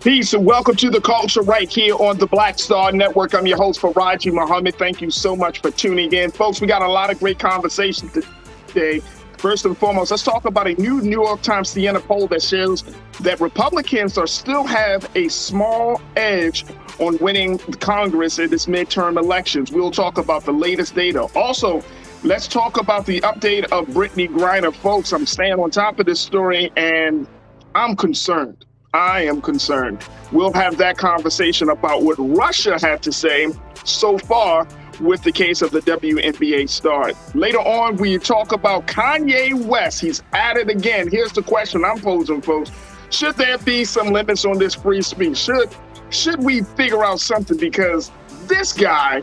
Peace and welcome to the culture right here on the Black Star Network. I'm your host, Faraji Muhammad. Thank you so much for tuning in. Folks, we got a lot of great conversations today. First and foremost, let's talk about a new New York Times Siena poll that shows that Republicans still have a small edge on winning Congress in this midterm elections. We'll talk about the latest data. Also, let's talk about the update of Brittney Griner. Folks, I'm staying on top of this story and I'm concerned. I am concerned. We'll have that conversation about what Russia had to say so far with the case of the WNBA star. Later on, we talk about Kanye West. He's at it again. Here's the question I'm posing, folks. Should there be some limits on this free speech? Should we figure out something? Because this guy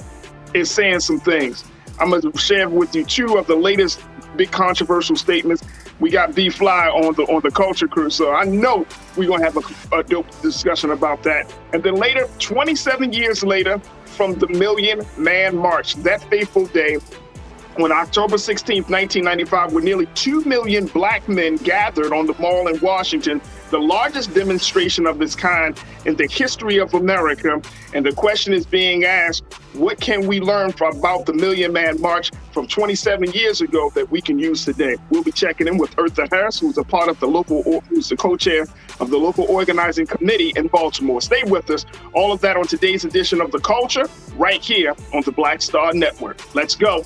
is saying some things. I'm going to share with you two of the latest big controversial statements. We got B Fly on the culture crew, so I know we're gonna have a dope discussion about that. And then later, 27 years later, from the Million Man March, that fateful day, on October 16th, 1995, where nearly 2 million black men gathered on the Mall in Washington, the largest demonstration of this kind in the history of America. And the question is being asked, what can we learn about the Million Man March from 27 years ago that we can use today? We'll be checking in with Eartha Harris, who's who's the co-chair of the local organizing committee in Baltimore. Stay with us. All of that on today's edition of The Culture, right here on the Black Star Network. Let's go.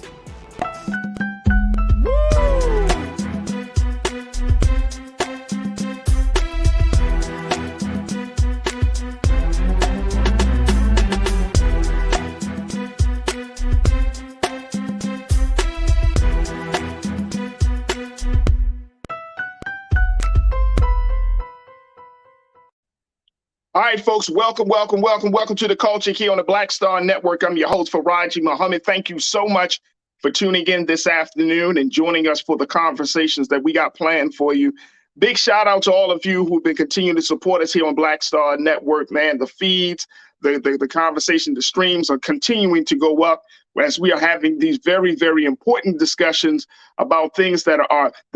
All right, folks, welcome to the culture here on the Black Star Network. I'm your host, Faraji Muhammad. Thank you so much for tuning in this afternoon and joining us for the conversations that we got planned for you. Big shout out to all of you who've been continuing to support us here on Black Star Network, man. The feeds, the conversation, the streams are continuing to go up as we are having these very, very important discussions about things that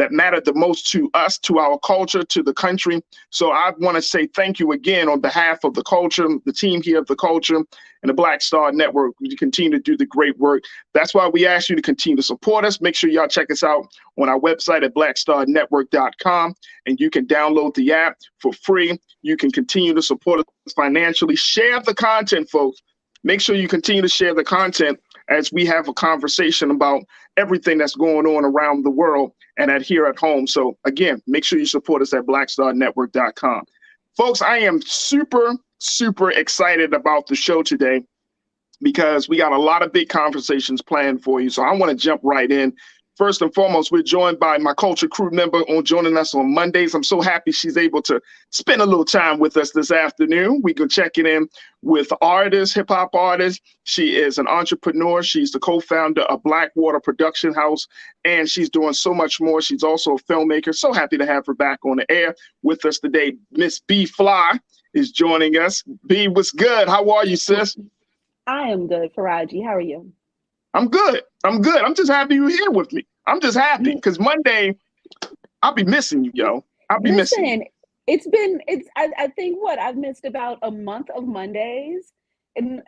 matter the most to us, to our culture, to the country. So I want to say thank you again on behalf of the culture, the team here of the culture and the Black Star Network. You continue to do the great work. That's why we ask you to continue to support us. Make sure y'all check us out on our website at blackstarnetwork.com, and you can download the app for free. You can continue to support us financially. Share the content, folks. Make sure you continue to share the content as we have a conversation about everything that's going on around the world and here at home. So again, make sure you support us at blackstarnetwork.com. Folks, I am super, super excited about the show today because we got a lot of big conversations planned for you. So I want to jump right in. First and foremost, we're joined by my culture crew member joining us on Mondays. I'm so happy she's able to spend a little time with us this afternoon. We can check in with hip hop artist. She is an entrepreneur. She's the co-founder of Blackwater Production House, and she's doing so much more. She's also a filmmaker. So happy to have her back on the air with us today. Miss B Fly is joining us. B, what's good? How are you, sis? I am good, Faraji. How are you? I'm good. I'm just happy you're here with me. I'm just happy because Monday, I'll be missing you, yo. I'll be missing you. I think I've missed about a month of Mondays, and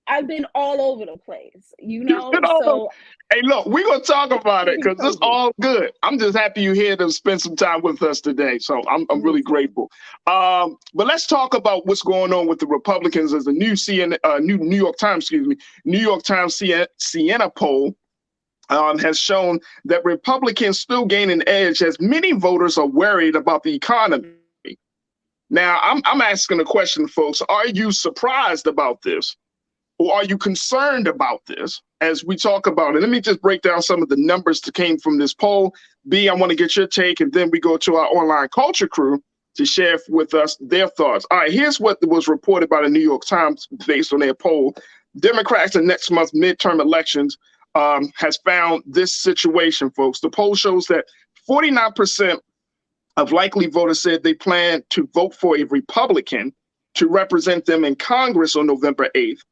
I've been all over the place, so. Hey, look, we're going to talk about it because it's all good. I'm just happy you're here to spend some time with us today. So I'm really grateful. But let's talk about what's going on with the Republicans as a new New York Times Siena poll has shown that Republicans still gain an edge as many voters are worried about the economy. Now, I'm asking a question, folks. Are you surprised about this? Or are you concerned about this as we talk about it? Let me just break down some of the numbers that came from this poll. B, I want to get your take, and then we go to our online culture crew to share with us their thoughts. All right, here's what was reported by the New York Times based on their poll. Democrats in next month's midterm elections has found this situation, folks. The poll shows that 49% of likely voters said they plan to vote for a Republican to represent them in Congress on November 8th.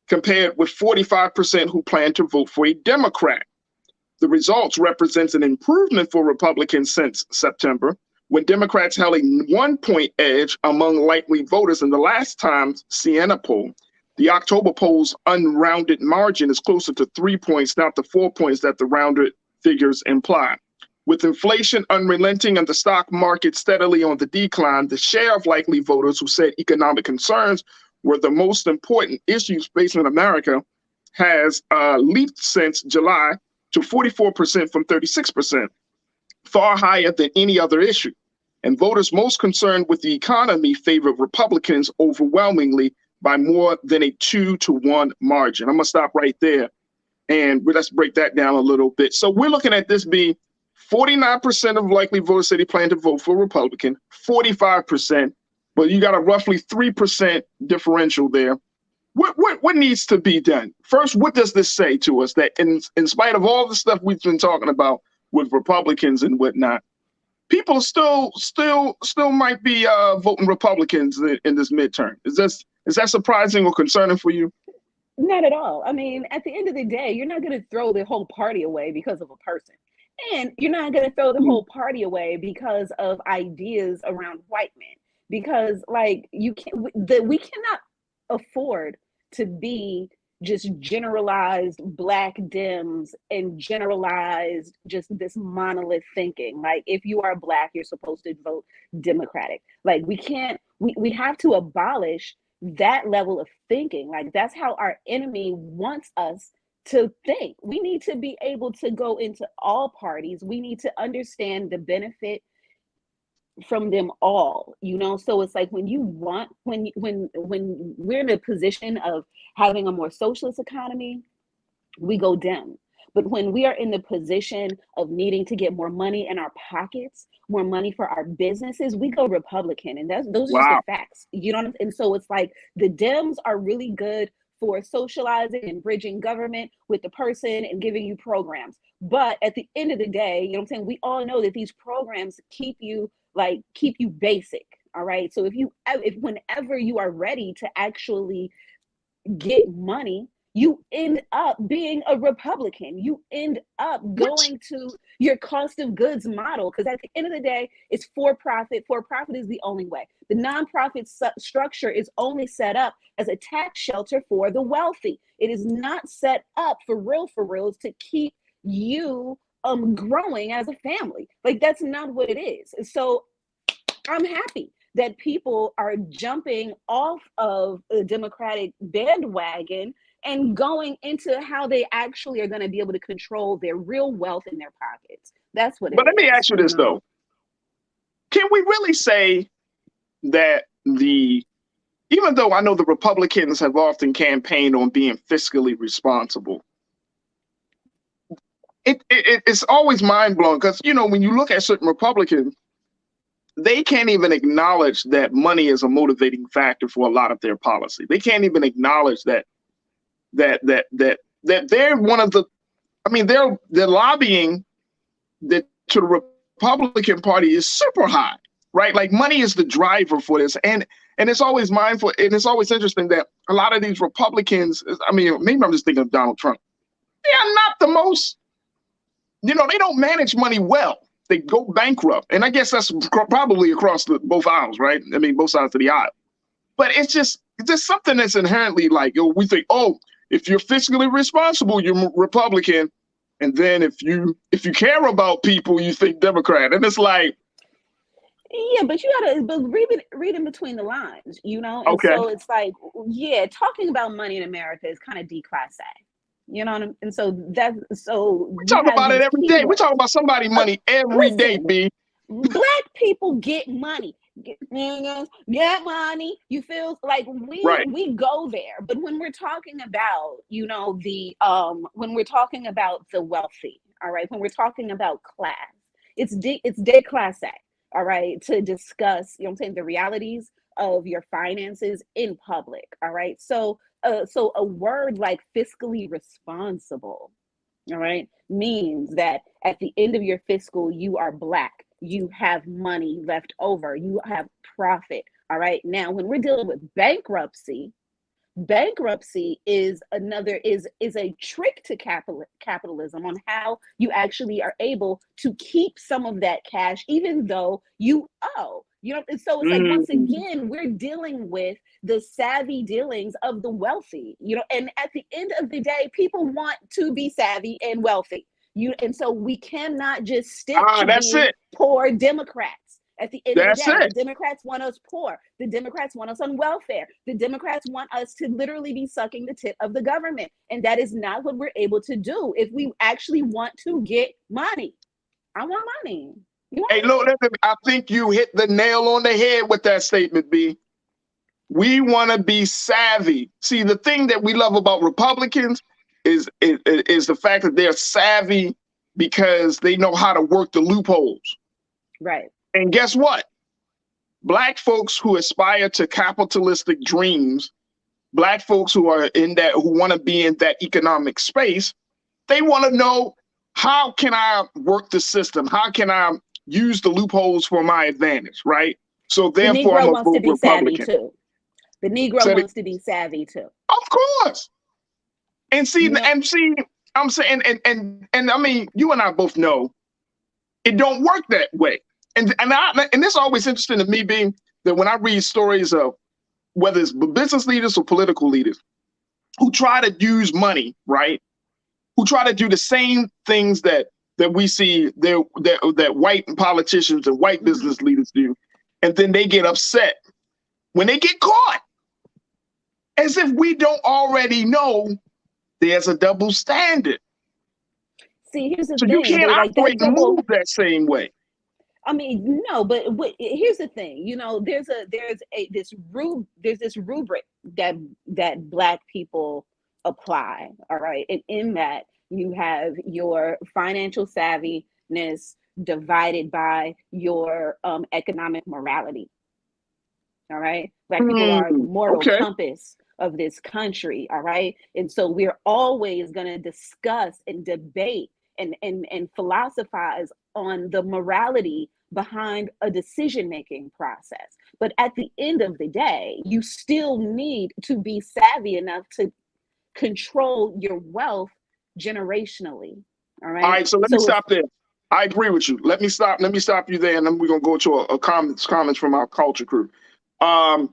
Compared with 45% who plan to vote for a Democrat. The results represents an improvement for Republicans since September, when Democrats held a 1-point edge among likely voters in the last time's Siena poll. The October poll's unrounded margin is closer to 3 points, not the 4 points that the rounded figures imply. With inflation unrelenting and the stock market steadily on the decline, the share of likely voters who said economic concerns were the most important issues facing America has leaped since July to 44% from 36%, far higher than any other issue. And voters most concerned with the economy favored Republicans overwhelmingly by more than a 2-to-1 margin. I'm gonna stop right there and let's break that down a little bit. So we're looking at this being 49% of likely voters said they plan to vote for Republican, 45%, but you got a roughly 3% differential there. What needs to be done? First, what does this say to us that in spite of all the stuff we've been talking about with Republicans and whatnot, people still might be voting Republicans in this midterm? Is that surprising or concerning for you? Not at all. I mean, at the end of the day, you're not going to throw the whole party away because of a person. And you're not going to throw the whole party away because of ideas around white men. Because like we cannot afford to be just generalized Black Dems and generalized just this monolith thinking. Like if you are Black, you're supposed to vote Democratic. Like we have to abolish that level of thinking. Like that's how our enemy wants us to think. We need to be able to go into all parties. We need to understand the benefit from them all, so it's like when we're in a position of having a more socialist economy, we go Dem. But when we are in the position of needing to get more money in our pockets, more money for our businesses, we go Republican. And those are just the facts, and so it's like the Dems are really good for socializing and bridging government with the person and giving you programs. But at the end of the day, we all know that these programs keep you basic. All right. So if whenever you are ready to actually get money, you end up being a Republican. You end up going to your cost of goods model, because at the end of the day, it's for profit. For profit is the only way. The nonprofit structure is only set up as a tax shelter for the wealthy. It is not set up for reals to keep you growing as a family. Like that's not what it is. So I'm happy that people are jumping off of the Democratic bandwagon and going into how they actually are going to be able to control their real wealth in their pockets. That's what it is. But let me ask you this though. Can we really say that even though I know the Republicans have often campaigned on being fiscally responsible, it's always mind-blowing because, when you look at certain Republicans, they can't even acknowledge that money is a motivating factor for a lot of their policy. They can't even acknowledge that they're one of the, they're lobbying that to the Republican Party is super high, right? Like money is the driver for this. And it's always mindful, and it's always interesting that a lot of these Republicans, maybe I'm just thinking of Donald Trump. They are not the most, they don't manage money well. They go bankrupt. And I guess that's probably across both aisles, right? Both sides of the aisle. But it's just something that's inherently like, we think, if you're fiscally responsible, you're Republican. And then if you care about people, you think Democrat. And it's like, yeah, but you gotta read in between the lines, And okay. So it's like, talking about money in America is kind of declassé. And so we talk about it every day. We talk about somebody's money every day, B. Black people get money. Get money. You feel like we go there. But when we're talking about, when we're talking about the wealthy, all right, when we're talking about class, it's declassé, all right, to discuss, the realities of your finances in public, all right? So a word like fiscally responsible, all right, means that at the end of your fiscal, you are Black. You have money left over. You have profit. All right. Now, when we're dealing with bankruptcy, Bankruptcy is a trick to capitalism on how you actually are able to keep some of that cash even though you owe. And so it's like, once Mm. again, we're dealing with the savvy dealings of the wealthy, and at the end of the day, people want to be savvy and wealthy. And so we cannot just stick to That's being it. poor Democrats. At the end of the That's day, the it. Democrats want us poor. The Democrats want us on welfare. The Democrats want us to literally be sucking the tip of the government. And that is not what we're able to do if we actually want to get money. I want money. Hey, look, I think you hit the nail on the head with that statement, B. We want to be savvy. See, the thing that we love about Republicans is the fact that they're savvy because they know how to work the loopholes. Right. And guess what? Black folks who aspire to capitalistic dreams, Black folks who are who want to be in that economic space, they want to know, how can I work the system? How can I use the loopholes for my advantage, right? So therefore, I'm a vote Republican. Too. The Negro wants to be savvy too. Of course. And see, I'm saying, and I mean, you and I both know it don't work that way. And it's always interesting to me, being that when I read stories of whether it's business leaders or political leaders who try to use money, right? Who try to do the same things that we see that white politicians and white business leaders do, and then they get upset when they get caught, as if we don't already know there's a double standard. See, here's the so thing. You can't operate and move that same way. I mean, no, but here's the thing. There's this rubric that Black people apply. All right, and in that you have your financial savviness divided by your economic morality. All right, Black people are the moral compass of this country. All right, and so we're always going to discuss and debate and philosophize on the morality behind a decision-making process. But at the end of the day, you still need to be savvy enough to control your wealth generationally. All right. All right. So let me stop there. I agree with you. Let me stop you there, and then we're gonna go to a comments from our culture crew. You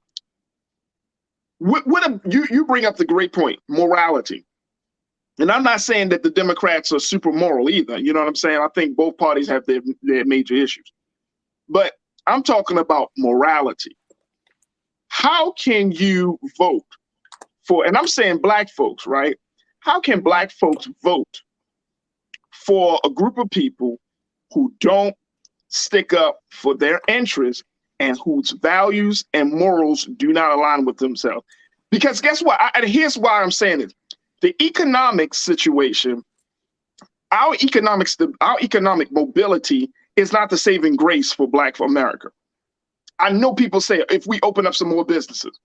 bring up the great point, morality. And I'm not saying that the Democrats are super moral either. You know what I'm saying? I think both parties have their major issues. But I'm talking about morality. How can you vote for, and I'm saying Black folks, right? How can Black folks vote for a group of people who don't stick up for their interests and whose values and morals do not align with themselves? Because guess what? Here's why I'm saying it. The economic situation, our economic mobility is not the saving grace for Black America. I know people say, if we open up some more businesses,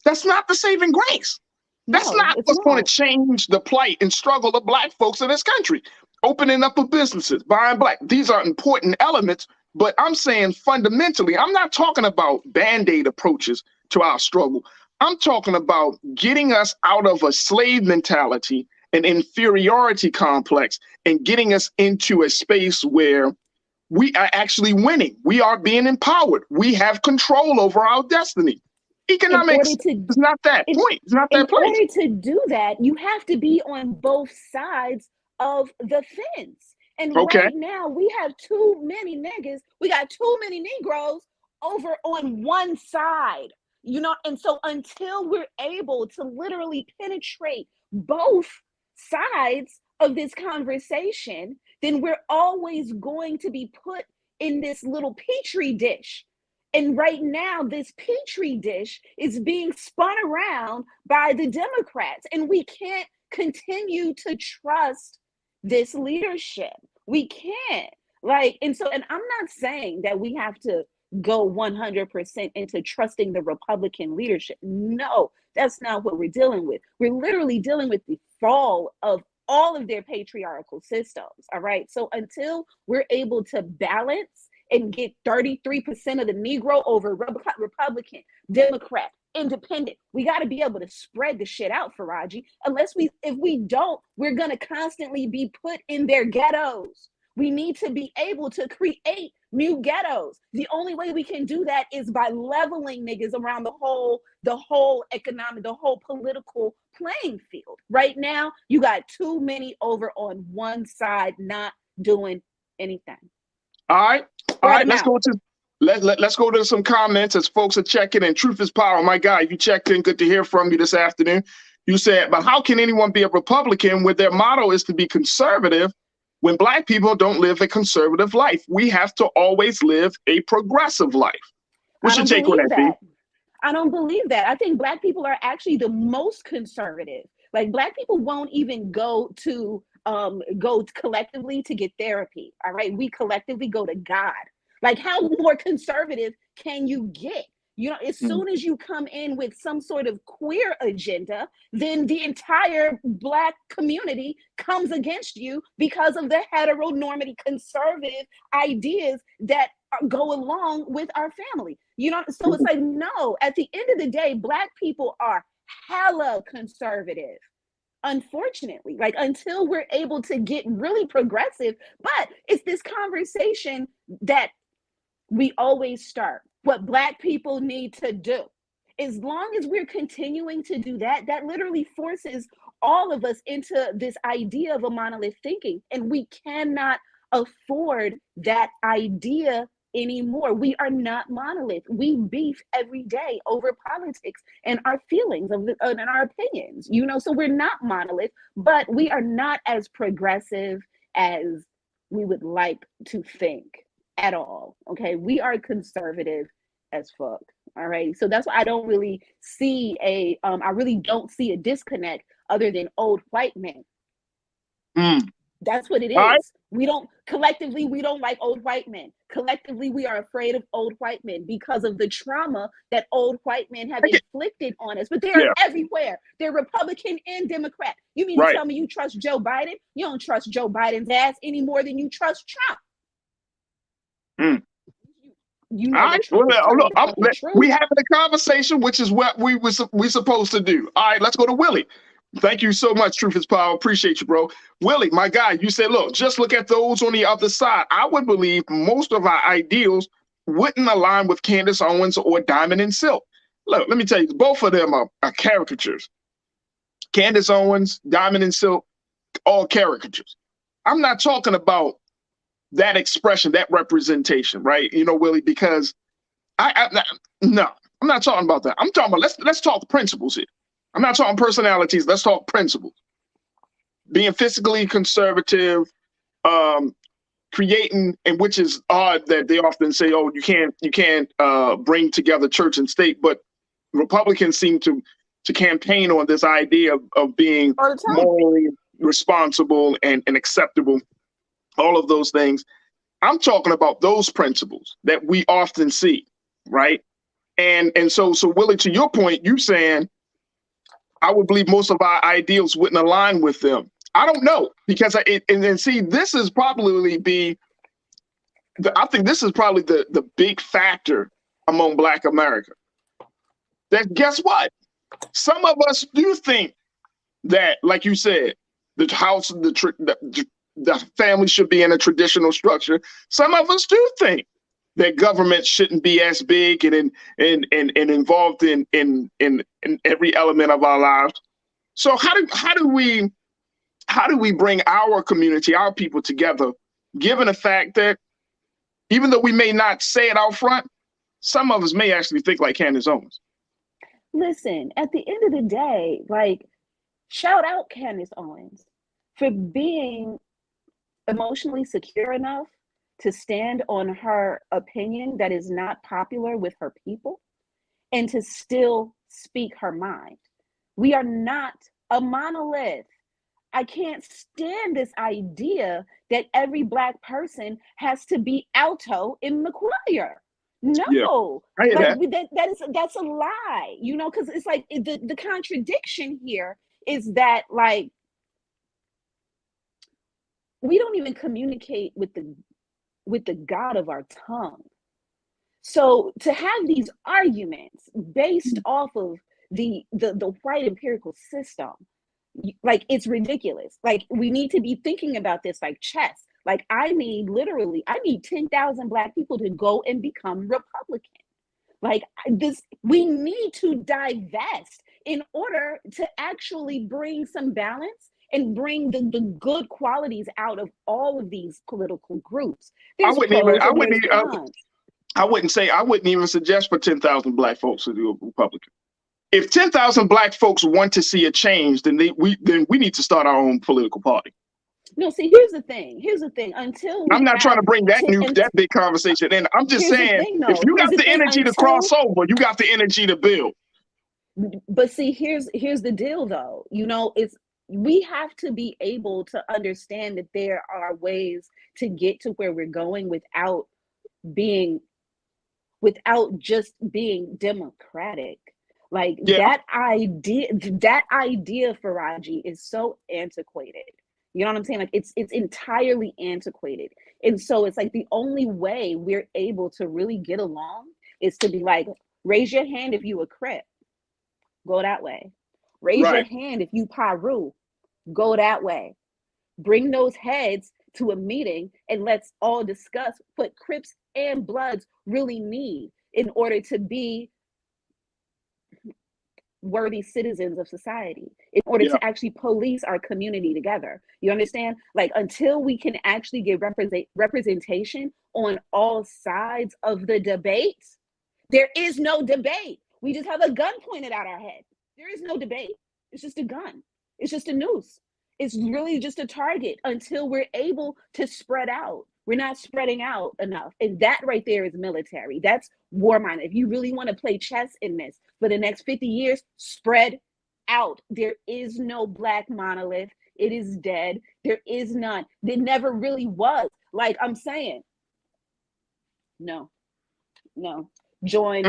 that's not the saving grace. That's not what's going to change the plight and struggle of Black folks in this country. Opening up of businesses, buying Black, these are important elements, but I'm saying fundamentally, I'm not talking about Band-Aid approaches to our struggle. I'm talking about getting us out of a slave mentality, an inferiority complex, and getting us into a space where we are actually winning. We are being empowered. We have control over our destiny. Economics is not that point. It's not that place. In order to do that, you have to be on both sides of the fence. And right now, we have too many niggas. We got too many Negroes over on one side. And so until we're able to literally penetrate both sides of this conversation, then we're always going to be put in this little petri dish. And right now, this petri dish is being spun around by the Democrats, and we can't continue to trust this leadership. We can't. And I'm not saying that we have to go 100% into trusting the Republican leadership. No, that's not what we're dealing with. We're literally dealing with the fall of all of their patriarchal systems. All right. So until we're able to balance and get 33% of the Negro over Republican, Democrat, independent. We got to be able to spread the shit out, Faraji. If we don't, we're going to constantly be put in their ghettos. We need to be able to create new ghettos. The only way we can do that is by leveling niggas around the whole economic, the whole political playing field. Right now, you got too many over on one side not doing anything. All right. Let's go to some comments as folks are checking in. Truth is power. My guy, you checked in. Good to hear from you this afternoon. You said, but how can anyone be a Republican when their motto is to be conservative when Black people don't live a conservative life? We have to always live a progressive life. What's your take on that, B? I don't believe that. I think Black people are actually the most conservative. Like, Black people won't even go collectively to get therapy. All right. We collectively go to God. Like, how more conservative can you get? You know, as soon as you come in with some sort of queer agenda, then the entire Black community comes against you because of the heteronormative conservative ideas that go along with our family. You know, so it's like, no, at the end of the day, Black people are hella conservative. Unfortunately, like, until we're able to get really progressive. But it's this conversation that we always start. What Black people need to do. As long as we're continuing to do that, that literally forces all of us into this idea of a monolith thinking. And we cannot afford that idea anymore. We are not monolith. We beef every day over politics and our feelings and our opinions, you know, so we're not monolith, but we are not as progressive as we would like to think at all. Okay. We are conservative as fuck. All right. So that's why I don't really see I really don't see a disconnect other than old white men. That's what it is. Right. We don't like old white men. Collectively, we are afraid of old white men because of the trauma that old white men have inflicted on us. But they're everywhere. They're Republican and Democrat. You mean to tell me you trust Joe Biden? You don't trust Joe Biden's ass any more than you trust Trump. You know, we having a conversation, which is what we're supposed to do. All right, let's go to Willie. Thank you so much, Truth is Power. Appreciate you, bro. Willie, my guy, you said, look, just look at those on the other side. I would believe most of our ideals wouldn't align with Candace Owens or Diamond and Silk. Look, let me tell you, both of them are caricatures. Candace Owens, Diamond and Silk, all caricatures. I'm not talking about that expression, that representation, right? You know, Willie, because no, I'm not talking about that. I'm talking about, let's talk principles here. I'm not talking personalities. Let's talk principles. Being fiscally conservative, creating, and which is odd that they often say, oh, you can't bring together church and state, but Republicans seem to campaign on this idea of being morally responsible and acceptable. All of those things. I'm talking about those principles that we often see, right? And so Willie, to your point, you saying, I would believe most of our ideals wouldn't align with them. I don't know, because I think this is probably the big factor among Black America. That guess what? Some of us do think that, like you said, the house, the family should be in a traditional structure. Some of us do think that government shouldn't be as big and involved in every element of our lives. So how do we bring our community, our people together, given the fact that even though we may not say it out front, some of us may actually think like Candace Owens? Listen, at the end of the day, like, shout out Candace Owens for being emotionally secure enough to stand on her opinion that is not popular with her people and to still speak her mind. We are not a monolith. I can't stand this idea that every Black person has to be alto in the choir. No, that's a lie, you know, because it's like the contradiction here is that, like, we don't even communicate with the God of our tongue. So to have these arguments based off of the white empirical system, like, it's ridiculous. Like, we need to be thinking about this like chess. Like, I need 10,000 Black people to go and become Republican. Like, this, we need to divest in order to actually bring some balance and bring the good qualities out of all of these political groups. There's pros and there's cons. I wouldn't even suggest for 10,000 Black folks to do a Republican. If 10,000 Black folks want to see a change, then we need to start our own political party. No, see, here's the thing. Until I'm not trying to bring that big conversation in. I'm just saying, if you got the energy to cross over, you got the energy to build. But see, here's the deal, though. You know, we have to be able to understand that there are ways to get to where we're going without just being democratic. Like, that idea, Faraji, is so antiquated. You know what I'm saying? Like, it's entirely antiquated. And so it's like the only way we're able to really get along is to be like, raise your hand if you a Crip, go that way. Raise your hand if you Paru, go that way. Bring those heads to a meeting and let's all discuss what Crips and Bloods really need in order to be worthy citizens of society, in order to actually police our community together. You understand? Like, until we can actually get representation on all sides of the debate, there is no debate. We just have a gun pointed at our head. There is no debate. It's just a gun. It's just a noose. It's really just a target until we're able to spread out. We're not spreading out enough. And that right there is military. That's war mind. If you really want to play chess in this for the next 50 years, spread out. There is no Black monolith. It is dead. There is none. There never really was. Like, I'm saying, no. Join,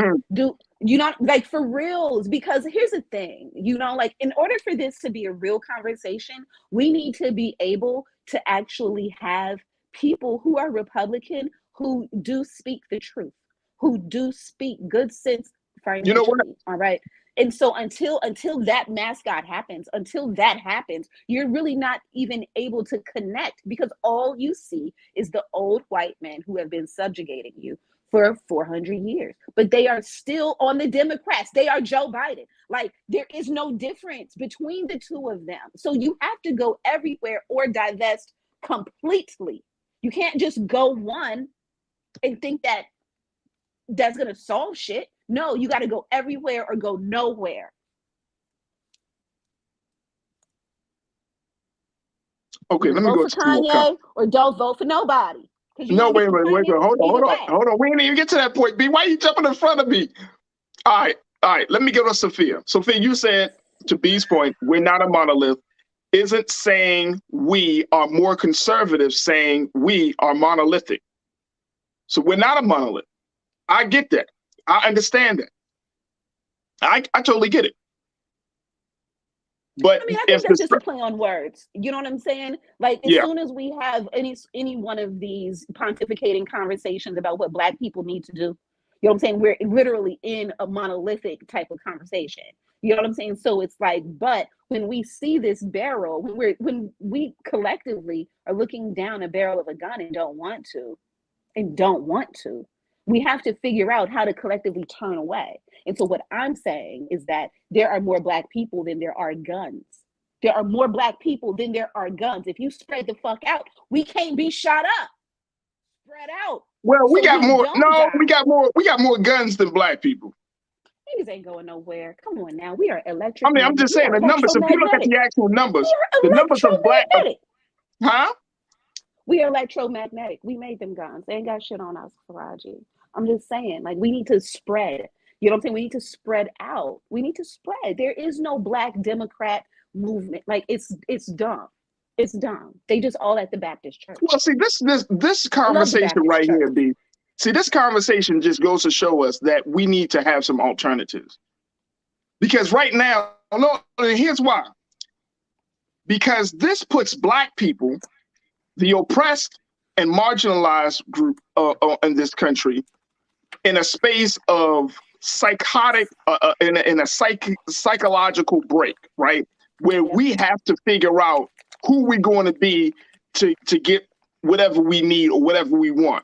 like, for reals, because here's the thing, like, in order for this to be a real conversation, we need to be able to actually have people who are Republican, who do speak the truth, who do speak good sense financially. You know what? All right. And so until that mascot happens, you're really not even able to connect, because all you see is the old white men who have been subjugating you for 400 years, but they are still on the Democrats. They are Joe Biden. Like, there is no difference between the two of them. So you have to go everywhere or divest completely. You can't just go one and think that that's going to solve shit. No, you got to go everywhere or go nowhere. Okay, let me go to Kanye or don't vote for nobody. No, wait, hold on. We didn't even get to that point, B. Why are you jumping in front of me? All right. Let me go to Sophia. Sophia, you said, to B's point, we're not a monolith. Isn't saying we are more conservative, saying we are monolithic. So we're not a monolith. I get that. I understand that. I totally get it. But I mean, I think that's just a play on words. You know what I'm saying? Like, as soon as we have any one of these pontificating conversations about what Black people need to do, you know what I'm saying? We're literally in a monolithic type of conversation. You know what I'm saying? So it's like, but when we see this barrel, when we collectively are looking down a barrel of a gun and don't want to, we have to figure out how to collectively turn away. And so what I'm saying is that there are more Black people than there are guns. There are more Black people than there are guns. If you spread the fuck out, we can't be shot up. Spread out. Well, we got more. No, we got more guns than Black people. Niggas ain't going nowhere. Come on now. We are electric. I mean, I'm just saying the numbers. If you look at the actual numbers, the numbers of Black. Huh? We are electromagnetic. We made them guns. They ain't got shit on us, Faraji. I'm just saying, like, we need to spread. You know what I'm saying? We need to spread out. We need to spread. There is no Black Democrat movement. Like, it's dumb. It's dumb. They just all at the Baptist church. Well, see, this conversation right here, B. See, this conversation just goes to show us that we need to have some alternatives. Because right now, here's why. Because this puts Black people, the oppressed and marginalized group in this country, in a space of psychotic, in a psychological break, right? Where we have to figure out who we're going to be to get whatever we need or whatever we want.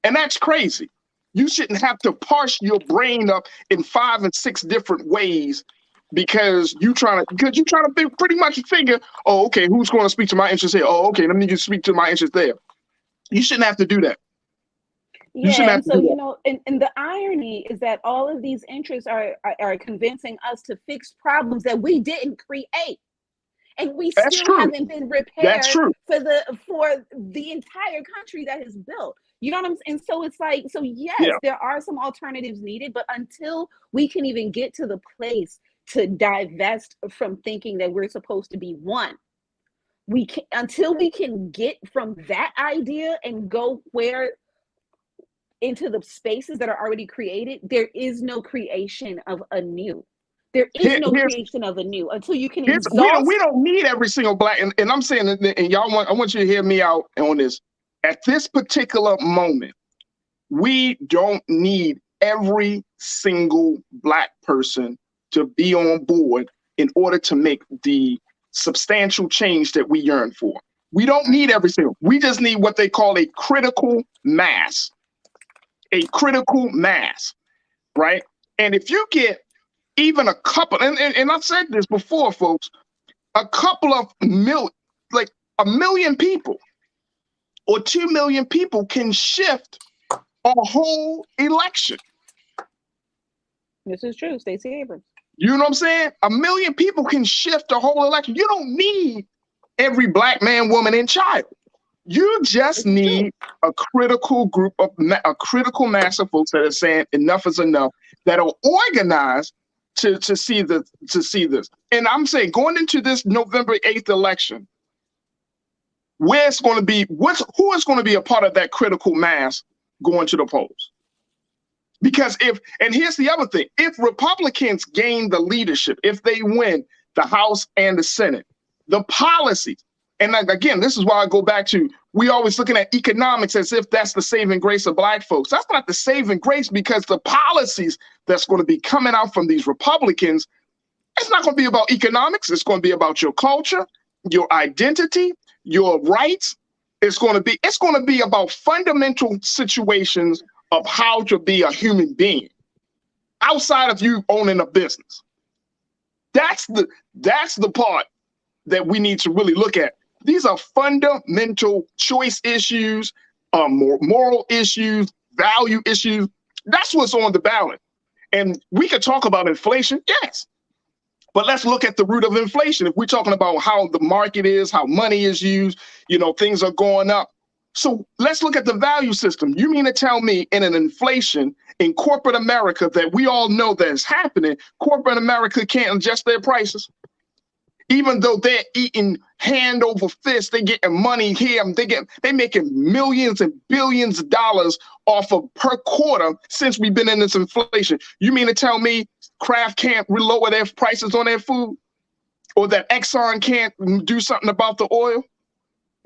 And that's crazy. You shouldn't have to parse your brain up in 5 and 6 different ways because you're trying to pretty much figure, oh, okay, who's going to speak to my interest here? Oh, okay, let me just speak to my interest there. You shouldn't have to do that. Yeah, and so, you know, and the irony is that all of these interests are convincing us to fix problems that we didn't create. And we still haven't been repaired for the entire country that is built. You know what I'm saying? And so it's like, so yes, there are some alternatives needed, but until we can even get to the place to divest from thinking that we're supposed to be one, until we can get from that idea and go into the spaces that are already created, there is no creation of a new. There is no creation of a new until you can exhaust. We don't need every single black, and I'm saying, and I want you to hear me out on this. At this particular moment, we don't need every single black person to be on board in order to make the substantial change that we yearn for. We don't need every single. We just need what they call a critical mass. A critical mass, right? And if you get even a couple, and I've said this before, folks, a couple of like 1 million people or 2 million people can shift a whole election. This is true, Stacey Abrams. You know what I'm saying? 1 million people can shift a whole election. You don't need every black man, woman, and child. You just need a critical mass of folks that are saying enough is enough, that are organized to see this. And I'm saying, going into this November 8th election, who is going to be a part of that critical mass going to the polls? Because and here's the other thing, if Republicans gain the leadership, if they win the House and the Senate, the policies, and again, this is why I go back to, we always looking at economics as if that's the saving grace of black folks. That's not the saving grace, because the policies that's going to be coming out from these Republicans, it's not going to be about economics. It's going to be about your culture, your identity, your rights. It's going to be about fundamental situations of how to be a human being outside of you owning a business. That's the part that we need to really look at. These are fundamental choice issues, moral issues, value issues. That's what's on the ballot. And we could talk about inflation, yes. But let's look at the root of inflation. If we're talking about how the market is, how money is used, things are going up. So let's look at the value system. You mean to tell me in an inflation in corporate America that we all know that is happening, corporate America can't adjust their prices? Even though they're eating hand over fist, they getting money here. They making millions and billions of dollars off of per quarter since we've been in this inflation. You mean to tell me Kraft can't lower their prices on their food, or that Exxon can't do something about the oil?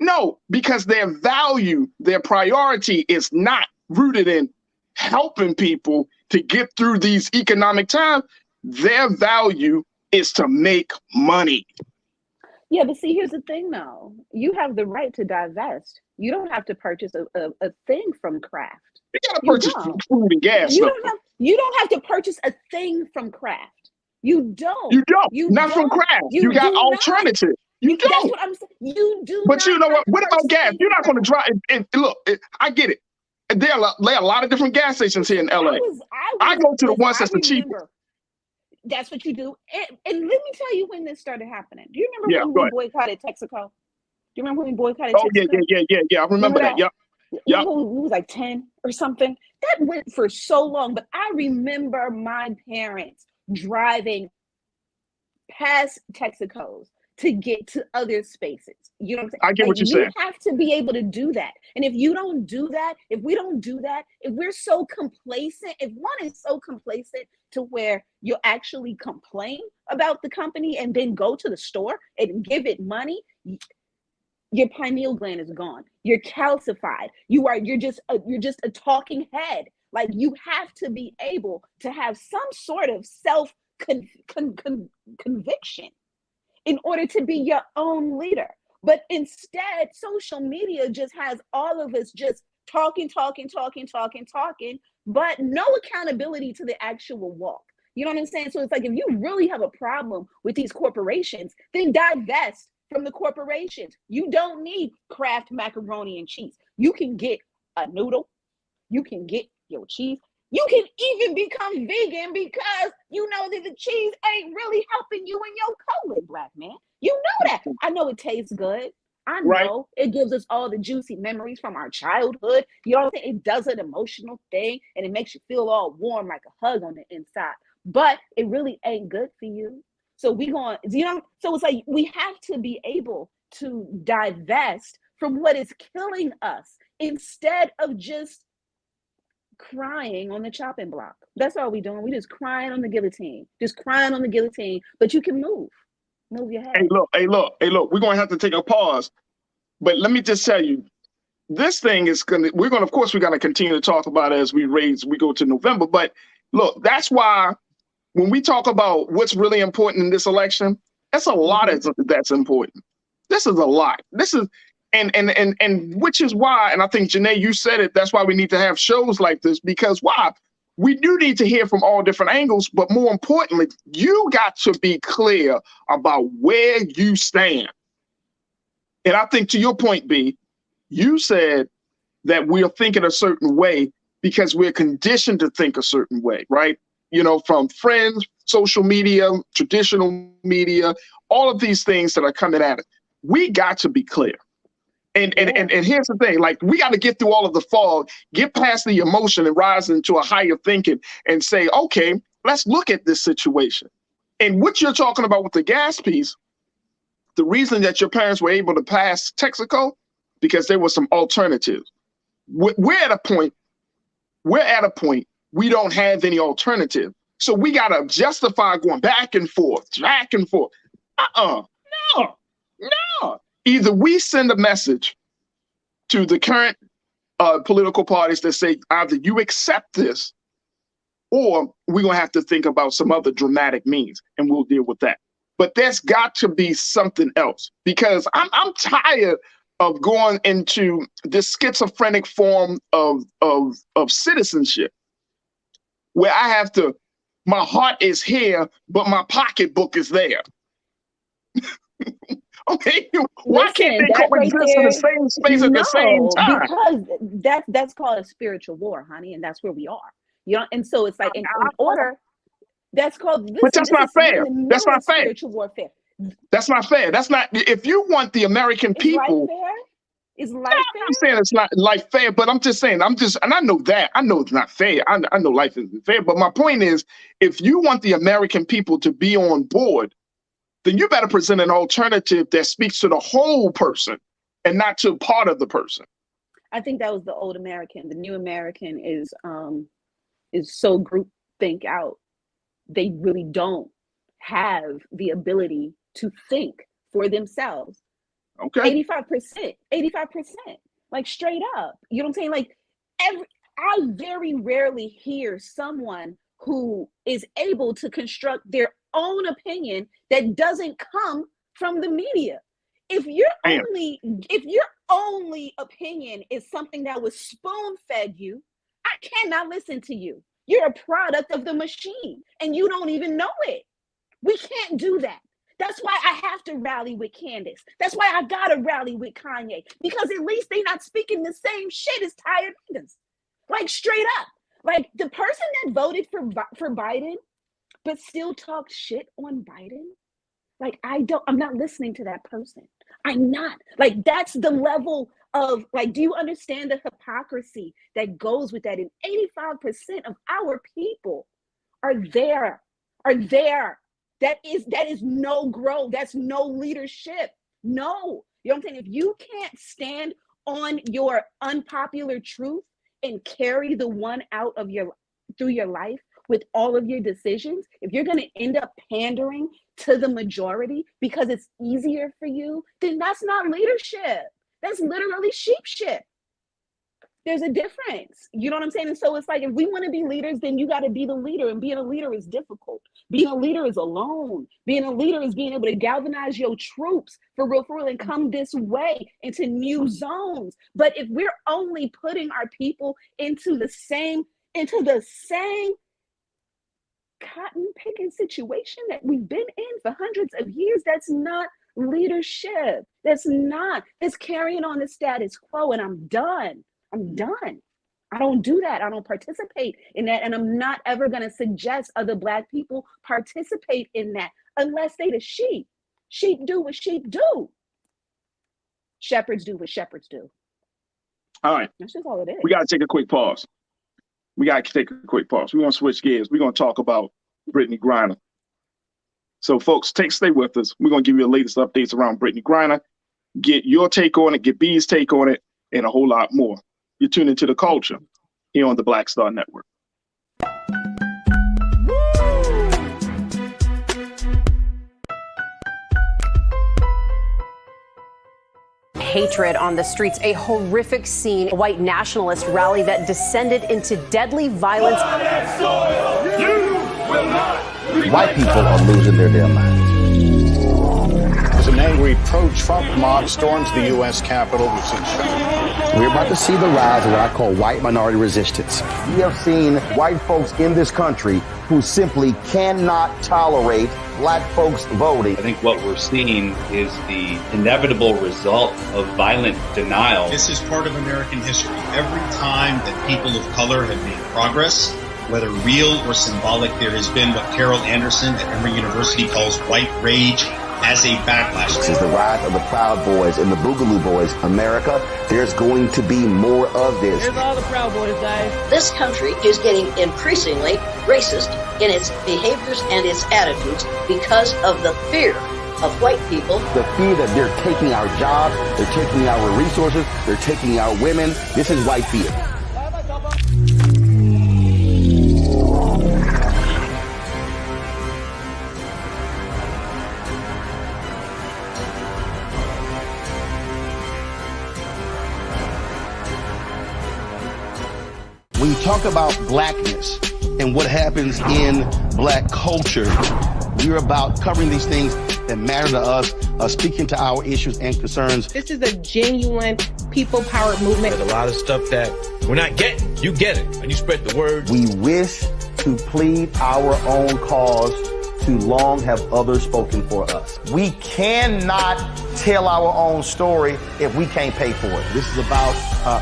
No, because their value, their priority is not rooted in helping people to get through these economic times. Their value is to make money. Yeah, but see, here's the thing, though. You have the right to divest. You don't have to purchase a thing from Kraft. You gotta purchase food and gas. You don't have to purchase a thing from Kraft. You don't. You don't. Not from Kraft. You got alternatives. You don't. That's what I'm saying. You do. But you know what? What about gas? You're not going to drive. And look, I get it. There are a lot of different gas stations here in LA. I go to the ones that's the cheapest. That's what you do. And let me tell you when this started happening. Do you remember when we boycotted Texaco? Do you remember when we boycotted Texaco? Yeah. I remember that. Yep. It was like 10 or something. That went for so long. But I remember my parents driving past Texaco's to get to other spaces. You know what I'm saying? I get what you're saying. You have to be able to do that. And if you don't do that, if we don't do that, if we're so complacent, if one is so complacent to where you'll actually complain about the company and then go to the store and give it money, your pineal gland is gone. You're calcified. You're just a talking head. Like, you have to be able to have some sort of self conviction in order to be your own leader. But instead, social media just has all of us just talking, but no accountability to the actual walk. You know what I'm saying? So it's like, if you really have a problem with these corporations, then divest from the corporations. You don't need Kraft macaroni and cheese. You can get a noodle. You can get your cheese. You can even become vegan because you know that the cheese ain't really helping you in your colon, black man. You know that. I know it tastes good. I know it gives us all the juicy memories from our childhood. You know what I'm saying? It does an emotional thing and it makes you feel all warm like a hug on the inside. But it really ain't good for you. So so it's like, we have to be able to divest from what is killing us instead of just crying on the chopping block. That's all we doing. We just crying on the guillotine. But you can move your head. Hey, look. We're going to have to take a pause. But let me just tell you, this thing is we're going to continue to talk about it as we go to November. But look, that's why when we talk about what's really important in this election, that's a lot that's important. This is a lot. This is, and which is why, and I think, Janae, you said it, that's why we need to have shows like this, because why? We do need to hear from all different angles, but more importantly, you got to be clear about where you stand. And I think, to your point, B, you said that we're thinking a certain way because we're conditioned to think a certain way, right? You know, from friends, social media, traditional media, all of these things that are coming at it. We got to be clear. And here's the thing, like, we got to get through all of the fog, get past the emotion and rise into a higher thinking and say, okay, let's look at this situation. And what you're talking about with the gas piece, the reason that your parents were able to pass Texaco, because there were some alternatives. We're at a point we don't have any alternative. So we got to justify going back and forth. No. Either we send a message to the current political parties that say either you accept this or we're going to have to think about some other dramatic means and we'll deal with that. But there's got to be something else, because I'm tired of going into this schizophrenic form of citizenship where I have to, my heart is here, but my pocketbook is there. Okay, why can't they coexist in the same space at the same time? Because that's called a spiritual war, honey, and that's where we are. You know, and so it's like in order. That's called. But that's not fair. That's not fair. Spiritual warfare. That's not fair. That's not. If you want the American people, is life fair? I'm saying it's not life fair, but I'm just saying. And I know that. I know it's not fair. I know life isn't fair. But my point is, if you want the American people to be on board, then you better present an alternative that speaks to the whole person and not to part of the person. I think that was the old American. The new American is so group think out. They really don't have the ability to think for themselves. Okay. 85%, like straight up. You know what I'm saying? Like I very rarely hear someone who is able to construct their own opinion that doesn't come from the media. If your only opinion is something that was spoon-fed you, I cannot listen to you. You're a product of the machine and you don't even know it. We can't do that. That's why I have to rally with Candace. That's why I gotta rally with Kanye, because at least they're not speaking the same shit as tired niggas. Like, straight up. Like, the person that voted for Biden but still talked shit on Biden, like, I'm not listening to that person. I'm not. Like, that's the level of, like, do you understand the hypocrisy that goes with that? And 85% of our people are there. That is no growth. That's no leadership. No. You know what I'm saying? If you can't stand on your unpopular truth and carry the one out of through your life with all of your decisions, if you're going to end up pandering to the majority because it's easier for you, then that's not leadership. That's literally sheep shit. There's a difference. You know what I'm saying? And so it's like, if we want to be leaders, then you got to be the leader. And being a leader is difficult. Being a leader is alone. Being a leader is being able to galvanize your troops for real, and come this way into new zones. But if we're only putting our people into the same cotton picking situation that we've been in for hundreds of years, that's not leadership. That's carrying on the status quo. And I'm done. I don't do that. I don't participate in that. And I'm not ever going to suggest other Black people participate in that unless they the sheep. Sheep do what sheep do. Shepherds do what shepherds do. All right. That's just all it is. We got to take a quick pause. We're going to switch gears. We're going to talk about Brittney Griner. So, folks, stay with us. We're going to give you the latest updates around Brittney Griner, get your take on it, get B's take on it, and a whole lot more. You're tuned into The Culture here on the Black Star Network. Hatred on the streets, a horrific scene, a white nationalist rally that descended into deadly violence. White people are losing their damn minds. As an angry pro-Trump mob storms the U.S. Capitol, we've seen shootings. We're about to see the rise of what I call white minority resistance. We have seen white folks in this country who simply cannot tolerate Black folks voting. I think what we're seeing is the inevitable result of violent denial. This is part of American history. Every time that people of color have made progress, whether real or symbolic, there has been what Carol Anderson at Emory University calls white rage as a backlash. This is the rise of the Proud Boys and the Boogaloo Boys. America, there's going to be more of this. Here's all the Proud Boys, guys. This country is getting increasingly racist in its behaviors and its attitudes because of the fear of white people. The fear that they're taking our jobs, they're taking our resources, they're taking our women. This is white fear. When you talk about blackness and what happens in Black culture, we're about covering these things that matter to us, speaking to our issues and concerns. This is a genuine people-powered movement. There's a lot of stuff that we're not getting. You get it, and you spread the word. We wish to plead our own cause. Too long have others spoken for us. We cannot tell our own story if we can't pay for it. This is about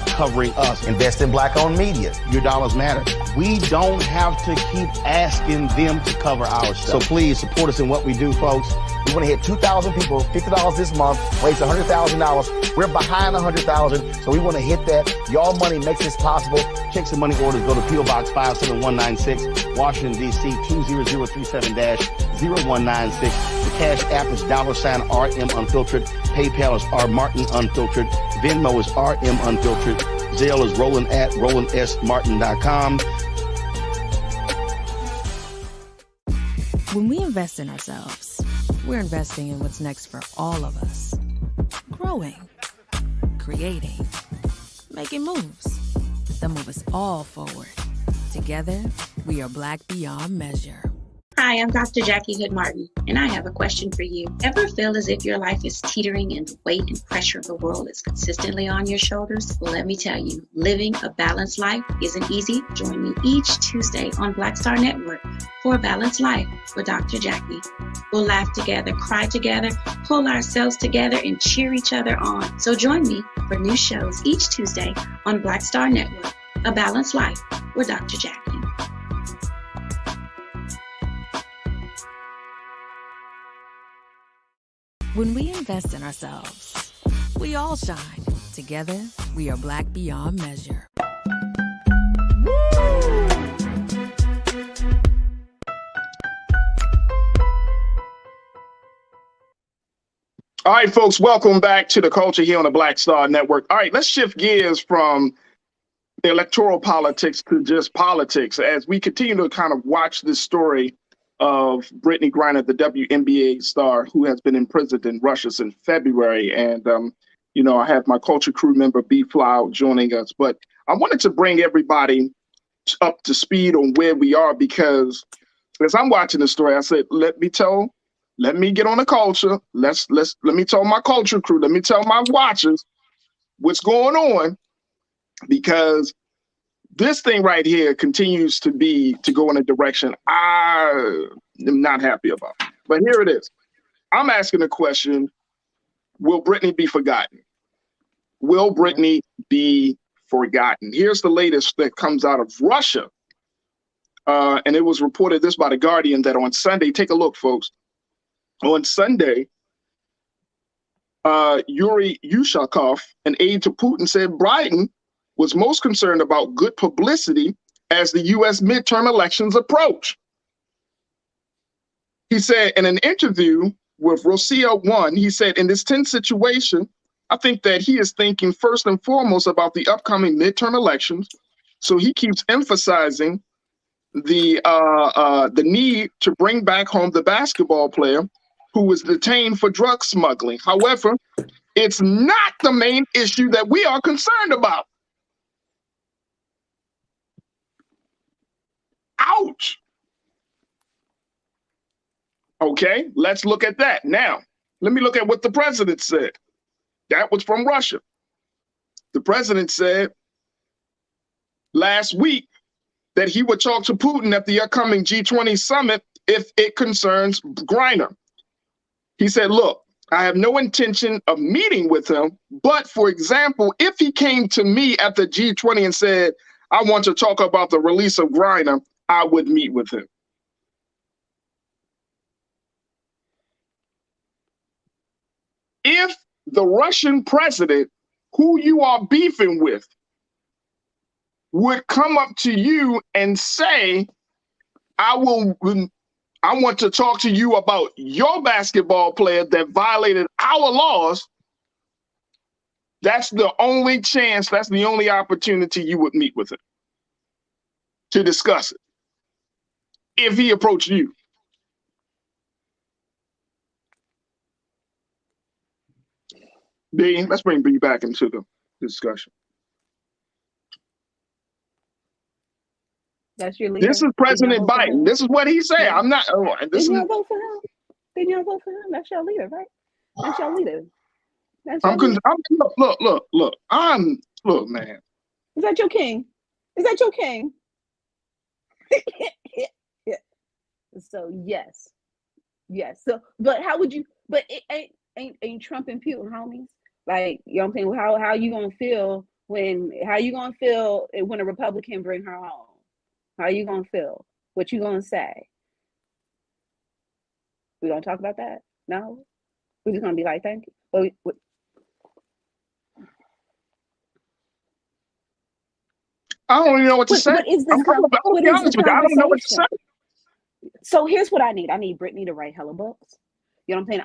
covering us. Invest in Black-owned media. Your dollars matter. We don't have to keep asking them to cover our stuff. So please support us in what we do, folks. We want to hit 2,000 people, $50 this month, raise $100,000. We're behind 100,000, so we want to hit that. Y'all money makes this possible. Checks and money orders go to P.O. Box 57196, Washington, D.C. 20037-0196. The Cash App is $RM Unfiltered. PayPal is R Martin Unfiltered. Venmo is RM Unfiltered. Zelle is Roland at RolandSMartin.com. When we invest in ourselves, we're investing in what's next for all of us. Growing, creating, making moves that move us all forward. Together, we are Black beyond measure. Hi, I'm Dr. Jackie Hood Martin, and I have a question for you. Ever feel as if your life is teetering and the weight and pressure of the world is consistently on your shoulders? Well, let me tell you, living a balanced life isn't easy. Join me each Tuesday on Black Star Network for A Balanced Life with Dr. Jackie. We'll laugh together, cry together, pull ourselves together, and cheer each other on. So join me for new shows each Tuesday on Black Star Network, A Balanced Life with Dr. Jackie. When we invest in ourselves, we all shine. Together, we are Black beyond measure. All right, folks, welcome back to The Culture here on the Black Star Network. All right, let's shift gears from electoral politics to just politics as we continue to kind of watch this story of Brittney Griner, the WNBA star who has been imprisoned in Russia since February. And, I have my culture crew member, B. Flow, joining us. But I wanted to bring everybody up to speed on where we are, because as I'm watching the story, I said, let me get on the culture. Let me tell my culture crew, let me tell my watchers what's going on, because this thing right here continues to go in a direction I am not happy about. But here it is. I'm asking the question, will Brittney be forgotten? Will Brittney be forgotten? Here's the latest that comes out of Russia. And it was reported this by The Guardian that on Sunday, take a look, folks. On Sunday, Yuri Yushakov, an aide to Putin, said Biden was most concerned about good publicity as the U.S. midterm elections approach. He said in an interview with Rosia One, he said, in this tense situation, I think that he is thinking first and foremost about the upcoming midterm elections. So he keeps emphasizing the need to bring back home the basketball player who was detained for drug smuggling. However, it's not the main issue that we are concerned about. Ouch. Okay, let's look at that. Now, let me look at what the president said. That was from Russia. The president said last week that he would talk to Putin at the upcoming G20 summit if it concerns Griner. He said, look, I have no intention of meeting with him, but for example, if he came to me at the G20 and said, I want to talk about the release of Griner, I would meet with him. If the Russian president, who you are beefing with, would come up to you and say, I want to talk to you about your basketball player that violated our laws, that's the only chance, that's the only opportunity you would meet with him to discuss it, if he approached you. Dean, let's bring B back into the discussion. That's your leader. This is President Biden. This is what he said. Yeah. I'm not. Didn't you vote for him? Didn't you vote for him? That's your leader, right? That's your leader. Look, man. Is that your king? Is that your king? Yeah. So yes. So, but how would you? But it ain't Trump and Putin, homies. Like, you know what I'm saying? How you gonna feel when? How you gonna feel when a Republican bring her home? How you gonna feel? What you gonna say? We gonna talk about that? No, we're just gonna be like, thank you. I don't even know what to say. What is this? I don't know what to say. So here's what I need. I need Brittney to write hella books. You know what I'm saying?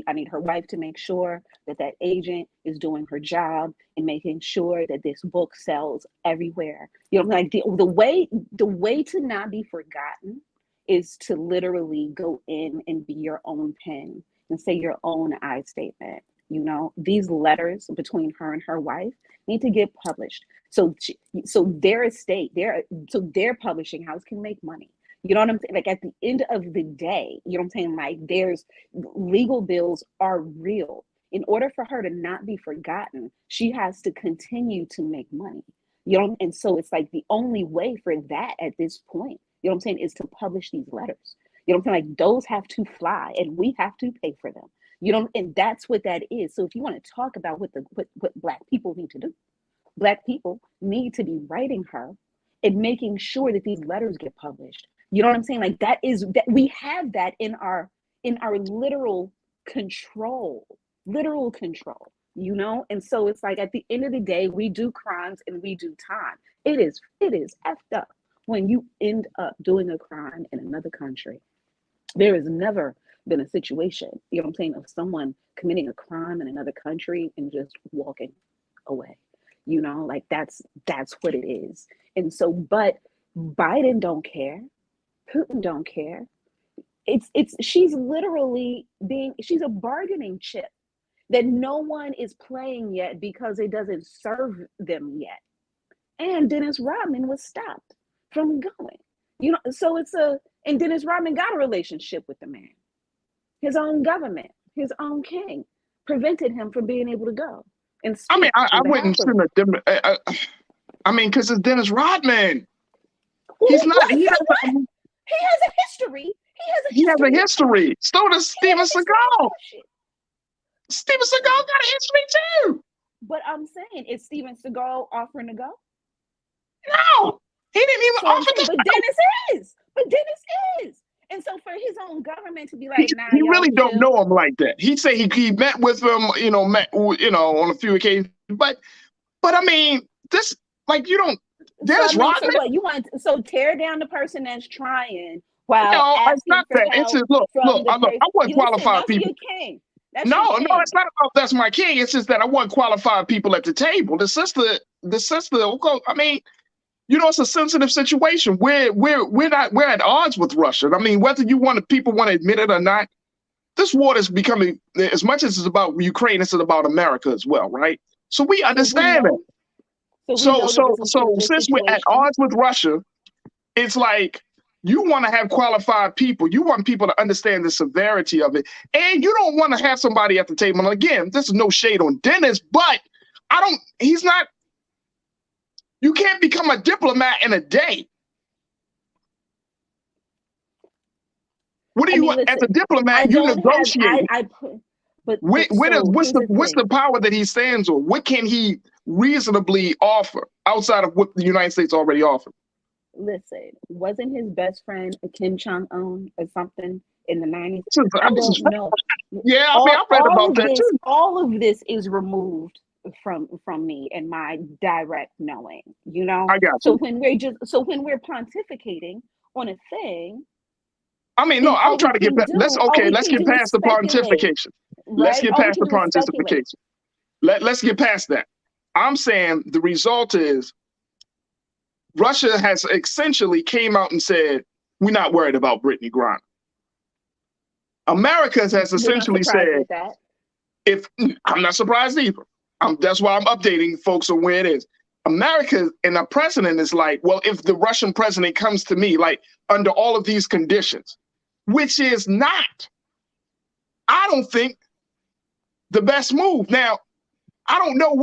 I need her wife to make sure that agent is doing her job and making sure that this book sells everywhere. You know, like the way to not be forgotten is to literally go in and be your own pen and say your own I statement. You know, these letters between her and her wife need to get published. So their estate, their publishing house can make money. You know what I'm saying? Like at the end of the day, you know what I'm saying? Like there's legal bills are real. In order for her to not be forgotten, she has to continue to make money. You know, and so it's like the only way for that at this point, you know what I'm saying, is to publish these letters. You know what I'm saying? Like those have to fly and we have to pay for them. You know, and that's what that is. So if you want to talk about what Black people need to do, Black people need to be writing her and making sure that these letters get published. You know what I'm saying? Like that we have that in our literal control, you know? And so it's like at the end of the day, we do crimes and we do time. It is effed up when you end up doing a crime in another country. There has never been a situation, you know what I'm saying, of someone committing a crime in another country and just walking away. You know, like that's what it is. And so, but Biden don't care. Putin don't care. She's literally she's a bargaining chip that no one is playing yet because it doesn't serve them yet. and Dennis Rodman was stopped from going. You know, so and Dennis Rodman got a relationship with the man. His own government, his own king, prevented him from being able to go. And I mean, I wouldn't send a different. I mean, because it's Dennis Rodman. He's not. He has a history. He has a history. So does Steven Seagal. Steven Seagal got a history too. But I'm saying, is Steven Seagal offering to go? No, he didn't even offer to go. But Dennis is. And so for his own government to be like, he really don't know him like that. He say he met with him, on a few occasions. But I mean, this, like, you don't. Dennis Rodman. So what you want? So tear down the person that's trying. While no, it's not that. It's just look. I want qualified people. No, it's not about that's my king. It's just that I want qualified people at the table. The sister. I mean, it's a sensitive situation. We're at odds with Russia. I mean, whether people want to admit it or not, this war is becoming, as much as it's about Ukraine, it's about America as well, right? So we understand it. So since we're at odds with Russia, it's like you want to have qualified people. You want people to understand the severity of it. And you don't want to have somebody at the table. And again, this is no shade on Dennis, but you can't become a diplomat in a day. What do you want as a diplomat? You negotiate. What's the power that he stands on? What can he reasonably offer outside of what the United States already offered? Listen, wasn't his best friend a Kim Jong-un or something in the 90s? I don't know. Yeah, I read about that too. All of this is removed from me and my direct knowing. I got you. So when we're pontificating on a thing. I mean, no, I'm trying to get back. Let's get past the pontification. Right? Let's get past the pontification. Let's get past that. I'm saying the result is Russia has essentially came out and said, we're not worried about Brittney Griner. America has essentially said, I'm not surprised either. That's why I'm updating folks on where it is. America and the president is like, well, if the Russian president comes to me, like under all of these conditions, which is not, I don't think, the best move. Now, I don't know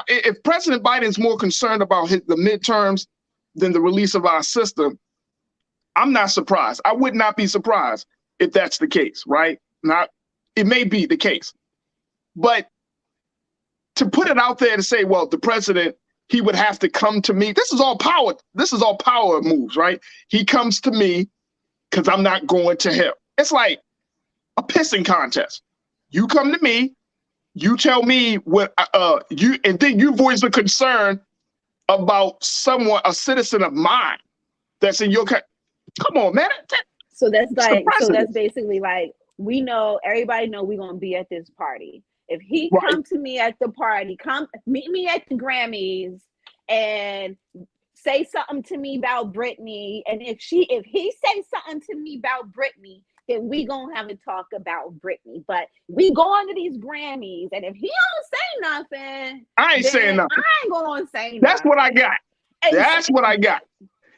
if President Biden's more concerned about the midterms than the release of our system, I'm not surprised. I would not be surprised if that's the case, right? It may be the case. But to put it out there to say, well, the president, he would have to come to me. This is all power. This is all power moves, right? He comes to me because I'm not going to him. It's like a pissing contest. You come to me, you tell me what and then you voice a concern about a citizen of mine that's in your country. Come on, man. So that's basically like, everybody know we're gonna be at this party. If he come to me at the party, come meet me at the Grammys and say something to me about Brittney. And if he say something to me about Brittney, then we gonna have a talk about Brittney. But we going to these Grammys, and if he don't say nothing, I ain't saying nothing. I ain't gonna say nothing. That's what I got. That's what I got.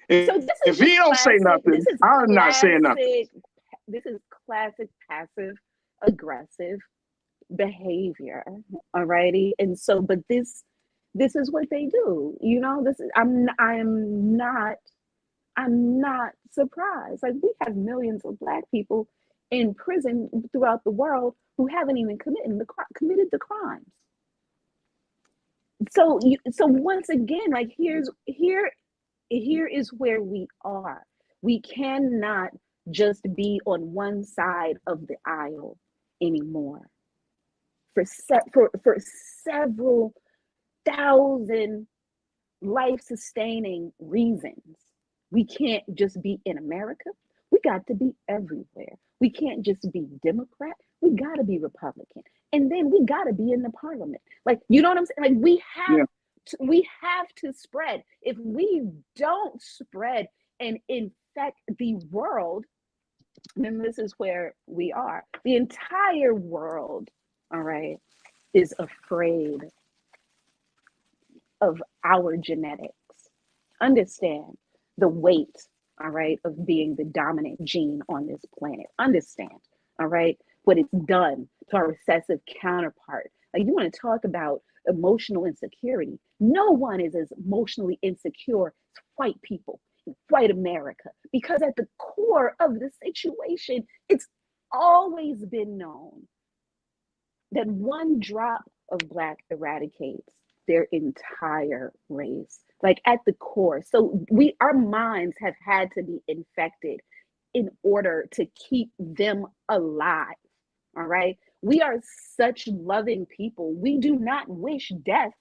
If he don't say nothing, I'm not saying nothing. This is classic passive aggressive behavior. Alrighty. And so, but this is what they do. I'm not surprised. Like, we have millions of Black people in prison throughout the world who haven't even committed the crimes. So once again, like here is where we are. We cannot just be on one side of the aisle anymore. For several thousand life-sustaining reasons. We can't just be in America. We got to be everywhere. We can't just be Democrat. We got to be Republican. And then we got to be in the parliament. Like, you know what I'm saying? Like, we have to spread. If we don't spread and infect the world, then this is where we are. The entire world, all right, is afraid of our genetics. Understand the weight, all right, of being the dominant gene on this planet. Understand, all right, what it's done to our recessive counterpart. Like, you want to talk about emotional insecurity. No one is as emotionally insecure as white people, white America, because at the core of the situation, it's always been known that one drop of Black eradicates their entire race, like at the core. So our minds have had to be infected in order to keep them alive, all right? We are such loving people. We do not wish death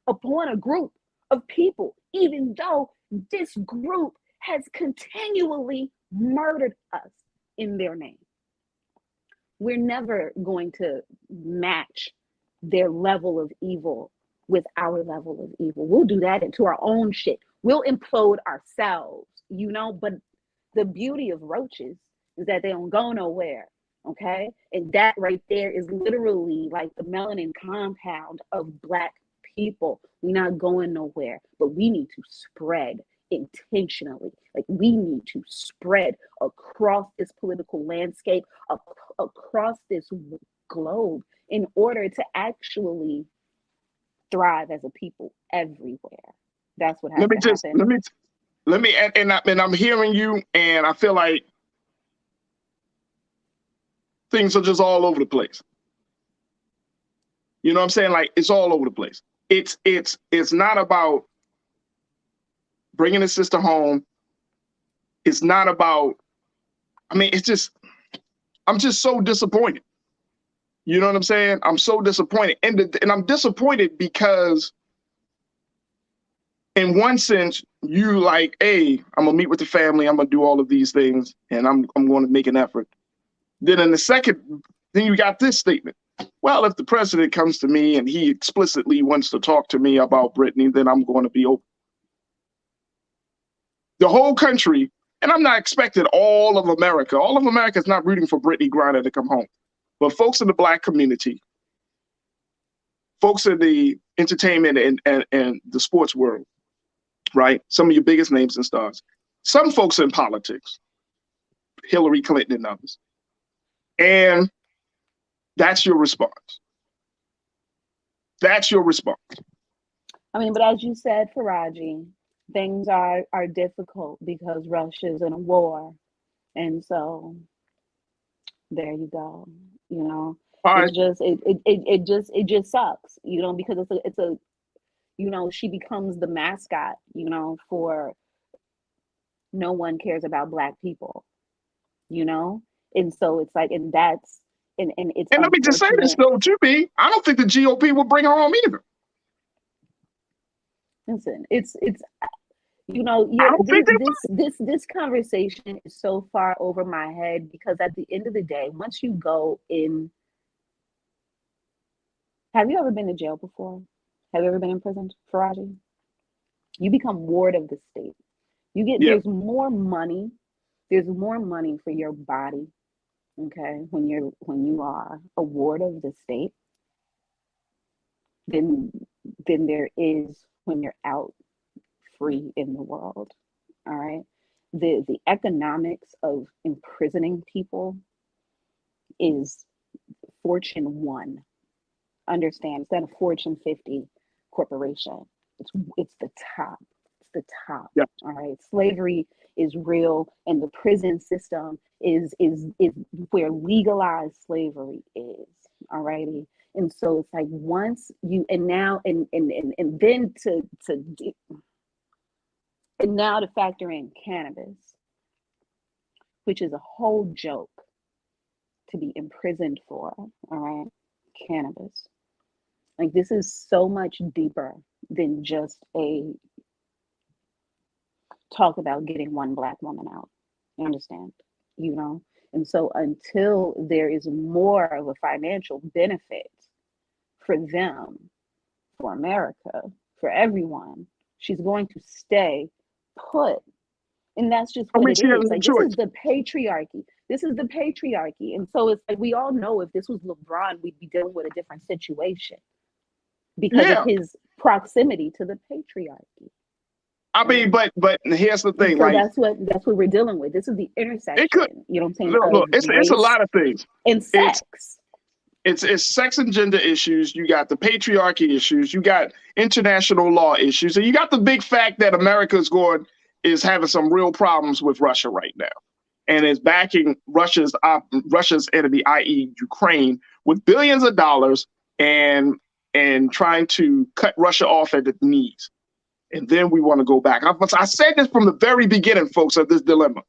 upon a group of people, even though this group has continually murdered us in their name. We're never going to match their level of evil with our level of evil. We'll do that into our own shit. We'll implode ourselves, you know? But the beauty of roaches is that they don't go nowhere, okay? And that right there is literally like the melanin compound of Black people. We're not going nowhere, but we need to spread intentionally. Like, we need to spread across this political landscape, across this globe, in order to actually thrive as a people everywhere. That's what has to happen. Let me, and I'm hearing you, and I feel like things are just all over the place. You know what I'm saying? Like, it's all over the place. It's not about bringing a sister home. It's not about, I mean, it's just, I'm just so disappointed. You know what I'm saying? I'm so disappointed. And I'm disappointed because in one sense, you like, hey, I'm gonna meet with the family, I'm gonna do all of these things, and I'm going to make an effort. Then in the second, then you got this statement. Well, if the president comes to me and he explicitly wants to talk to me about Brittney, then I'm going to be open. The whole country, and I'm not expecting all of America. All of America is not rooting for Brittney Griner to come home. But folks in the Black community, folks in the entertainment and the sports world, right? Some of your biggest names and stars. Some folks in politics, Hillary Clinton and others. And that's your response. That's your response. I mean, but as you said, Faraji, things are difficult because Russia's in a war. And so there you go. You know, it just sucks, you know, because it's a you know, she becomes the mascot, you know, for no one cares about Black people, you know? And so it's like, and that's, and it's, and let me just say this though, too, B, I don't think the GOP will bring her home either. Listen, it's you know, this conversation is so far over my head, because at the end of the day, once you go in, have you ever been to jail before? Have you ever been in prison, Faraji? You become ward of the state. You get, there's more money for your body, okay, when you are a ward of the state than there is when you're out free in the world. All right. The economics of imprisoning people is Fortune 1. Understand, it's not a Fortune 50 corporation. It's the top. It's the top. Yeah. All right. Slavery is real, and the prison system is where legalized slavery is. All righty. And so it's like, once you, and now and then and now to factor in cannabis, which is a whole joke to be imprisoned for, all right? Cannabis. Like, this is so much deeper than just a talk about getting one Black woman out. You understand? You know? And so until there is more of a financial benefit for them, for America, for everyone, she's going to stay put. And that's just what it is. Like, this is the patriarchy. This is the patriarchy. And so it's like, we all know if this was LeBron, we'd be dealing with a different situation because of his proximity to the patriarchy. I mean, but here's the thing, so like that's what we're dealing with. This is the intersection. it could. You know what I'm saying? Look, it's a race lot of things. and sex. It's sex and gender issues. You got the patriarchy issues. You got international law issues, and you got the big fact that America is having some real problems with Russia right now, and is backing Russia's enemy, i.e., Ukraine, with billions of dollars, and trying to cut Russia off at the knees. And then we want to go back. I said this from the very beginning, folks, of this dilemma,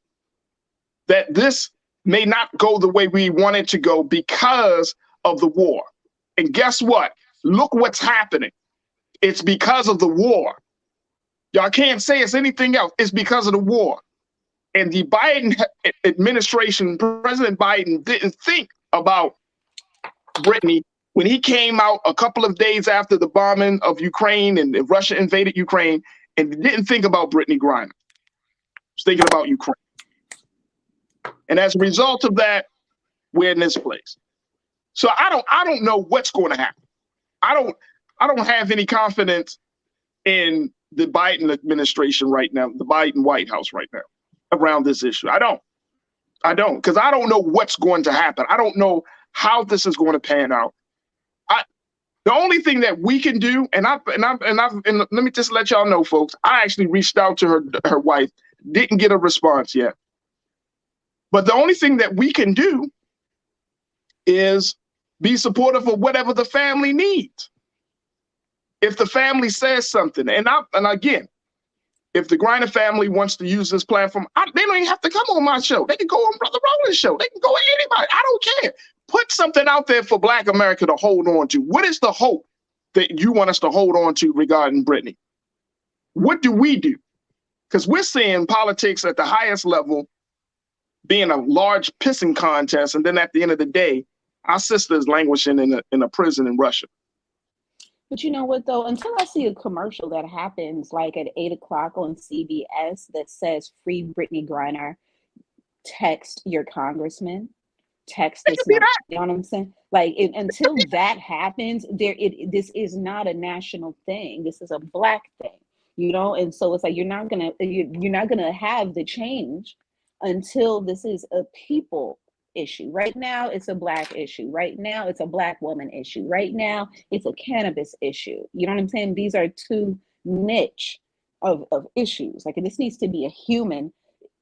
that this may not go the way we want it to go because of the war. And guess what? Look what's happening. It's because of the war. Y'all can't say it's anything else. It's because of the war. And the Biden administration, President Biden, didn't think about Brittney when he came out a couple of days after the bombing of Ukraine and Russia invaded Ukraine, and didn't think about Brittney Griner. He was thinking about Ukraine. And as a result of that, we're in this place. So I don't know what's going to happen. I don't have any confidence in the Biden administration right now, the Biden White House right now, around this issue. I don't, because I don't know what's going to happen. I don't know how this is going to pan out. The only thing that we can do, and let me just let y'all know, folks, I actually reached out to her wife, didn't get a response yet. But the only thing that we can do is be supportive of whatever the family needs. If the family says something, and again, if the Griner family wants to use this platform, they don't even have to come on my show. They can go on Brother Roland's show. They can go on anybody. I don't care. Put something out there for Black America to hold on to. What is the hope that you want us to hold on to regarding Brittney? What do we do? Because we're seeing politics at the highest level being a large pissing contest, and then at the end of the day, our sister is languishing in a prison in Russia. But you know what, though? Until I see a commercial that happens like at 8 o'clock on CBS that says "Free Brittney Griner," text your congressman, text this. You know what I'm saying? Like, until that happens, this is not a national thing. This is a Black thing, you know. And so it's like you're not gonna have the change until this is a people issue. Right now, it's a Black issue. Right now, it's a Black woman issue. Right now, it's a cannabis issue. You know what I'm saying? These are two niche of issues. Like, this needs to be a human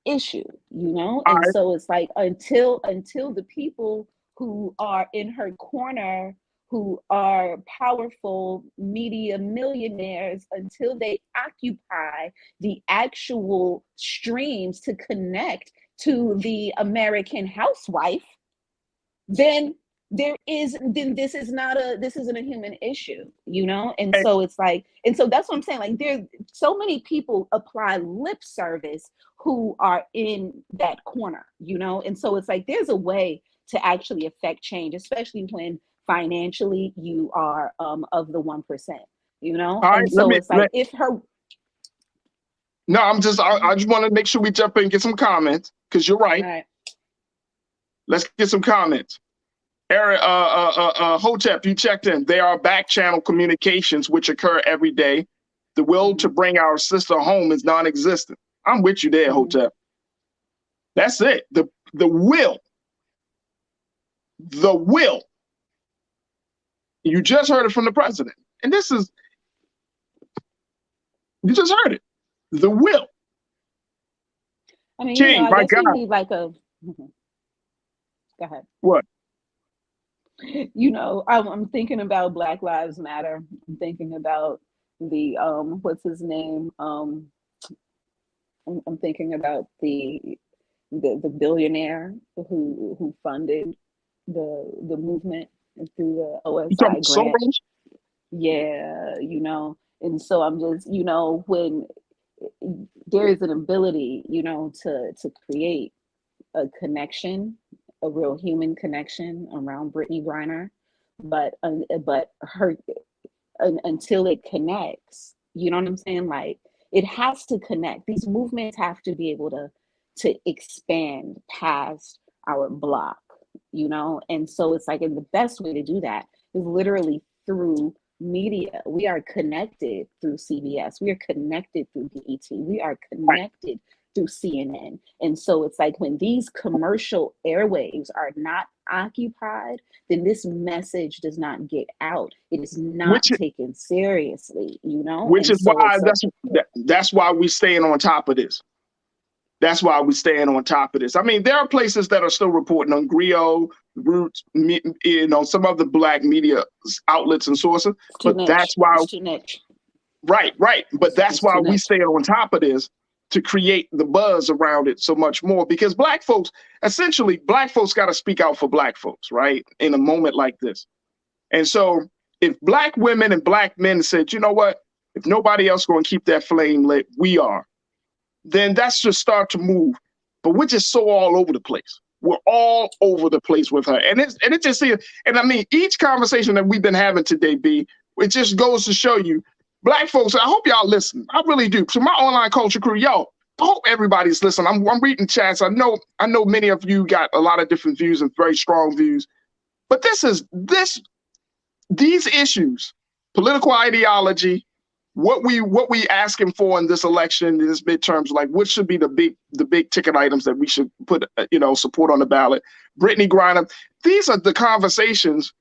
issue, you know? And so it's like until the people who are in her corner, who are powerful media millionaires, until they occupy the actual streams to connect to the American housewife, then this isn't a human issue, you know? And so it's like, and so that's what I'm saying. Like, there's so many people apply lip service who are in that corner, you know? And so it's like, there's a way to actually affect change, especially when financially you are of the 1%, you know? And so it's like, if her... No, I just want to make sure we jump in and get some comments, because you're right. Let's get some comments. Eric, Hotep, you checked in. They are back channel communications which occur every day. The will to bring our sister home is non-existent. I'm with you there, Hotep. That's it. The will. The will. You just heard it from the president. And you just heard it. The will. I mean, King, I guess we need like a... Go ahead. What? You know, I'm thinking about Black Lives Matter. I'm thinking about the what's his name? I'm thinking about the billionaire who funded the movement through the OSI grant. Yeah, you know, and so I'm just, you know, when there is an ability, you know, to create a connection, a real human connection around Brittney Griner, but her until it connects, you know what I'm saying? Like, it has to connect. These movements have to be able to expand past our block, you know? And so it's like, and the best way to do that is literally through media. We are connected through CBS. We are connected through BET. We are connected through CNN. And so it's like when these commercial airwaves are not occupied, then this message does not get out. It is not taken seriously, you know? Which is why that's why we staying on top of this. That's why we staying on top of this. I mean, there are places that are still reporting on Griot, Roots, you know, some of the Black media outlets and sources. But that's why, right. But that's why we stay on top of this, to create the buzz around it so much more, because Black folks got to speak out for Black folks, right? In a moment like this. And so if Black women and Black men said, you know what, if nobody else going to keep that flame lit, we are, then that's just start to move. But we're just so all over the place. We're all over the place with her. And it just, and I mean, each conversation that we've been having today, B, it just goes to show you, Black folks, I hope y'all listen. I really do. To my online culture crew, yo, I hope everybody's listening. I'm reading chats. I know many of you got a lot of different views and very strong views. But these issues, political ideology, what we asking for in this election, in this midterms, like what should be the big ticket items that we should put, support on the ballot. Brittney Griner, these are the conversations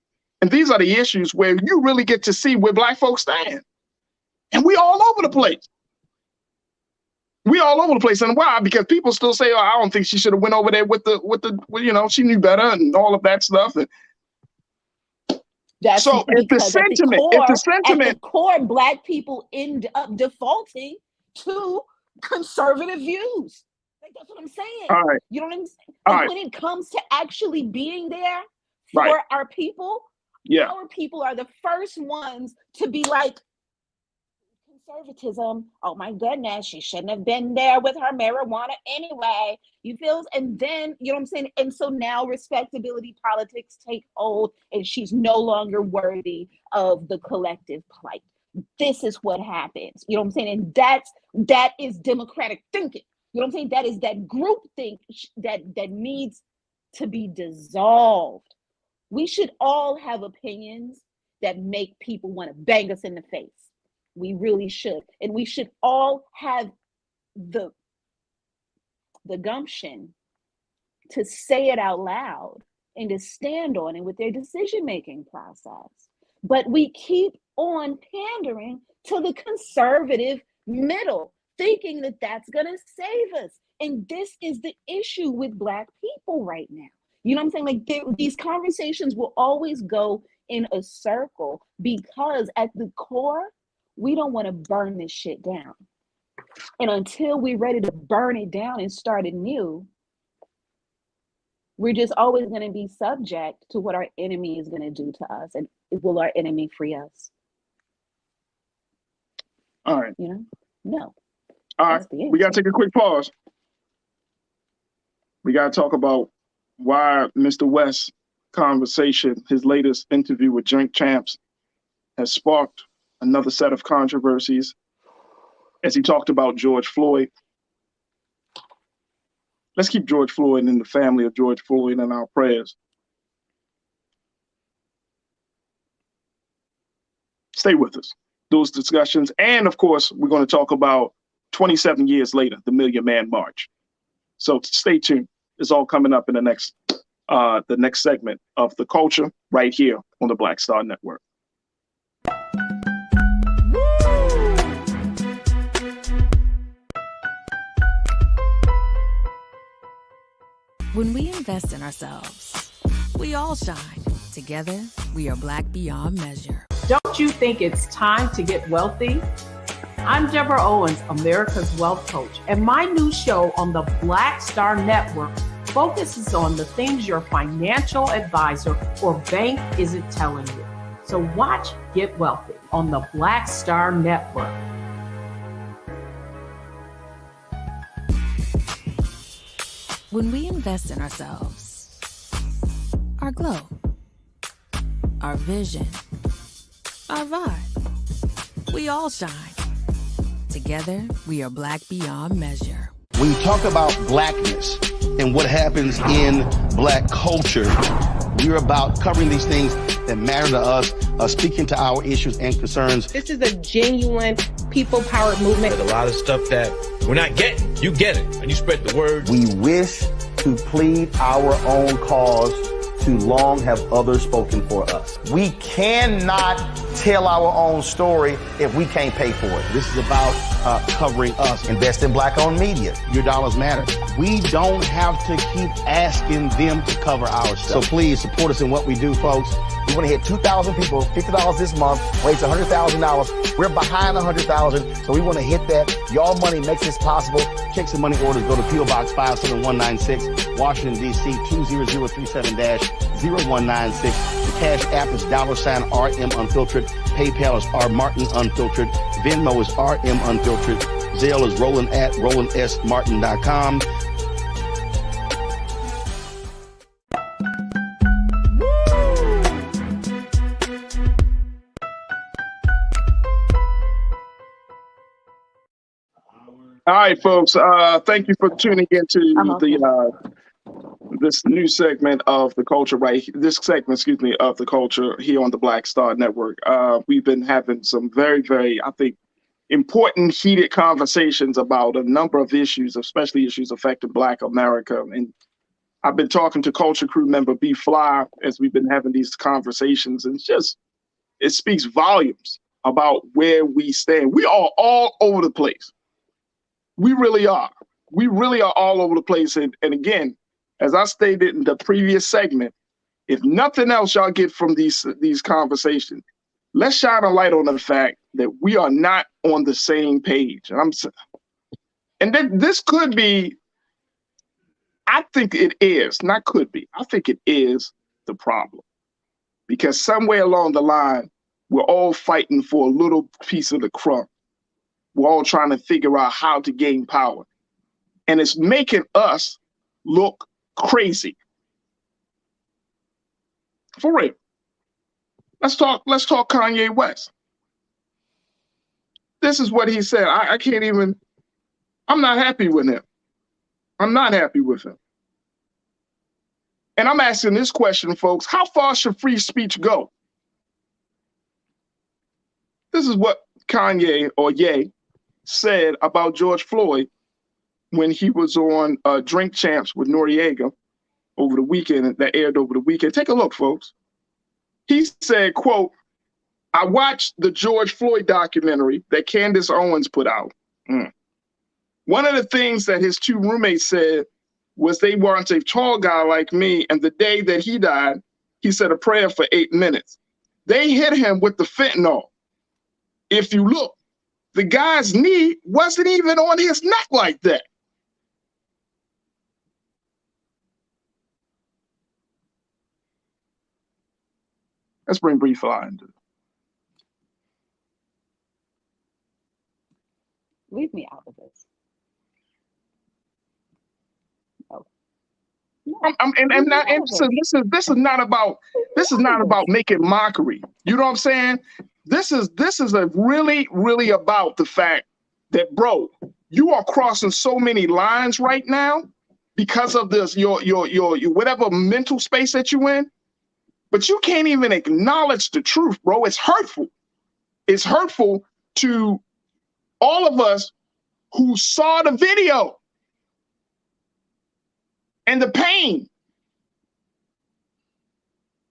and these are the issues where you really get to see where Black folks stand. And we all over the place. We all over the place. And why? Because people still say, oh, I don't think she should have went over there with the she knew better and all of that stuff. And that's so if the sentiment, at the core, Black people end up defaulting to conservative views. Like, that's what I'm saying. All right. You know what I'm saying? Like, when it comes to actually being there for our people, our people are the first ones to be like, conservatism, oh my goodness, she shouldn't have been there with her marijuana anyway. You feel? And then, you know what I'm saying? And so now respectability politics take hold and she's no longer worthy of the collective plight. This is what happens. You know what I'm saying? And that is democratic thinking. You know what I'm saying? That is that group think that needs to be dissolved. We should all have opinions that make people want to bang us in the face. We really should. And we should all have the gumption to say it out loud and to stand on it with their decision-making process. But we keep on pandering to the conservative middle, thinking that that's going to save us. And this is the issue with Black people right now. You know what I'm saying? Like, these conversations will always go in a circle because at the core, we don't want to burn this shit down. And until we're ready to burn it down and start anew, we're just always going to be subject to what our enemy is going to do to us. And will our enemy free us? All right. You know? No. All right. We got to take a quick pause. We got to talk about why Mr. West's conversation, his latest interview with Drink Champs, has sparked another set of controversies as he talked about George Floyd. Let's keep George Floyd and the family of George Floyd in our prayers. Stay with us. Those discussions. And of course, we're going to talk about 27 years later, the Million Man March. So stay tuned. It's all coming up in the next segment of The Culture right here on the Black Star Network. When we invest in ourselves, we all shine. Together, we are Black beyond measure. Don't you think it's time to get wealthy? I'm Deborah Owens, America's Wealth Coach, and my new show on the Black Star Network focuses on the things your financial advisor or bank isn't telling you. So watch Get Wealthy on the Black Star Network. When we invest in ourselves, our glow, our vision, our vibe, we all shine. Together, we are Black beyond measure. When you talk about Blackness and what happens in Black culture, we're about covering these things that matter to us speaking to our issues and concerns. This is a genuine people-powered movement. A lot of stuff that we're not getting, you get it, and you spread the word. We wish to plead our own cause. Too long have others spoken for us. We cannot tell our own story if we can't pay for it. This is about covering us. Invest in black-owned media. Your dollars matter. We don't have to keep asking them to cover our stuff. So please support us in what we do, folks. We want to hit 2,000 people, $50 this month, raise $100,000. We're behind 100,000, so we want to hit that. Y'all money makes this possible. Check some money orders. Go to P.O. Box 57196, Washington, D.C. 20037-0196. The Cash App is $RM Unfiltered. PayPal is R Martin Unfiltered. Venmo is RM Unfiltered. Zelle is roland@rolandsmartin.com. All right, folks. Thank you for tuning into this new segment of the culture of the culture here on the Black Star Network. We've been having some very, very, I think, important, heated conversations about a number of issues, especially issues affecting Black America. And I've been talking to Culture Crew member B Fly as we've been having these conversations, and it speaks volumes about where we stand. We are all over the place. We really are. We really are all over the place. And again, as I stated in the previous segment, if nothing else y'all get from these conversations, let's shine a light on the fact that we are not on the same page. And this could be, I think it is, not could be, I think it is the problem. Because somewhere along the line, we're all fighting for a little piece of the crumb. We're all trying to figure out how to gain power. And it's making us look crazy. For real. Let's talk Kanye West. This is what he said. I can't even, I'm not happy with him. I'm not happy with him. And I'm asking this question, folks, how far should free speech go? This is what Kanye, or Ye, said about George Floyd when he was on Drink Champs with Noriega over the weekend, that aired over the weekend. Take a look, folks. He said, quote, "I watched the George Floyd documentary that Candace Owens put out. One of the things that his two roommates said was they want a tall guy like me, and the day that he died, he said a prayer for 8 minutes. They hit him with the fentanyl. If you look, the guy's knee wasn't even on his neck like that." Let's bring Bree Fly into it. Leave me out of this. No. This is not about making mockery. You know what I'm saying? This is really about the fact that, bro, you are crossing so many lines right now because of this your whatever mental space that you in, but you can't even acknowledge the truth, bro. It's hurtful. It's hurtful to all of us who saw the video and the pain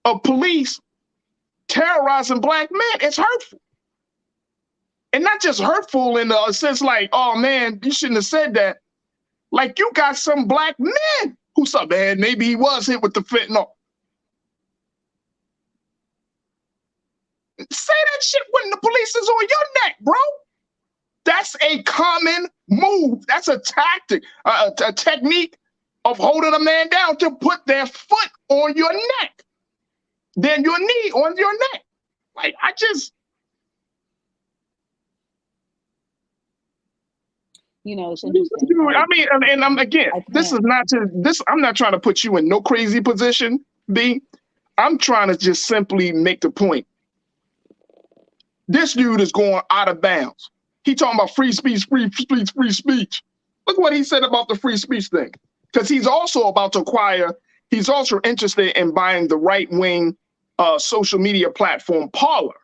of police terrorizing Black men. It's hurtful. And not just hurtful in a sense like, oh man, you shouldn't have said that. Like, you got some Black men who said, man, maybe he was hit with the fentanyl. Say that shit when the police is on your neck, bro. That's a common move. That's a tactic, a technique of holding a man down, to put their foot on your neck, then your knee on your neck. Like, you know, it's interesting. I mean, and I'm I'm not trying to put you in no crazy position, B. I'm trying to just simply make the point. This dude is going out of bounds. He talking about free speech, free speech, free speech. Look what he said about the free speech thing. Because he's also about to acquire, he's also interested in buying the right-wing social media platform, Parler.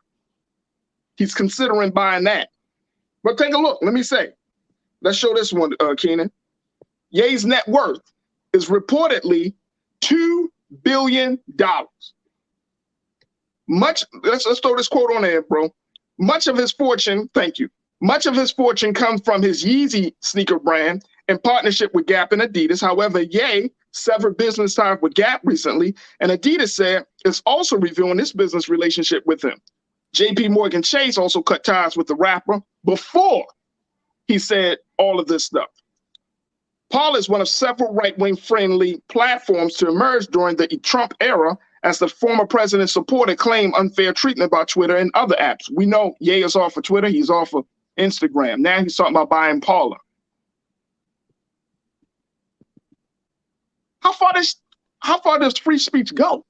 He's considering buying that. But take a look. Let me say, let's show this one, Keenan. Ye's net worth is reportedly $2 billion. Let's throw this quote on there, bro. Much of his fortune, thank you. Much of his fortune comes from his Yeezy sneaker brand in partnership with Gap and Adidas. However, Ye severed business ties with Gap recently, and Adidas said it's also reviewing this business relationship with him. JP Morgan Chase also cut ties with the rapper before he said all of this stuff. Parler is one of several right-wing friendly platforms to emerge during the Trump era as the former president's supporter claimed unfair treatment by Twitter and other apps. We know Ye is off of Twitter, he's off of Instagram. Now he's talking about buying Parler. How far does free speech go?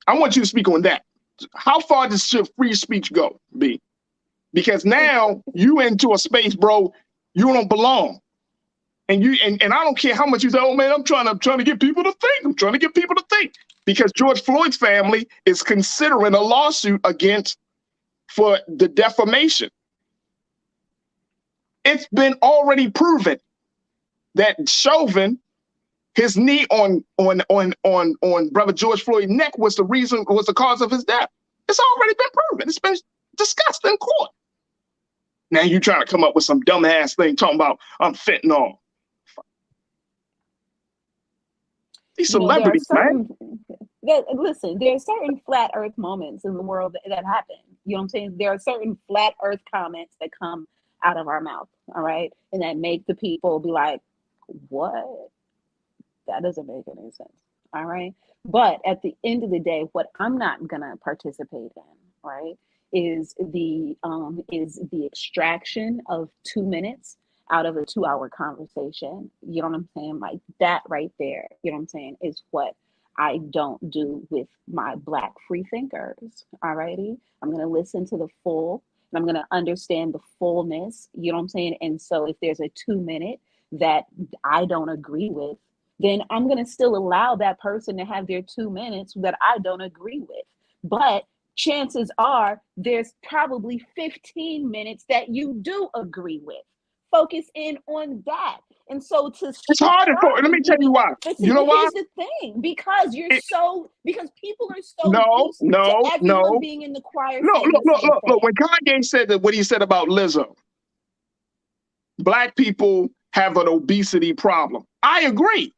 I want you to speak on that. How far does free speech go, B? Because now you into a space, bro, you don't belong. And I don't care how much you say, oh man, I'm trying to get people to think. I'm trying to get people to think. Because George Floyd's family is considering a lawsuit for the defamation. It's been already proven that Chauvin, his knee on brother George Floyd's neck was the cause of his death. It's already been proven. It's been discussed in court. Now you trying to come up with some dumbass thing talking about fentanyl. These celebrities, man. Listen, there are certain flat earth moments in the world that happen. You know what I'm saying? There are certain flat earth comments that come out of our mouth, all right? And that make the people be like, what? That doesn't make any sense, all right? But at the end of the day, what I'm not gonna participate in, right, is the extraction of 2 minutes out of a 2-hour conversation. You know what I'm saying? Like that right there, you know what I'm saying, is what I don't do with my Black free thinkers, all righty? I'm gonna listen to the full, and I'm gonna understand the fullness, you know what I'm saying? And so if there's a 2 minute that I don't agree with, then I'm gonna still allow that person to have their 2 minutes that I don't agree with. But chances are there's probably 15 minutes that you do agree with. Focus in on that. And so it's harder for, let me tell you why. You know why? Here's the thing, because because people are so used to everyone being in the choir. Look. When Kanye said that, what he said about Lizzo, Black people have an obesity problem. I agree.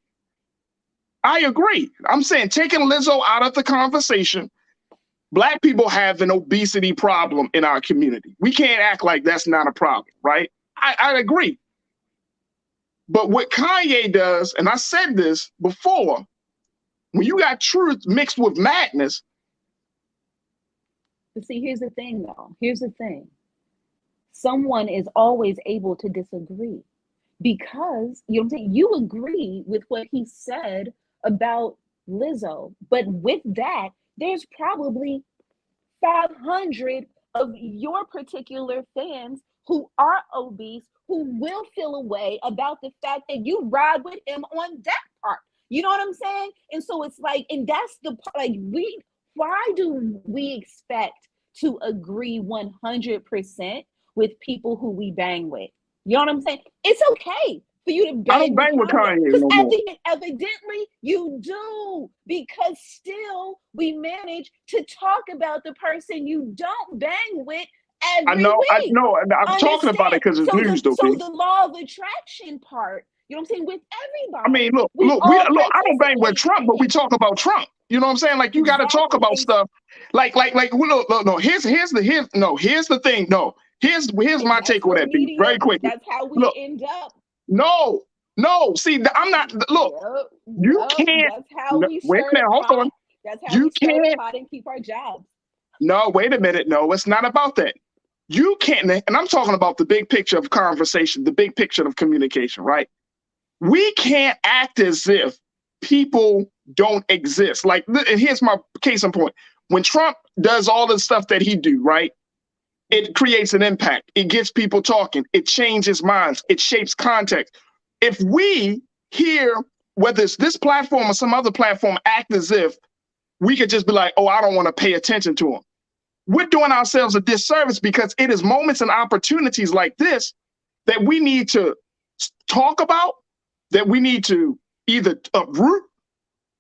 I'm saying taking Lizzo out of the conversation, Black people have an obesity problem in our community. We can't act like that's not a problem, right? I agree. But what Kanye does, and I said this before, when you got truth mixed with madness. But see, here's the thing though. Here's the thing. Someone is always able to disagree because, you know what I'm saying, you agree with what he said about Lizzo. But with that, there's probably 500 of your particular fans who are obese, who will feel a way about the fact that you ride with him on that part. You know what I'm saying? And so it's like, and that's the part, like, why do we expect to agree 100% with people who we bang with? You know what I'm saying? It's okay for you to bang. I don't bang with Kanye no more. Evidently you do, because still we manage to talk about the person you don't bang with every week. I know. I'm talking about it because it's news, though. So the law of attraction part, you know what I'm saying, with everybody. I mean, look. I don't bang with Trump, but we talk about Trump. You know what I'm saying? Like, you got to talk about stuff. Like. No. Here's the thing. No. Here's my take on that piece. Very quickly. That's how we end up. No. See, I'm not. Look, you can't. That's how we wait a minute. Hold on. That's how we certified and keep our jobs. No, wait a minute. No, it's not about that. You can't, and I'm talking about the big picture of conversation, the big picture of communication, right? We can't act as if people don't exist. Like, and here's my case in point. When Trump does all the stuff that he do, right? It creates an impact. It gets people talking. It changes minds. It shapes context. If we here, whether it's this platform or some other platform, act as if we could just be like, oh, I don't want to pay attention to them. We're doing ourselves a disservice because it is moments and opportunities like this that we need to talk about, that we need to either uproot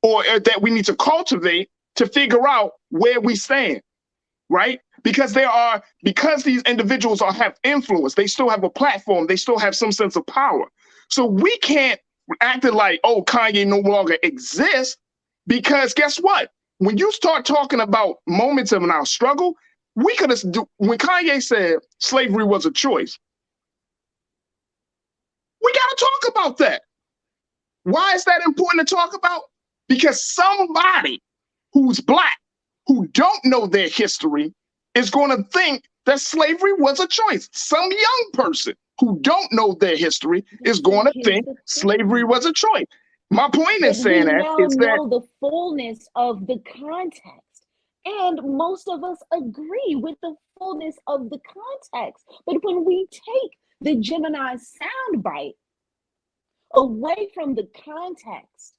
or that we need to cultivate to figure out where we stand, right? Because these individuals have influence, they still have a platform, they still have some sense of power. So we can't act like, oh, Kanye no longer exists, because guess what? When you start talking about moments of our struggle, we could have, when Kanye said slavery was a choice, we got to talk about that. Why is that important to talk about? Because somebody who's Black, who don't know their history, is going to think that slavery was a choice. Some young person who don't know their history is going to think slavery was a choice. My point in saying that is that we know the fullness of the context, and most of us agree with the fullness of the context. But when we take the Gemini soundbite away from the context,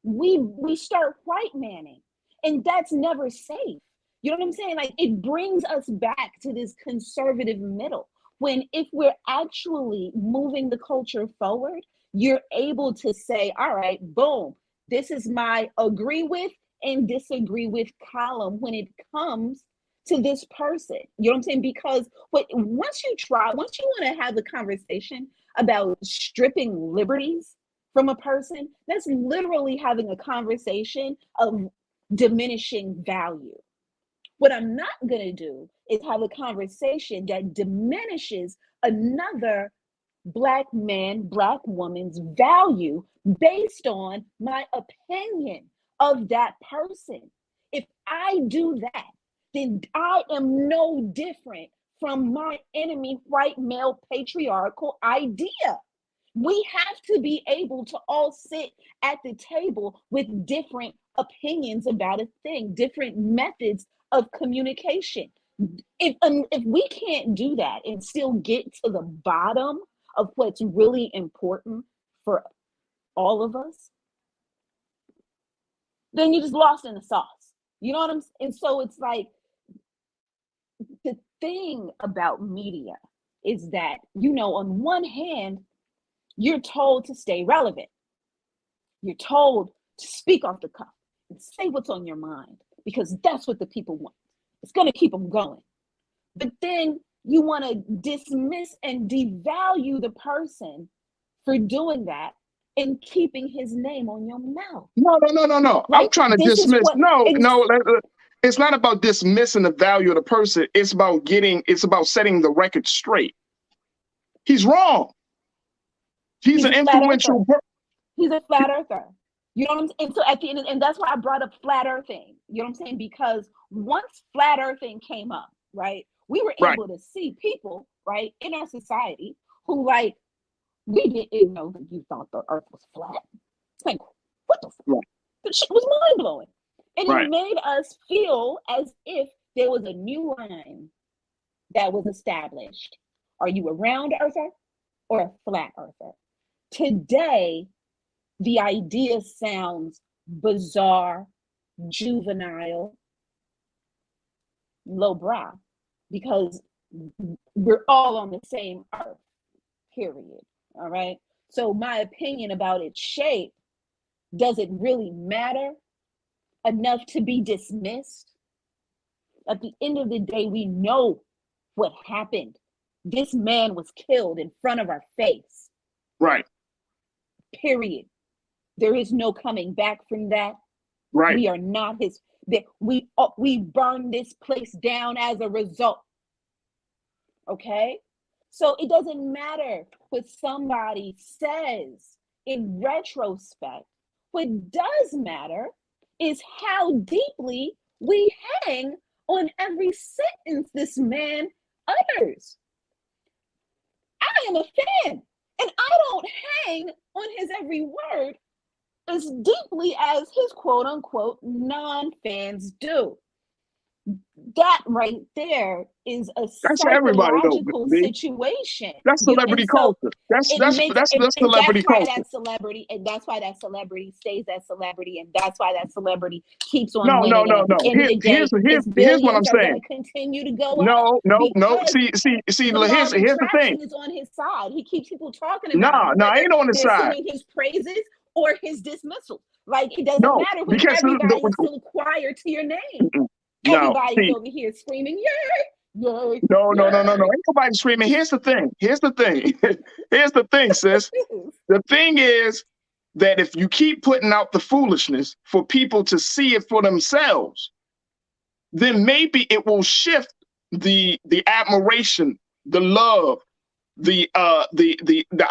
we start white manning, and that's never safe. You know what I'm saying? Like, it brings us back to this conservative middle, when if we're actually moving the culture forward, you're able to say, all right, boom, this is my agree with and disagree with column when it comes to this person. You know what I'm saying? Because once you want to have a conversation about stripping liberties from a person, that's literally having a conversation of diminishing value. What I'm not going to do is have a conversation that diminishes another Black man, Black woman's value based on my opinion of that person. If I do that, then I am no different from my enemy, white male patriarchal idea. We have to be able to all sit at the table with different opinions about a thing, different methods of communication. If we can't do that and still get to the bottom of what's really important for all of us, then you're just lost in the sauce. You know what I'm saying? And so it's like, the thing about media is that, on one hand, you're told to stay relevant. You're told to speak off the cuff and say what's on your mind, because that's what the people want. It's going to keep them going. But then you want to dismiss and devalue the person for doing that and keeping his name on your mouth. No. Right? I'm trying to dismiss. It's not about dismissing the value of the person. It's about setting the record straight. He's wrong. He's an influential person. He's a flat earther. You know what I'm saying? And so at the end, and that's why I brought up flat earthing. You know what I'm saying? Because once flat earthing came up, right, we were able to see people, right, in our society who, like, we didn't know that you thought the earth was flat. Like, what the fuck? The shit was mind blowing. And it made us feel as if there was a new line that was established. Are you a round earther or a flat earther? Today, the idea sounds bizarre, juvenile, lowbrow, because we're all on the same earth, period. All right. So my opinion about its shape, does it really matter enough to be dismissed? At the end of the day, we know what happened. This man was killed in front of our face. Right. Period. There is no coming back from that. Right. We are not his. We burned this place down as a result. Okay. So it doesn't matter what somebody says in retrospect. What does matter is how deeply we hang on every sentence this man utters. I am a fan, and I don't hang on his every word as deeply as his quote unquote non-fans do. that right there is a That's everybody though. psychological B. situation. That's celebrity culture. That's celebrity culture. And that's why that celebrity stays that celebrity, and that's why that celebrity keeps on No. winning. And at the end of the day, Here's what I'm billions are saying. going to continue to go No. because See. the Here's law of the thing. attraction is on his side. He keeps people talking about him. Nah, ain't on the they're side. singing his praises or his dismissal. Like, it doesn't No, matter when because everybody is still choir to your name. Everybody's over here screaming, yay! Yay, No. Ain't nobody screaming. Here's the thing. Here's the thing, sis. The thing is that if you keep putting out the foolishness for people to see it for themselves, then maybe it will shift the admiration, the love, the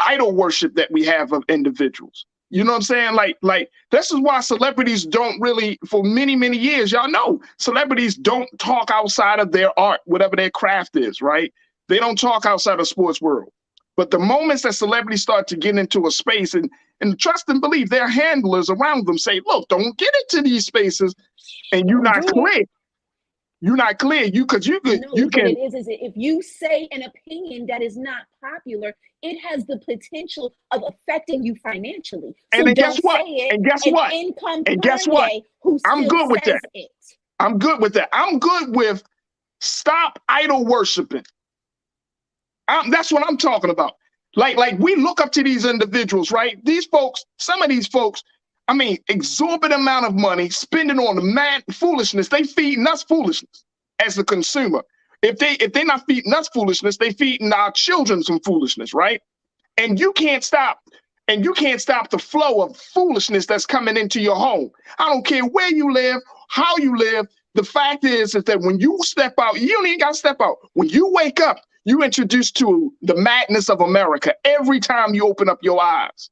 idol worship that we have of individuals. You know what I'm saying? Like this is why celebrities don't really, for many, many years, y'all know, celebrities don't talk outside of their art, whatever their craft is, right? They don't talk outside of the sports world. But the moments that celebrities start to get into a space and trust and believe, their handlers around them say, look, don't get into these spaces and you're not clear. You're not clear. But it is if you say an opinion that is not popular, it has the potential of affecting you financially. So and then don't guess what? say it. And guess what? And guess what? I'm good with that. I'm good with that. I'm good with stop idol worshiping. That's what I'm talking about. Like we look up to these individuals, right? These folks, some of these folks, I mean, exorbitant amount of money spending on the mad foolishness. They feeding us foolishness as the consumer. If they're not feeding us foolishness, they feeding our children some foolishness, right? And you can't stop. And you can't stop the flow of foolishness that's coming into your home. I don't care where you live, how you live. The fact is that when you step out, you don't even got to step out. When you wake up, you introduced to the madness of America every time you open up your eyes.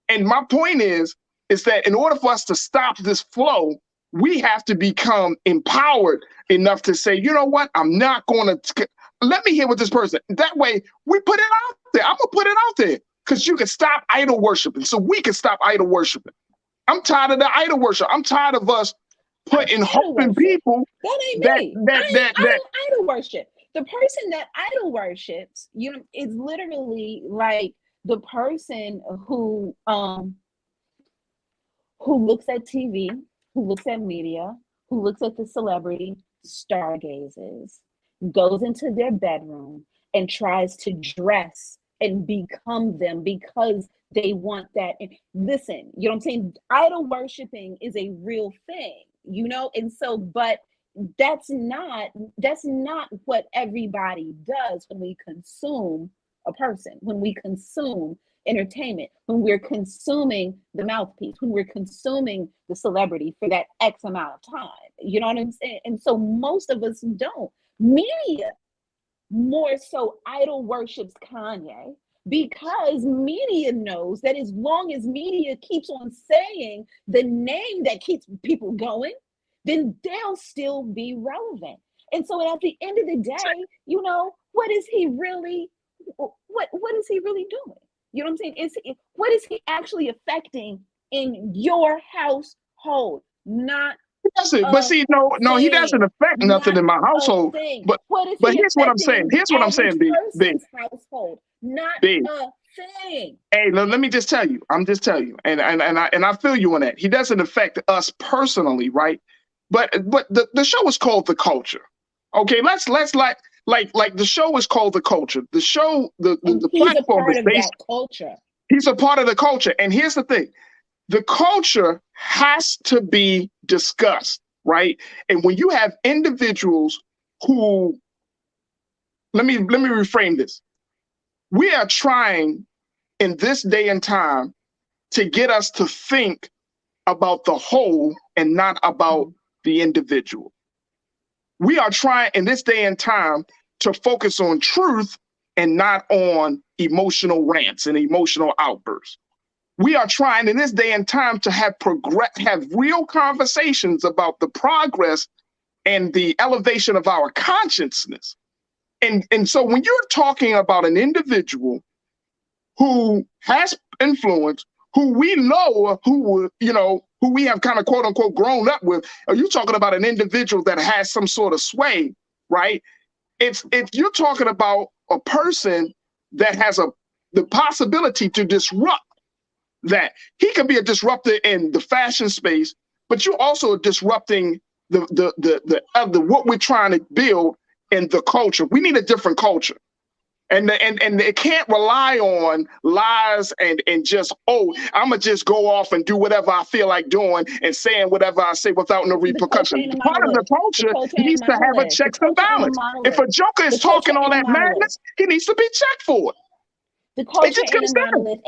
And my point is that in order for us to stop this flow, we have to become empowered enough to say, you know what, I'm not going to, let me hear what this person, that way we put it out there. I'm going to put it out there because you can stop idol worshiping. So we can stop idol worshiping. I'm tired of the idol worship. I'm tired of us putting hope in people. That ain't me. I don't idol worship. The person that idol worships, is literally like the person who looks at TV, who looks at media, who looks at the celebrity, stargazes, goes into their bedroom and tries to dress and become them because they want that. And listen, you know what I'm saying? Idol worshiping is a real thing, and so, but that's not what everybody does when we consume a person, when we consume entertainment, when we're consuming the mouthpiece, when we're consuming the celebrity for that X amount of time. You know what I'm saying? And so most of us don't. Media more so idol worships Kanye because media knows that as long as media keeps on saying the name that keeps people going, then they'll still be relevant. And so at the end of the day, what is he really, what is he really doing? You know what I'm saying? What is he actually affecting in your household? Not but see, no, he doesn't affect nothing in my household. But here's what I'm saying. Here's what I'm saying, B. Household, not a thing. Hey, let me just tell you. I'm just telling you, and I feel you on that. He doesn't affect us personally, right? But the show is called The Culture. Okay, let's like the show is called The Culture. The show, the platform is based. Culture. He's a part of the culture, and here's the thing. The culture has to be discussed, right? And when you have individuals who, let me reframe this. We are trying in this day and time to get us to think about the whole and not about the individual. We are trying in this day and time to focus on truth and not on emotional rants and emotional outbursts. We are trying in this day and time to have real conversations about the progress and the elevation of our consciousness. And so when you're talking about an individual who has influence, who we know, who, who we have kind of quote unquote grown up with, are you talking about an individual that has some sort of sway, right? If you're talking about a person that has the possibility to disrupt that, he can be a disruptor in the fashion space, but you're also disrupting the what we're trying to build in the culture. We need a different culture. And it can't rely on lies and just, oh, I'm going to just go off and do whatever I feel like doing and saying whatever I say without no repercussion. Part of the culture needs to have a checks and balance. If a joker is talking all that madness, he needs to be checked for it. The culture ain't a monolith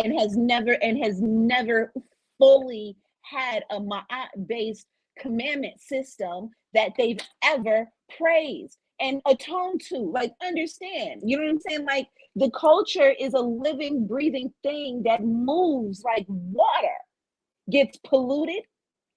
and has never fully had a Ma'at-based commandment system that they've ever praised and atoned to. Like, understand, you know what I'm saying? Like, the culture is a living, breathing thing that moves like water, gets polluted,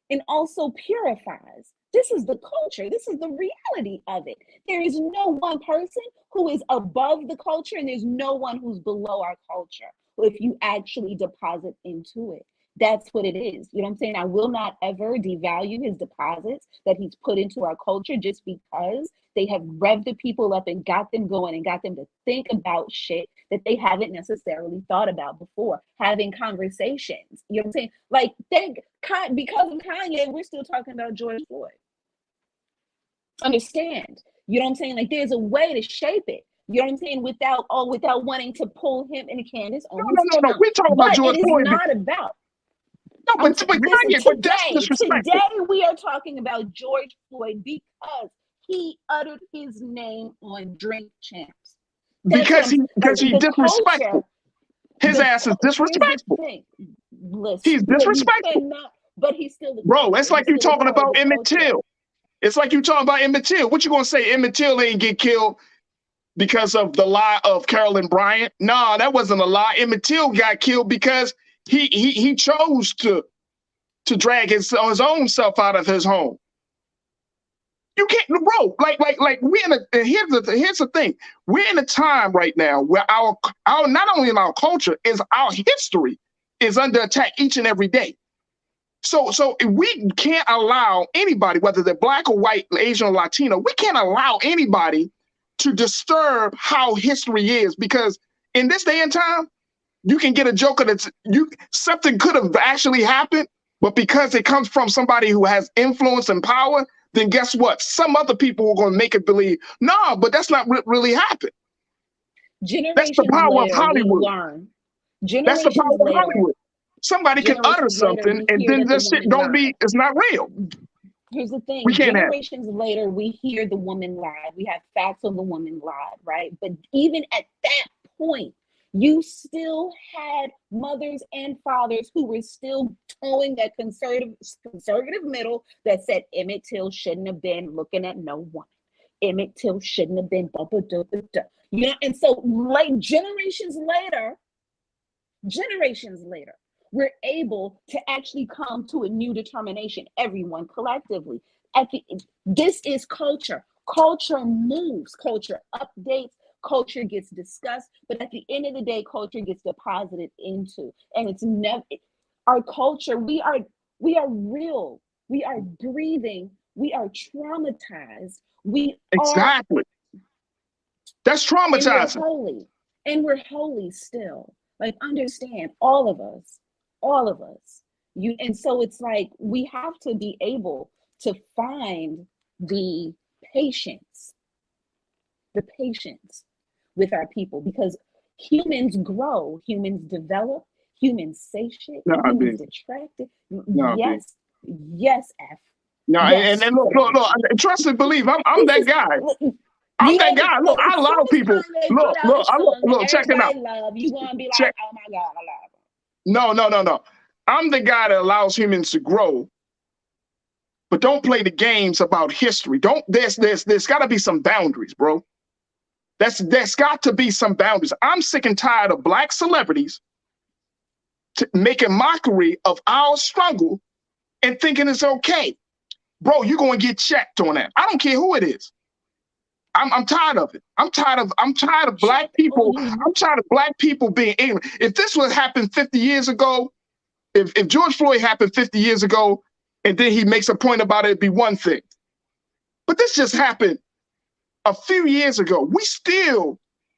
and also purifies. This is the culture. This is the reality of it. There is no one person who is above the culture, and there's no one who's below our culture if you actually deposit into it. That's what it is. You know what I'm saying? I will not ever devalue his deposits that he's put into our culture just because they have revved the people up and got them going and got them to think about shit that they haven't necessarily thought about before, having conversations. You know what I'm saying? Like, because of Kanye, we're still talking about George Floyd. Understand? You know what I'm saying? Like, there's a way to shape it. You know what I'm saying? Without wanting to pull him and Candace on. No. We're talking about George Floyd. It is not about. No, but today we are talking about George Floyd because he uttered his name on Drink Champs. Because he's disrespectful. His ass is disrespectful. He's disrespectful. But he's still the bro. It's like you talking about Emmett Till. It's like you talking about Emmett Till. What you gonna say? Emmett Till ain't get killed because of the lie of Carolyn Bryant? Nah, that wasn't a lie. Emmett Till got killed because he chose to drag his own self out of his home. You can't, bro. Like we're in a. Here's the thing. We're in a time right now where our not only in our culture is our history is under attack each and every day. So we can't allow anybody, whether they're black or white, Asian or Latino, we can't allow anybody to disturb how history is, because in this day and time, you can get a joker something could have actually happened, but because it comes from somebody who has influence and power, then guess what? Some other people are going to make it believe, no, but that's not what really happened. That's the power of Hollywood. That's the power of Hollywood. Somebody can utter something and then this shit it's not real. Here's the thing. We can't generations later, we hear the woman lied. We have facts on the woman lied, right? But even at that point, you still had mothers and fathers who were still towing that conservative middle that said Emmett Till shouldn't have been looking at no one. Emmett Till shouldn't have been you know, and so like generations later, we're able to actually come to a new determination, everyone collectively. This is culture. Culture moves, culture updates, culture gets discussed, but at the end of the day, culture gets deposited into, and it's never our culture. We are real. We are breathing. We are traumatized. Exactly. That's traumatizing. And we're holy still. Like, understand, all of us. And so it's like we have to be able to find the patience with our people, because humans grow, humans develop, humans say shit, humans detract it. Yes, F. No, yes. And look, trust and believe, I'm that guy. I'm that guy. Look, I allow people. Look, check it out. You gonna be like, oh my God, I love. No. I'm the guy that allows humans to grow, but don't play the games about history. There's got to be some boundaries, bro. There's got to be some boundaries. I'm sick and tired of black celebrities making mockery of our struggle and thinking it's okay. Bro, you're going to get checked on that. I don't care who it is. I'm tired of it. I'm tired of black people. I'm tired of black people being ignorant. If this would happen 50 years ago, if George Floyd happened 50 years ago, and then he makes a point about it, it'd be one thing. But this just happened a few years ago.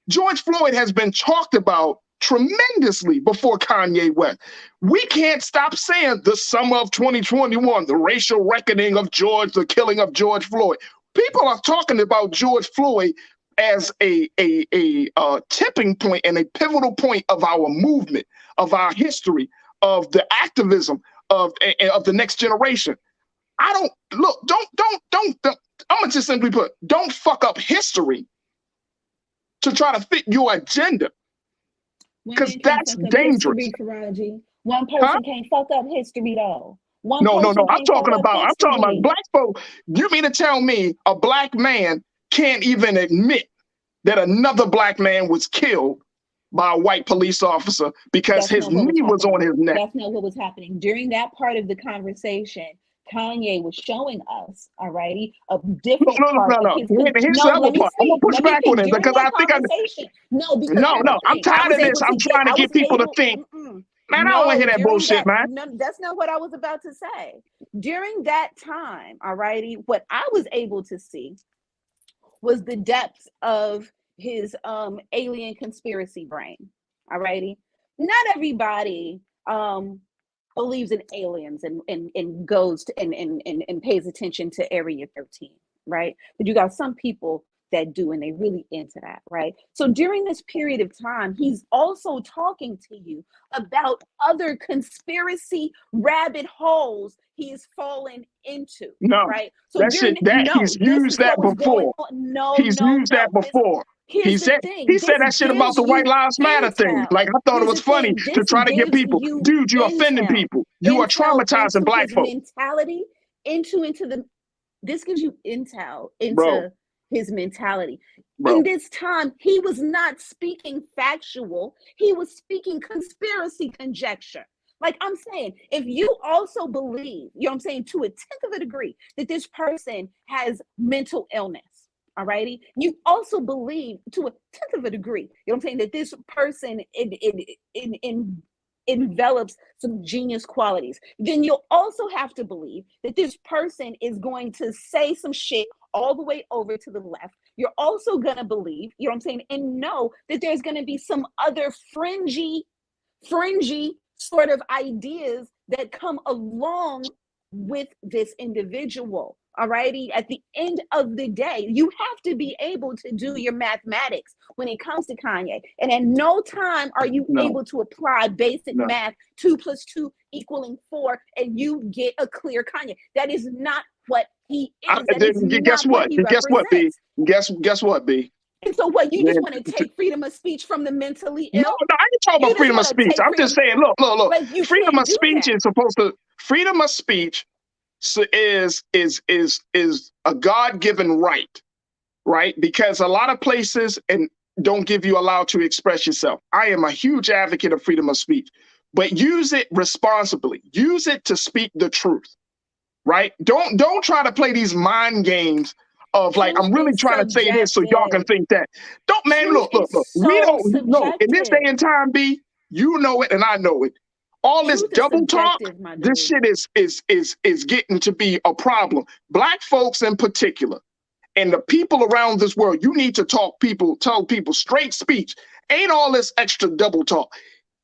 George Floyd has been talked about tremendously before Kanye West. We can't stop saying the summer of 2021, the racial reckoning of the killing of George Floyd. People are talking about George Floyd as a tipping point and a pivotal point of our movement, of our history, of the activism of the next generation. I'm gonna just simply put, don't fuck up history to try to fit your agenda, because that's dangerous. History, one person can't fuck up history though. No. I'm talking about black folk. You mean to tell me a black man can't even admit that another black man was killed by a white police officer because his knee was on his neck? That's not what was happening. During that part of the conversation, Kanye was showing us, alrighty, a different part of his... Here's the other part. I'm gonna push back on it because I think I'm tired of this. I'm trying to get people to think. Man, I don't want to hear that bullshit, man. No, that's not what I was about to say. During that time, alrighty, what I was able to see was the depths of his alien conspiracy brain. Alrighty, not everybody believes in aliens and goes to and pays attention to Area 13, right? But you got some people that do, and they really into that, right? So during this period of time, he's also talking to you about other conspiracy rabbit holes he's fallen into, right? So he's used that before. He's used that before. He said that shit about the White Lives Matter thing. Like, I thought it was funny to try to get people, dude, you're offending people. You are traumatizing black folks. This gives you intel into his mentality. In this time, he was not speaking factual. He was speaking conspiracy conjecture. Like I'm saying, if you also believe, you know what I'm saying, to a 10th of a degree that this person has mental illness, all righty, you also believe to a 10th of a degree, you know what I'm saying, that this person envelops some genius qualities, then you'll also have to believe that this person is going to say some shit all the way over to the left. You're also going to believe, you know what I'm saying, and know that there's going to be some other fringy sort of ideas that come along with this individual. Alrighty, at the end of the day, you have to be able to do your mathematics when it comes to Kanye. And at no time are you able to apply basic math, 2 + 2 = 4, and you get a clear Kanye. That is not what he is. Guess what, B? And so what, you just want to take freedom of speech from the mentally ill? No, I ain't talking about freedom of speech. I'm just saying, look. Like, freedom of speech is supposed to, freedom of speech is a God-given right? Because a lot of places don't give you allowed to express yourself. I am a huge advocate of freedom of speech, but use it responsibly. Use it to speak the truth, right? Don't try to play these mind games of like, I'm really trying to say this so y'all can think that. Look. We don't know. In this day and time, B, you know it and I know it. All this double talk, this shit is getting to be a problem. Black folks in particular, and the people around this world, you need to tell people straight speech. Ain't all this extra double talk.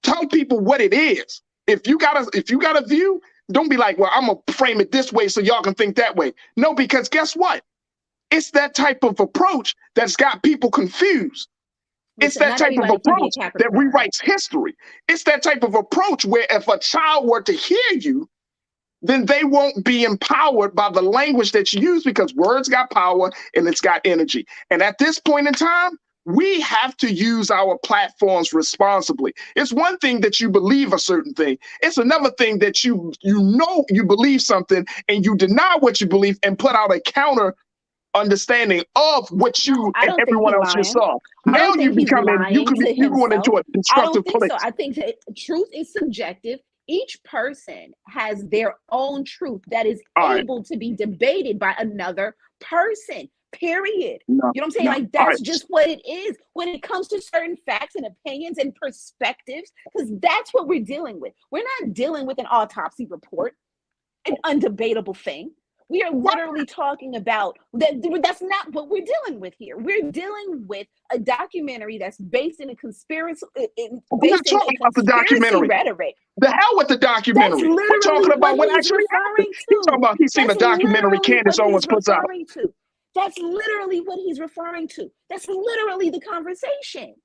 Tell people what it is. If you got a view, don't be like, well, I'm gonna frame it this way so y'all can think that way. No, because guess what? It's that type of approach that's got people confused. It's that type of approach that rewrites history. It's that type of approach where if a child were to hear you, then they won't be empowered by the language that you use, because words got power and it's got energy. And at this point in time, we have to use our platforms responsibly. It's one thing that you believe a certain thing. It's another thing that you know you believe something and you deny what you believe and put out a counter understanding of what you and everyone else just saw. Now you going into a destructive place. So. I think that truth is subjective. Each person has their own truth that is able to be debated by another person. period. No, You know what I'm saying? no. Like, All that's right. just what it is when it comes to certain facts and opinions and perspectives, because that's what we're dealing with. We're not dealing with an autopsy report, an undebatable thing. We are literally talking about that. That's not what we're dealing with here. We're dealing with a documentary that's based in a conspiracy, We're not talking about the documentary. rhetoric. The hell with the documentary. That's We're talking literally about what what he's actually happened. referring He's talking to. about he's seen a That's documentary literally Candace what Owens he's puts out. referring to. That's literally what he's referring to. That's literally the conversation.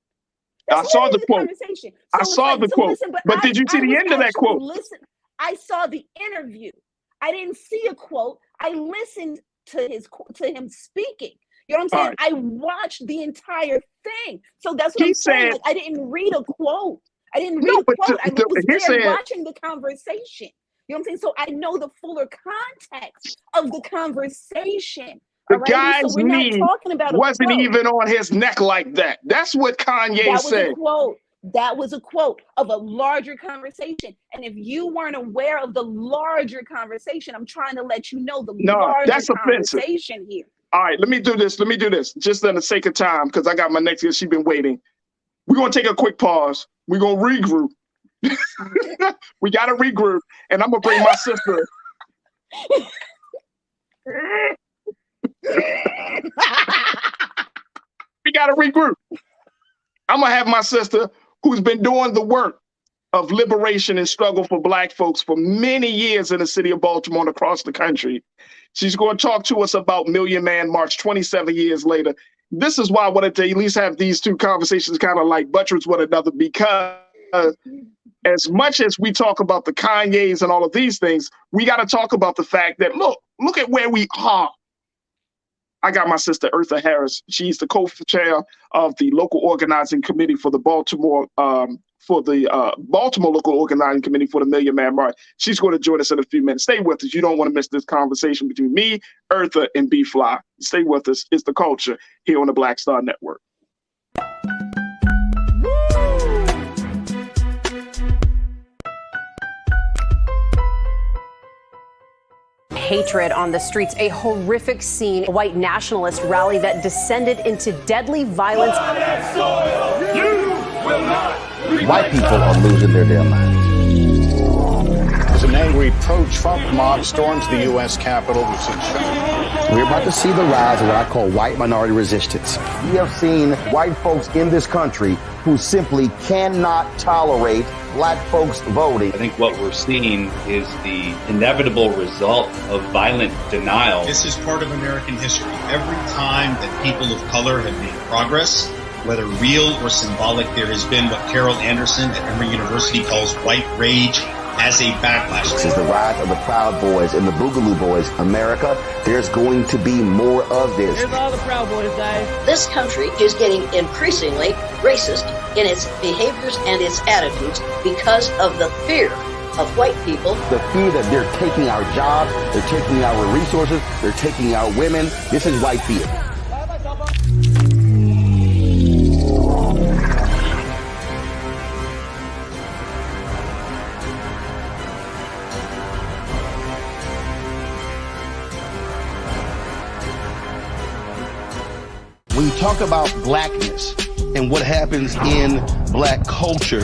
I saw the quote. Conversation. I saw the quote. Listen, but did you see the end of that quote? Listen, I saw the interview. I didn't see a quote. I listened to him speaking. You know what I'm saying? Right. I watched the entire thing. So that's what He I'm saying. said- Like, I didn't read a quote. I didn't read No, a but quote. I was he there said- watching the conversation. You know what I'm saying? So I know the fuller context of the conversation. The Alrighty? guy's So we're not knee talking about a wasn't quote. even on his neck like that. That's what Kanye That was said. a quote. That was a quote of a larger conversation. And if you weren't aware of the larger conversation, I'm trying to let you know the larger that's offensive. conversation here. All right, let me do this. Just for the sake of time, because I got my next guest. She's been waiting. We're going to take a quick pause. We're going to regroup. We got to regroup. And I'm going to bring my sister. We got to regroup. I'm going to have my sister, who's been doing the work of liberation and struggle for Black folks for many years in the city of Baltimore and across the country. She's going to talk to us about Million Man March 27 years later. This is why I wanted to at least have these two conversations kind of like buttress one another, because as much as we talk about the Kanyes and all of these things, we got to talk about the fact that, look at where we are. I got my sister, Eartha Harris. She's the co-chair of the local organizing committee for the Baltimore local organizing committee for the Million Man March. She's going to join us in a few minutes. Stay with us. You don't want to miss this conversation between me, Eartha, and B-Fly. Stay with us. It's The Culture here on the Black Star Network. Hatred on the streets, a horrific scene, a white nationalist rally that descended into deadly violence. White people are losing their damn minds. As an angry pro-Trump mob storms the U.S. Capitol, we've seen shots. We're about to see the rise of what I call white minority resistance. We have seen white folks in this country who simply cannot tolerate Black folks voting. I think what we're seeing is the inevitable result of violent denial. This is part of American history. Every time that people of color have made progress, whether real or symbolic, there has been what Carol Anderson at Emory University calls white rage as a backlash. This is the rise of the Proud Boys and the Boogaloo Boys. America, there's going to be more of this. Here's all the Proud Boys, guys. This country is getting increasingly racist in its behaviors and its attitudes because of the fear of white people. The fear that they're taking our jobs, they're taking our resources, they're taking our women. This is white fear. When you talk about blackness and what happens in Black culture,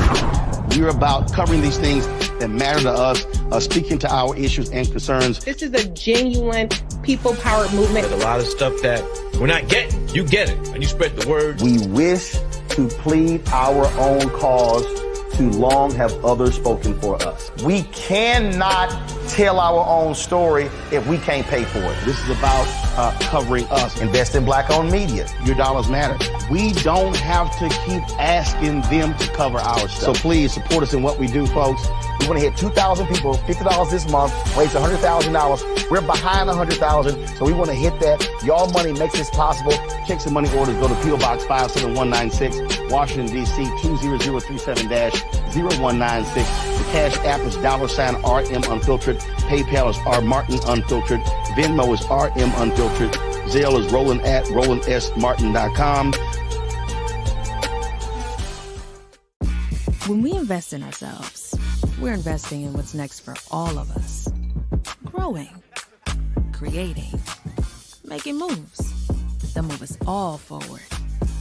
we're about covering these things that matter to us, speaking to our issues and concerns. This is a genuine people-powered movement. There's a lot of stuff that we're not getting. You get it, and you spread the word. We wish to plead our own cause. Too long have others spoken for us. We cannot tell our own story if we can't pay for it. This is about covering us. Invest in Black-owned media. Your dollars matter. We don't have to keep asking them to cover our stuff. So please support us in what we do, folks. We want to hit 2,000 people, $50 this month, raise $100,000. We're behind 100,000, so we want to hit that. Y'all money makes this possible. Checks and money orders go to P.O. Box 57196, Washington, D.C. 20036-0196. The Cash App is $RM Unfiltered. PayPal is R Martin Unfiltered. Venmo is RM Unfiltered. Zelle is Roland at RolandSMartin.com. When we invest in ourselves, we're investing in what's next for all of us. Growing, creating, making moves. that move us all forward.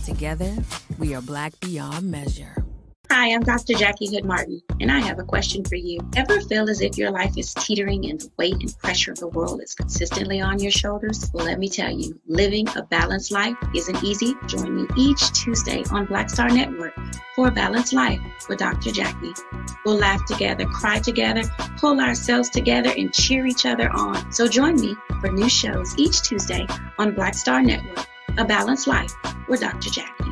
Together, we are Black beyond measure. Hi, I'm Dr. Jackie Hood Martin, and I have a question for you. Ever feel as if your life is teetering and the weight and pressure of the world is consistently on your shoulders? Well, let me tell you, living a balanced life isn't easy. Join me each Tuesday on Black Star Network for A Balanced Life with Dr. Jackie. We'll laugh together, cry together, pull ourselves together, and cheer each other on. So join me for new shows each Tuesday on Black Star Network, A Balanced Life with Dr. Jackie.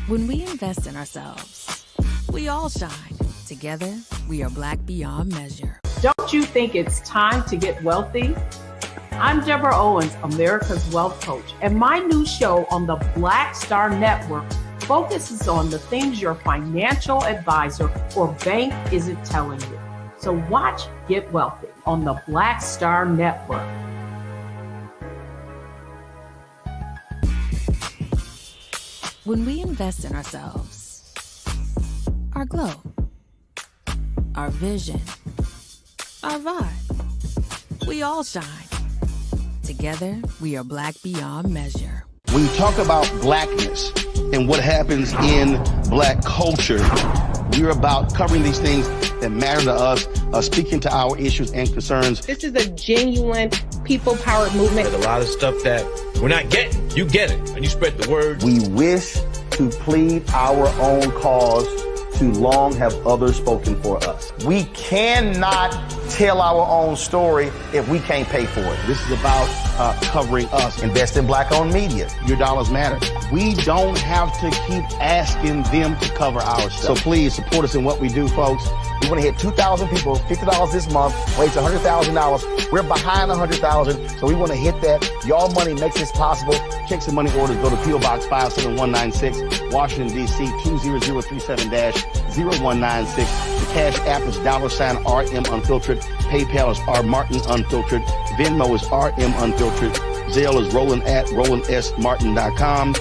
When we invest in ourselves, we all shine. Together, we are Black beyond measure. Don't you think it's time to get wealthy? I'm Deborah Owens, America's Wealth Coach, and my new show on the Black Star Network focuses on the things your financial advisor or bank isn't telling you. So watch Get Wealthy on the Black Star Network. When we invest in ourselves, our glow, our vision, our vibe, we all shine. Together, we are Black beyond measure. When you talk about blackness and what happens in Black culture, we're about covering these things that matter to us, speaking to our issues and concerns. This is a genuine people-powered movement. A lot of stuff that we're not getting, you get it, and you spread the word. We wish to plead our own cause. Too long have others spoken for us. We cannot tell our own story if we can't pay for it. This is about covering us. Invest in Black-owned media. Your dollars matter. We don't have to keep asking them to cover our stuff. So please support us in what we do, folks. We want to hit 2,000 people, $50 this month, raise $100,000. We're behind 100,000, so we want to hit that. Y'all money makes this possible. Check some money orders. Go to P.O. Box 57196, Washington, D.C. 20037-0196. The Cash App is $RM Unfiltered. PayPal is R Martin Unfiltered. Venmo is RM Unfiltered. Zelle is Roland@RolandSMartin.com.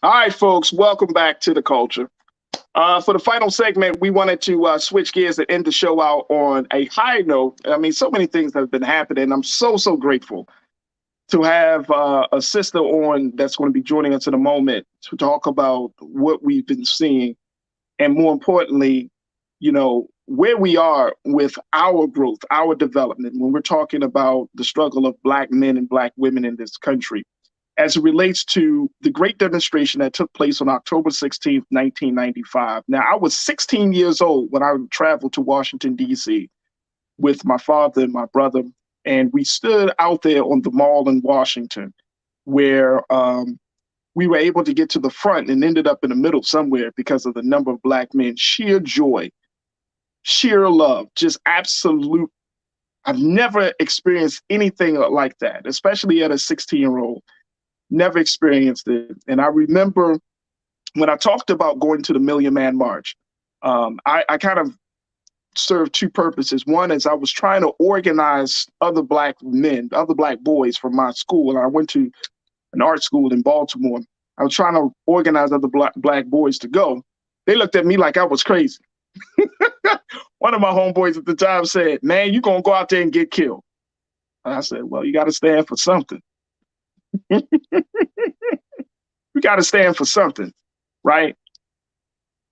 All right, folks, welcome back to The Culture. For the final segment, we wanted to switch gears and end the show out on a high note. I mean, so many things have been happening. I'm so grateful to have a sister on that's going to be joining us in a moment to talk about what we've been seeing. And more importantly, you know, where we are with our growth, our development, when we're talking about the struggle of Black men and Black women in this country, as it relates to the great demonstration that took place on October 16th, 1995. Now, I was 16 years old when I traveled to Washington, D.C. with my father and my brother, and we stood out there on the mall in Washington where we were able to get to the front and ended up in the middle somewhere because of the number of Black men. Sheer joy, sheer love, just absolute. I've never experienced anything like that, especially at a 16-year-old. Never experienced it. And I remember when I talked about going to the Million Man March, I kind of served two purposes. One is I was trying to organize other Black men, other Black boys from my school. And I went to an art school in Baltimore. I was trying to organize other Black boys to go. They looked at me like I was crazy. One of my homeboys at the time said, "Man, you're going to go out there and get killed." And I said, "Well, you got to stand for something." We got to stand for something, right?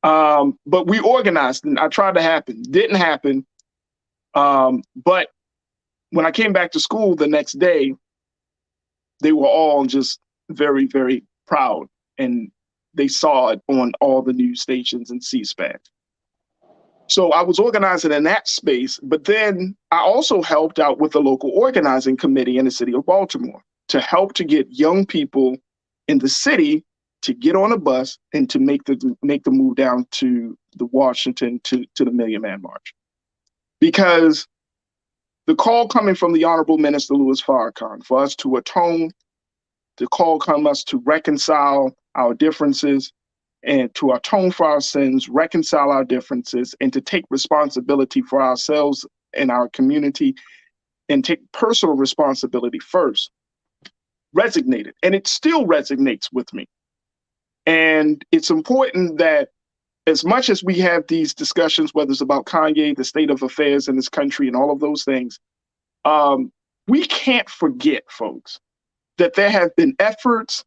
But we organized, and I tried to happen. Didn't happen. But when I came back to school the next day, they were all just very, very proud, and they saw it on all the news stations and C-SPAN. So I was organizing in that space, but then I also helped out with the local organizing committee in the city of Baltimore to help to get young people in the city to get on a bus and to make the move down to the Washington to the Million Man March. Because the call coming from the Honorable Minister Louis Farrakhan for us to atone, the call come us to reconcile our differences and to atone for our sins, reconcile our differences, and to take responsibility for ourselves and our community and take personal responsibility first, resonated. And it still resonates with me. And it's important that as much as we have these discussions, whether it's about Kanye, the state of affairs in this country, and all of those things, we can't forget, folks, that there have been efforts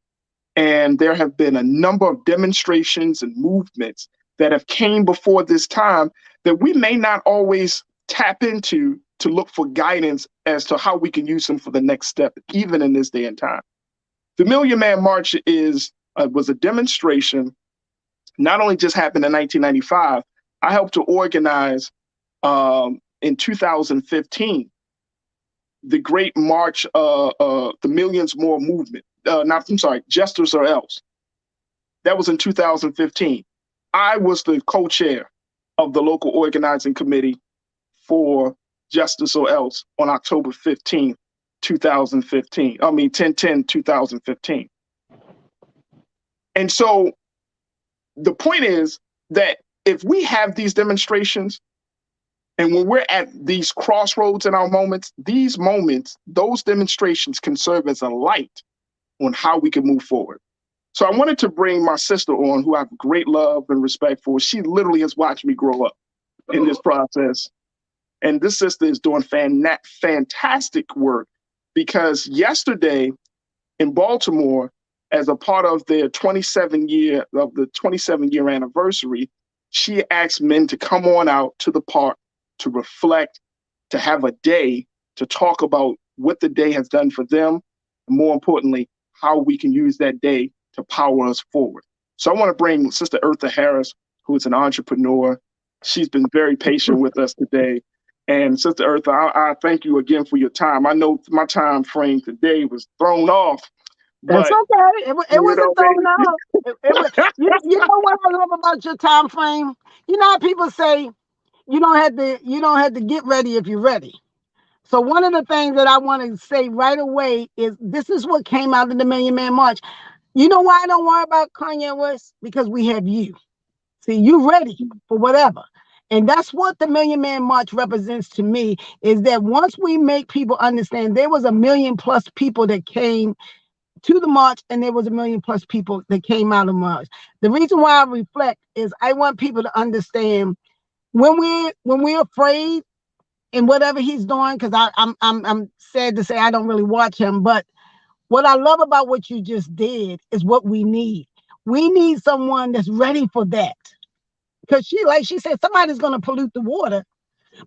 and there have been a number of demonstrations and movements that have came before this time that we may not always tap into to look for guidance as to how we can use them for the next step, even in this day and time. The Million Man March was a demonstration, not only just happened in 1995, I helped to organize in 2015, the Great March, the Millions More movement. Justice or Else. That was in 2015. I was the co-chair of the local organizing committee for Justice or Else on October 15th, 2015. 10/10/2015. And so the point is that if we have these demonstrations, and when we're at these crossroads in our moments, those demonstrations can serve as a light on how we can move forward. So I wanted to bring my sister on, who I have great love and respect for. She literally has watched me grow up in this process. And this sister is doing fantastic work, because yesterday in Baltimore, as a part of their 27-year anniversary, she asked men to come on out to the park to reflect, to have a day to talk about what the day has done for them, and more importantly, how we can use that day to power us forward. So I want to bring Sister Eartha Harris, who is an entrepreneur. She's been very patient with us today. And Sister Eartha, I thank you again for your time. I know my time frame today was thrown off. That's okay. It wasn't thrown off. You know what I love about your time frame? You know how people say you don't have to get ready if you're ready. So one of the things that I want to say right away is this is what came out of the Million Man March. You know why I don't worry about Kanye West? Because we have you. See, you ready for whatever. And that's what the Million Man March represents to me, is that once we make people understand there was 1 million+ people that came to the march, and there was 1 million+ people that came out of March. The reason why I reflect is I want people to understand when we're afraid in whatever he's doing, because I'm sad to say I don't really watch him, but what I love about what you just did is what we need. We need someone that's ready for that. Because she said, somebody's going to pollute the water,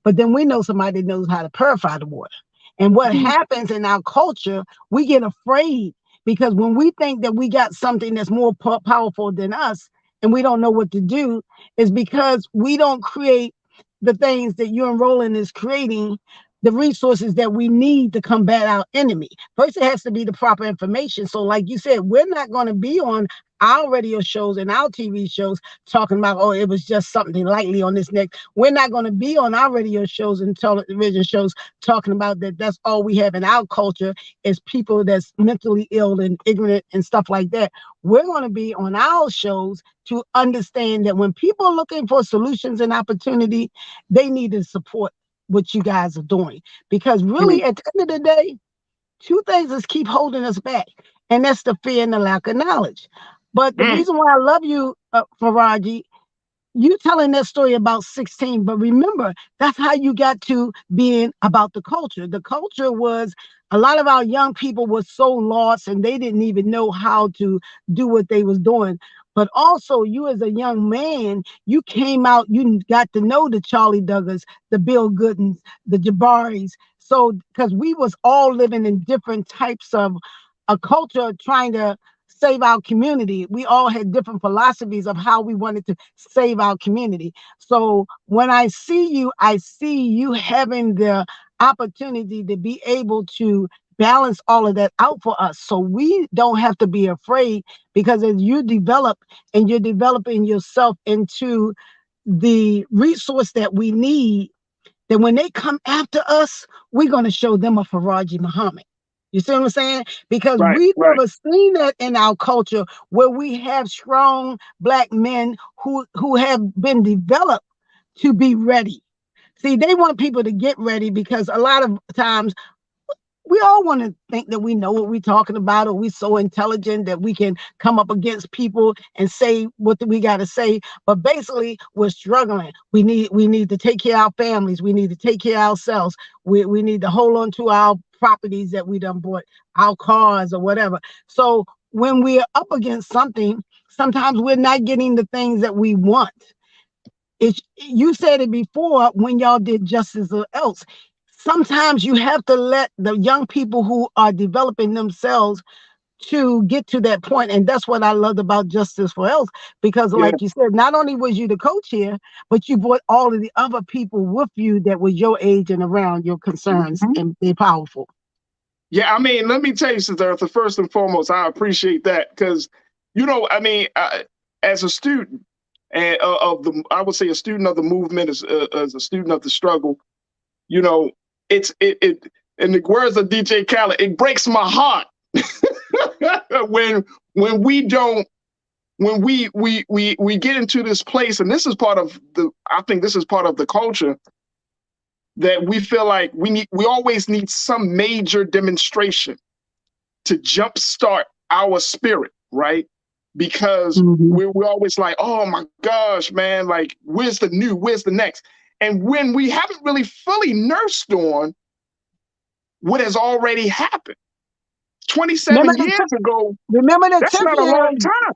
but then we know somebody knows how to purify the water. And what happens in our culture, we get afraid, because when we think that we got something that's more powerful than us and we don't know what to do, is because we don't create the things that you and Roland is creating, the resources that we need to combat our enemy. First, it has to be the proper information. So like you said, we're not going to be on our radio shows and our TV shows talking about, oh, it was just something lightly on this neck. We're not going to be on our radio shows and television shows talking about that. That's all we have in our culture is people that's mentally ill and ignorant and stuff like that. We're going to be on our shows to understand that when people are looking for solutions and opportunity, they need to support what you guys are doing. Because really, at the end of the day, two things is keep holding us back, and that's the fear and the lack of knowledge. But the reason why I love you, Faraji, you telling that story about 16, but remember, that's how you got to being about the culture. The culture was a lot of our young people were so lost and they didn't even know how to do what they was doing. But also you as a young man, you came out, you got to know the Charlie Duggars, the Bill Goodens, the Jabaris. So, because we was all living in different types of a culture trying to save our community. We all had different philosophies of how we wanted to save our community. So when I see you having the opportunity to be able to balance all of that out for us. So we don't have to be afraid, because as you develop and you're developing yourself into the resource that we need, that when they come after us, we're going to show them a Faraji Muhammad. You see what I'm saying? Because Right, we've right. never seen that in our culture where we have strong Black men who have been developed to be ready. See, they want people to get ready because a lot of times we all want to think that we know what we're talking about, or we're so intelligent that we can come up against people and say what we got to say. But basically, we're struggling. We need to take care of our families. We need to take care of ourselves. We need to hold on to our properties that we done bought, our cars or whatever. So when we're up against something, sometimes we're not getting the things that we want. You said it before when y'all did Justice or Else. Sometimes you have to let the young people who are developing themselves to get to that point. And that's what I loved about Justice for Else, because like you said, not only was you the coach here, but you brought all of the other people with you that was your age and around your concerns, and they're powerful. Yeah, I mean, let me tell you, Sister, first and foremost, I appreciate that because, as a student and I would say a student of the movement, as a student of the struggle, it in the words of DJ Khaled, it breaks my heart when we get into this place, and this is part of I think this is part of the culture, that we feel like we always need some major demonstration to jumpstart our spirit, right? Because we're always like, oh my gosh, man, like where's the next? And when we haven't really fully nursed on what has already happened 27 years ago, remember the that's not a long time.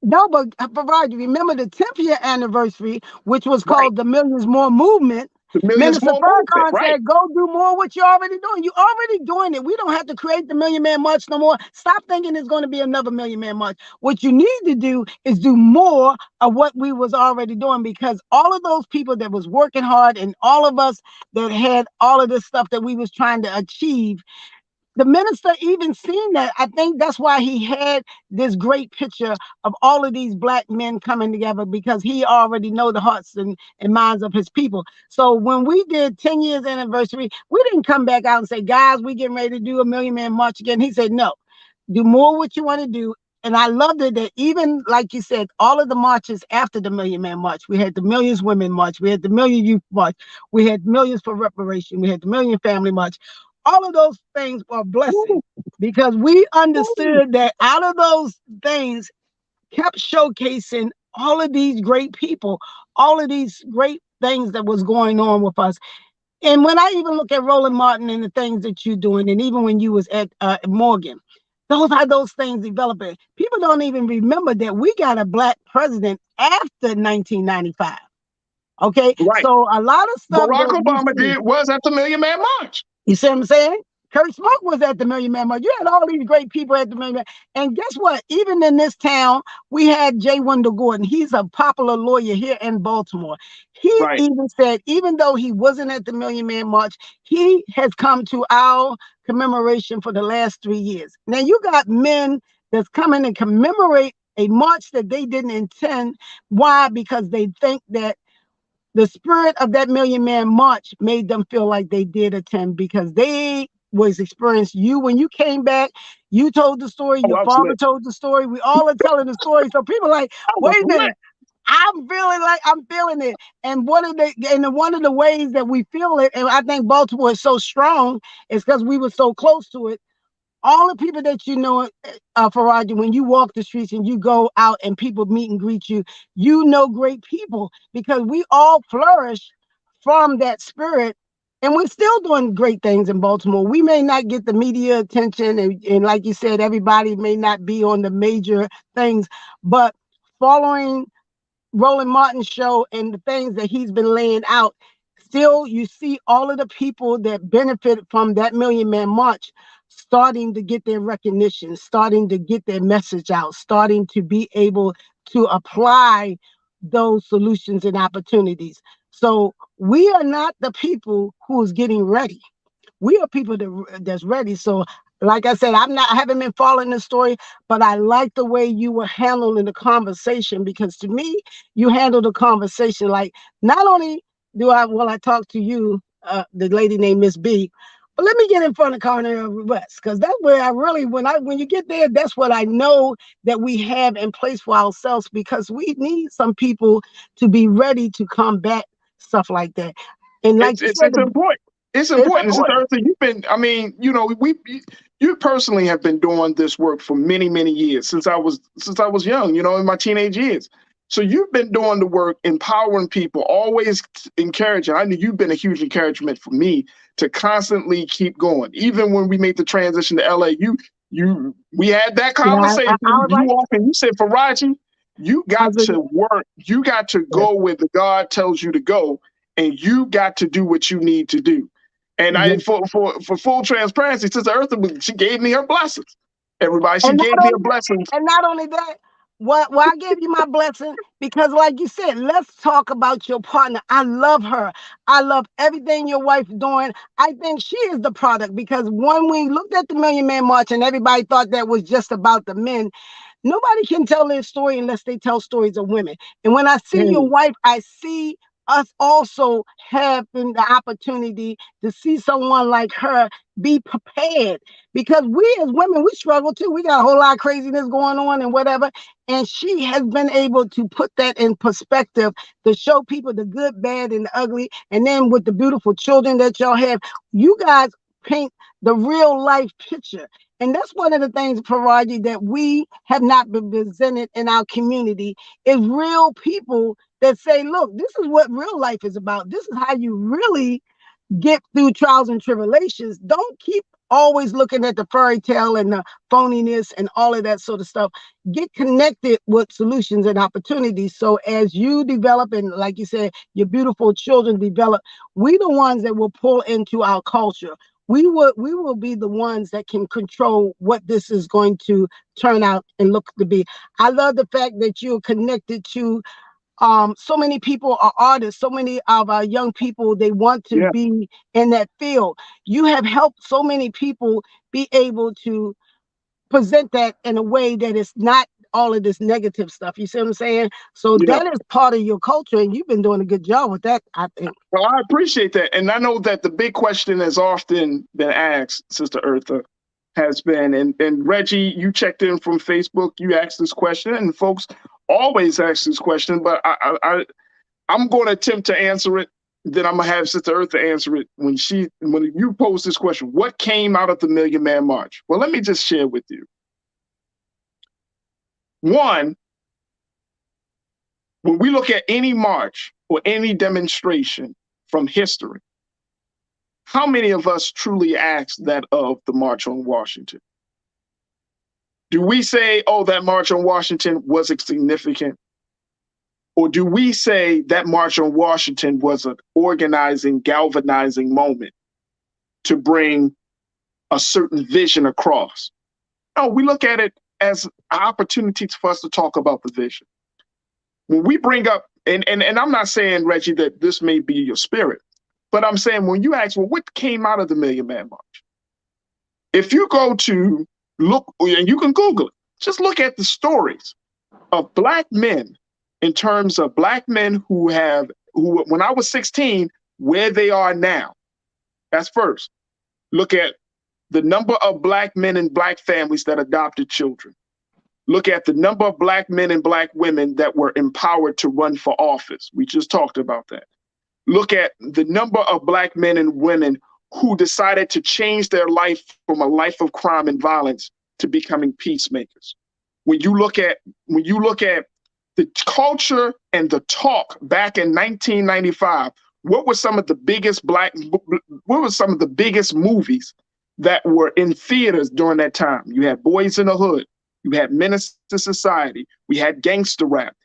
No, but Roger, remember the 10th year anniversary, which was called the Millions More Movement. Minister Farrakhan said, go do more what you're already doing. You're already doing it. We don't have to create the Million Man March no more. Stop thinking it's going to be another Million Man March. What you need to do is do more of what we was already doing, because all of those people that was working hard and all of us that had all of this stuff that we was trying to achieve, the minister even seen that. I think that's why he had this great picture of all of these Black men coming together, because he already know the hearts and minds of his people. So when we did 10 years anniversary, we didn't come back out and say, guys, we getting ready to do a Million Man March again. He said, no, do more what you want to do. And I loved it that even, like you said, all of the marches after the Million Man March, we had the Millions Women March, we had the Million Youth March, we had Millions for Reparation, we had the Million Family March. All of those things are blessings, because we understood that out of those things kept showcasing all of these great people, all of these great things that was going on with us. And when I even look at Roland Martin and the things that you're doing, and even when you was at Morgan, those things developing. People don't even remember that we got a Black president after 1995. Okay, so a lot of stuff Barack Obama was at the Million Man March. You see what I'm saying? Kurt Smoke was at the Million Man March. You had all these great people at the Million Man. And guess what? Even in this town, we had J. Wendell Gordon. He's a popular lawyer here in Baltimore. He even said, even though he wasn't at the Million Man March, he has come to our commemoration for the last 3 years. Now you got men that's coming and commemorate a march that they didn't intend. Why? Because they think that the spirit of that Million Man March made them feel like they did attend, because they was experienced. You, when you came back, you told the story, your father told the story. We all are telling the story. So people are like, wait a minute, I'm feeling it. And one of the ways that we feel it, and I think Baltimore is so strong, is because we were so close to it. All the people that you know, Faraji, when you walk the streets and you go out and people meet and greet you, you know great people, because we all flourish from that spirit. And we're still doing great things in Baltimore. We may not get the media attention, and like you said, everybody may not be on the major things, but following Roland Martin's show and the things that he's been laying out, still you see all of the people that benefit from that Million Man March starting to get their recognition, starting to get their message out, starting to be able to apply those solutions and opportunities. So we are not the people who's getting ready. We are people that's ready. So like I said, I haven't been following the story, but I like the way you were handling the conversation, because to me, you handled the conversation like, not only will I talk to you, the lady named Miss B, But let me get in front of Cornell West, because that's where I really, when you get there, that's what I know that we have in place for ourselves, because we need some people to be ready to combat stuff like that. And like it's important. It's important. Sister Eartha, you've been, I mean, you know, you personally have been doing this work for many, many years, since I was young, you know, in my teenage years. So you've been doing the work, empowering people, always encouraging. I know you've been a huge encouragement for me to constantly keep going. Even when we made the transition to LA, we had that conversation. You walked and you said, Faraji, you got to work. You got to go where the God tells you to go, and you got to do what you need to do. And I, for full transparency, Sister Eartha, she gave me her blessings. Everybody, she gave me her blessings. And not only that, why I gave you my blessing, because like you said, let's talk about your partner. I love her. I love everything your wife doing. I think she is the product, because when we looked at the Million Man March and everybody thought that was just about the men, nobody can tell their story unless they tell stories of women. And when I see your wife, I see us also having the opportunity to see someone like her be prepared, because we as women, we struggle too. We got a whole lot of craziness going on and whatever. And she has been able to put that in perspective, to show people the good, bad, and the ugly. And then with the beautiful children that y'all have, you guys paint the real life picture. And that's one of the things, Faraji, that we have not been presented in our community, is real people that say, look, this is what real life is about. This is how you really get through trials and tribulations. Don't keep always looking at the fairy tale and the phoniness and all of that sort of stuff. Get connected with solutions and opportunities. So as you develop, and like you said, your beautiful children develop, we the ones that will pull into our culture. We will be the ones that can control what this is going to turn out and look to be. I love the fact that you're connected to so many people are artists. So many of our young people, they want to be in that field. You have helped so many people be able to present that in a way that is not all of this negative stuff. You see what I'm saying? So that is part of your culture, and you've been doing a good job with that, I think. Well, I appreciate that. And I know that the big question has often been asked, Sister Eartha, has been, and Reggie, you checked in from Facebook, you asked this question, and folks always ask this question, but I'm going to attempt to answer it. Then I'm going to have Sister Eartha answer it when you pose this question. What came out of the Million Man March? Well, let me just share with you. One, when we look at any march or any demonstration from history, how many of us truly asked that of the March on Washington? Do we say, oh, that March on Washington wasn't significant? Or do we say that March on Washington was an organizing, galvanizing moment to bring a certain vision across? No, we look at it as an opportunity for us to talk about the vision. When we bring up, and I'm not saying, Reggie, that this may be your spirit, but I'm saying when you ask, well, what came out of the Million Man March? If you go to look, and you can Google it, just look at the stories of Black men, in terms of Black men who when I was 16, where they are now. That's first. Look at the number of Black men and Black families that adopted children. Look at the number of Black men and Black women that were empowered to run for office. We just talked about that. Look at the number of Black men and women who decided to change their life from a life of crime and violence to becoming peacemakers. When you look at the culture and the talk back in 1995, what were some of the biggest movies that were in theaters during that time? You had Boys in the Hood, you had Menace to Society, we had gangster rap.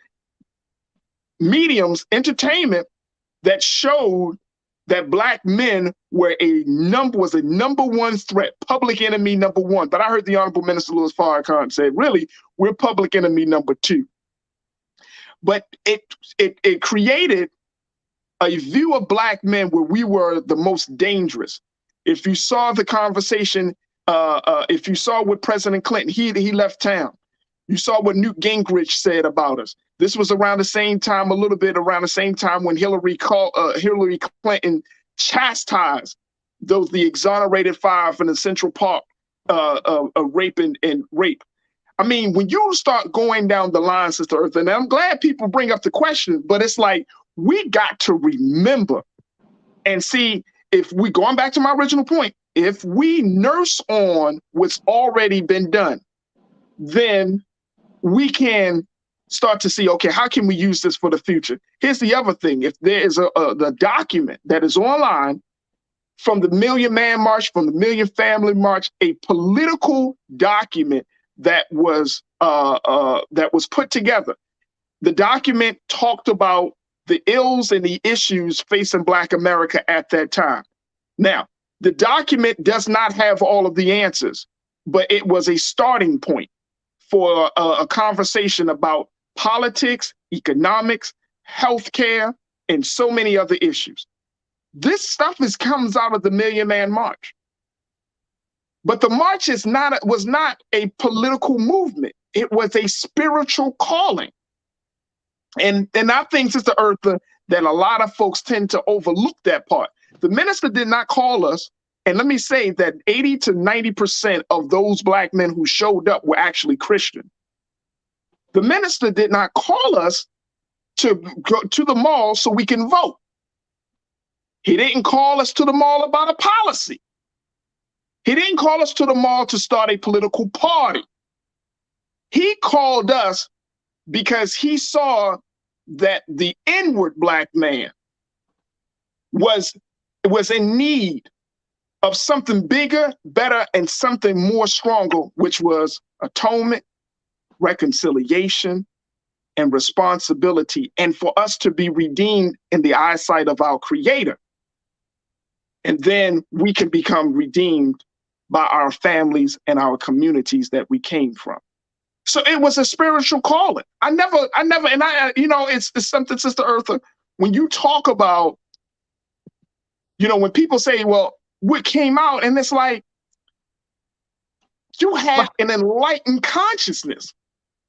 Mediums, entertainment that showed that Black men were a number one threat, public enemy number one. But I heard the Honorable Minister Louis Farrakhan say, really, we're public enemy number two. But it created a view of Black men where we were the most dangerous. If you saw the conversation, if you saw what President Clinton, he left town. You saw what Newt Gingrich said about us. This was around the same time, a little bit around the same time when Hillary Clinton chastised the exonerated 5 in the Central Park rape and rape. I mean, when you start going down the line, Sister Eartha, and I'm glad people bring up the question, but it's like, we got to remember and see, if we, going back to my original point, if we nurse on what's already been done, then we can start to see, okay, how can we use this for the future? Here's the other thing. If there is the document that is online from the Million Man March, from the Million Family March, a political document that was put together. The document talked about the ills and the issues facing Black America at that time. Now, the document does not have all of the answers, but it was a starting point for a conversation about politics, economics, healthcare, and so many other issues. This stuff comes out of the Million Man March. But the march was not a political movement. It was a spiritual calling. And I think, Sister Eartha, that a lot of folks tend to overlook that part. The minister did not call us. And let me say that 80 to 90% of those Black men who showed up were actually Christian. The minister did not call us to go to the mall so we can vote. He didn't call us to the mall about a policy. He didn't call us to the mall to start a political party. He called us because he saw that the inward Black man was in need of something bigger, better, and something more stronger, which was atonement, reconciliation, and responsibility, and for us to be redeemed in the eyesight of our Creator. And then we can become redeemed by our families and our communities that we came from. So it was a spiritual calling. I never, and it's something, Sister Eartha, when you talk about, when people say, well, what came out, and it's like, you have an enlightened consciousness.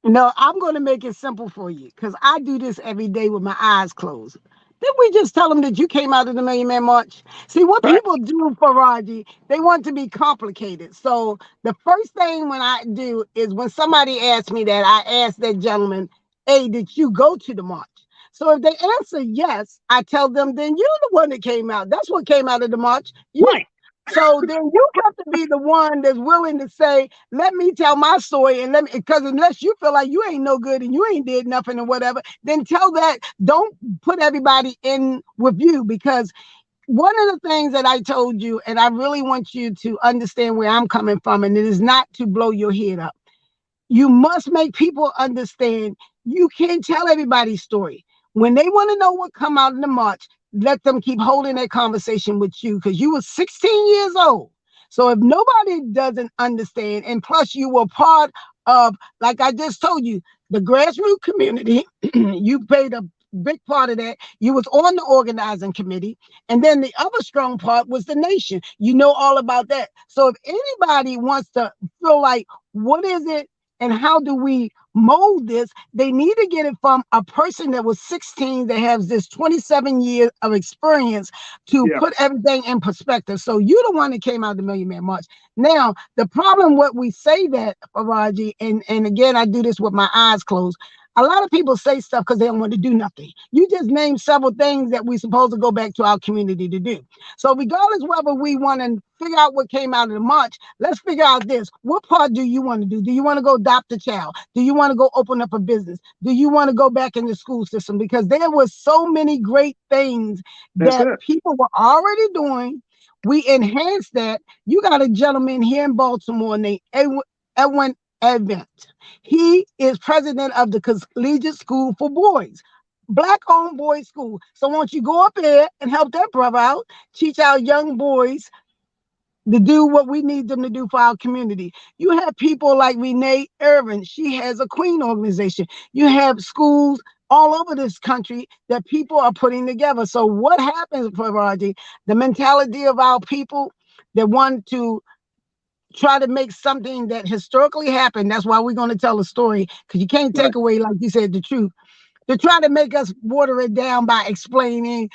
No, I'm going to make it simple for you, because I do this every day with my eyes closed. Didn't we just tell them that you came out of the Million Man March? See, what people do, Faraji, they want to be complicated. So the first thing when I do is when somebody asks me that, I ask that gentleman, hey, did you go to the march? So if they answer yes, I tell them, then you're the one that came out. That's what came out of the march. Right. So then you have to be the one that's willing to say, let me tell my story, and because unless you feel like you ain't no good and you ain't did nothing or whatever, then tell that. Don't put everybody in with you, because one of the things that I told you, and I really want you to understand where I'm coming from, and it is not to blow your head up. You must make people understand you can't tell everybody's story. When they want to know what come out in the march, let them keep holding that conversation with you, because you were 16 years old. So if nobody doesn't understand, and plus you were part of, like I just told you, the grassroots community, you played a big part of that. You was on the organizing committee. And then the other strong part was the nation. You know all about that. So if anybody wants to feel like, what is it and how do we mold this, they need to get it from a person that was 16 that has this 27 years of experience to put everything in perspective. So you're the one that came out of the Million Man March. Now, the problem, what we say that, Faraji, and again, I do this with my eyes closed. A lot of people say stuff because they don't want to do nothing. You just named several things that we're supposed to go back to our community to do. So regardless whether we want to figure out what came out of the march, let's figure out this. What part do you want to do? Do you want to go adopt a child? Do you want to go open up a business? Do you want to go back in the school system? Because there were so many great things that people were already doing. We enhanced that. You got a gentleman here in Baltimore named Edwin Advent. He is president of the Collegiate School for Boys, Black-owned boys school. So won't you go up there and help that brother out, teach our young boys to do what we need them to do for our community. You have people like Renee Irvin. She has a Queen organization. You have schools all over this country that people are putting together. So what happens, Faraji? The mentality of our people that want to try to make something that historically happened. That's why we're going to tell a story, because you can't take away, like you said, the truth. They're trying to make us water it down by explaining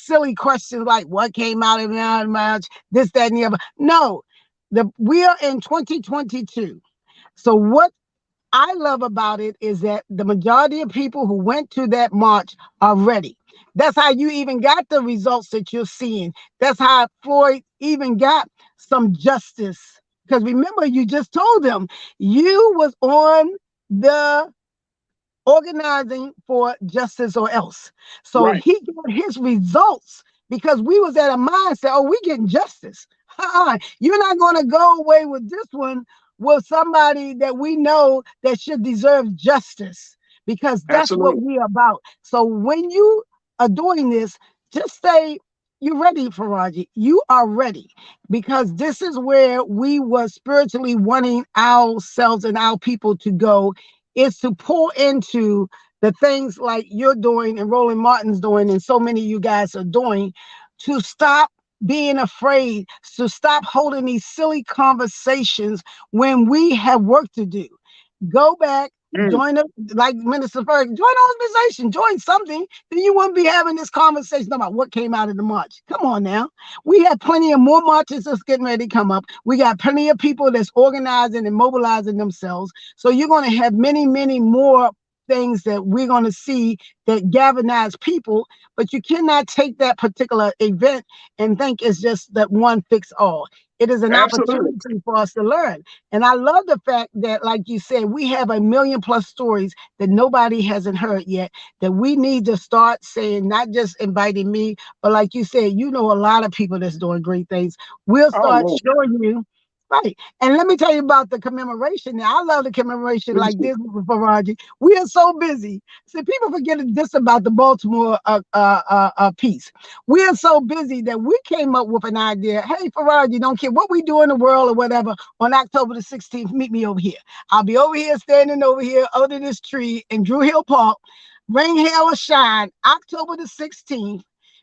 silly questions like what came out of the march, this, that, and the other. No, we are in 2022. So what I love about it is that the majority of people who went to that march are ready. That's how you even got the results that you're seeing. That's how Floyd even got some justice. Because remember, you just told them you was on the organizing for justice or else. So Right. he got his results because we was at a mindset, oh, we getting justice. You're not going to go away with this one with somebody that we know that should deserve justice, because that's what Absolutely. we're about. So when you are doing this, just say you're ready, Faraji. You are ready, because this is where we were spiritually wanting ourselves and our people to go, is to pour into the things like you're doing and Roland Martin's doing and so many of you guys are doing, to stop being afraid, to stop holding these silly conversations when we have work to do. Go back, join up, like Minister Ferg, join an organization, join something, then you wouldn't be having this conversation about what came out of the march. Come on now. We have plenty of more marches that's getting ready to come up. We got plenty of people that's organizing and mobilizing themselves. So you're going to have many, many more things that we're going to see that galvanize people, but you cannot take that particular event and think it's just that one fix all. It is an opportunity for us to learn. And I love the fact that, like you said, we have 1 million+ stories that nobody hasn't heard yet, that we need to start saying, not just inviting me, but like you said, you know, a lot of people that's doing great things. We'll start showing you. Right. And let me tell you about the commemoration. Now, I love the commemoration like this, Faraji. We are so busy. See, people forget this about the Baltimore piece. We are so busy that we came up with an idea. Hey, Faraji, don't care what we do in the world or whatever, on October the 16th, meet me over here. I'll be over here, standing over here under this tree in Drew Hill Park, rain, hail, or shine, October the 16th.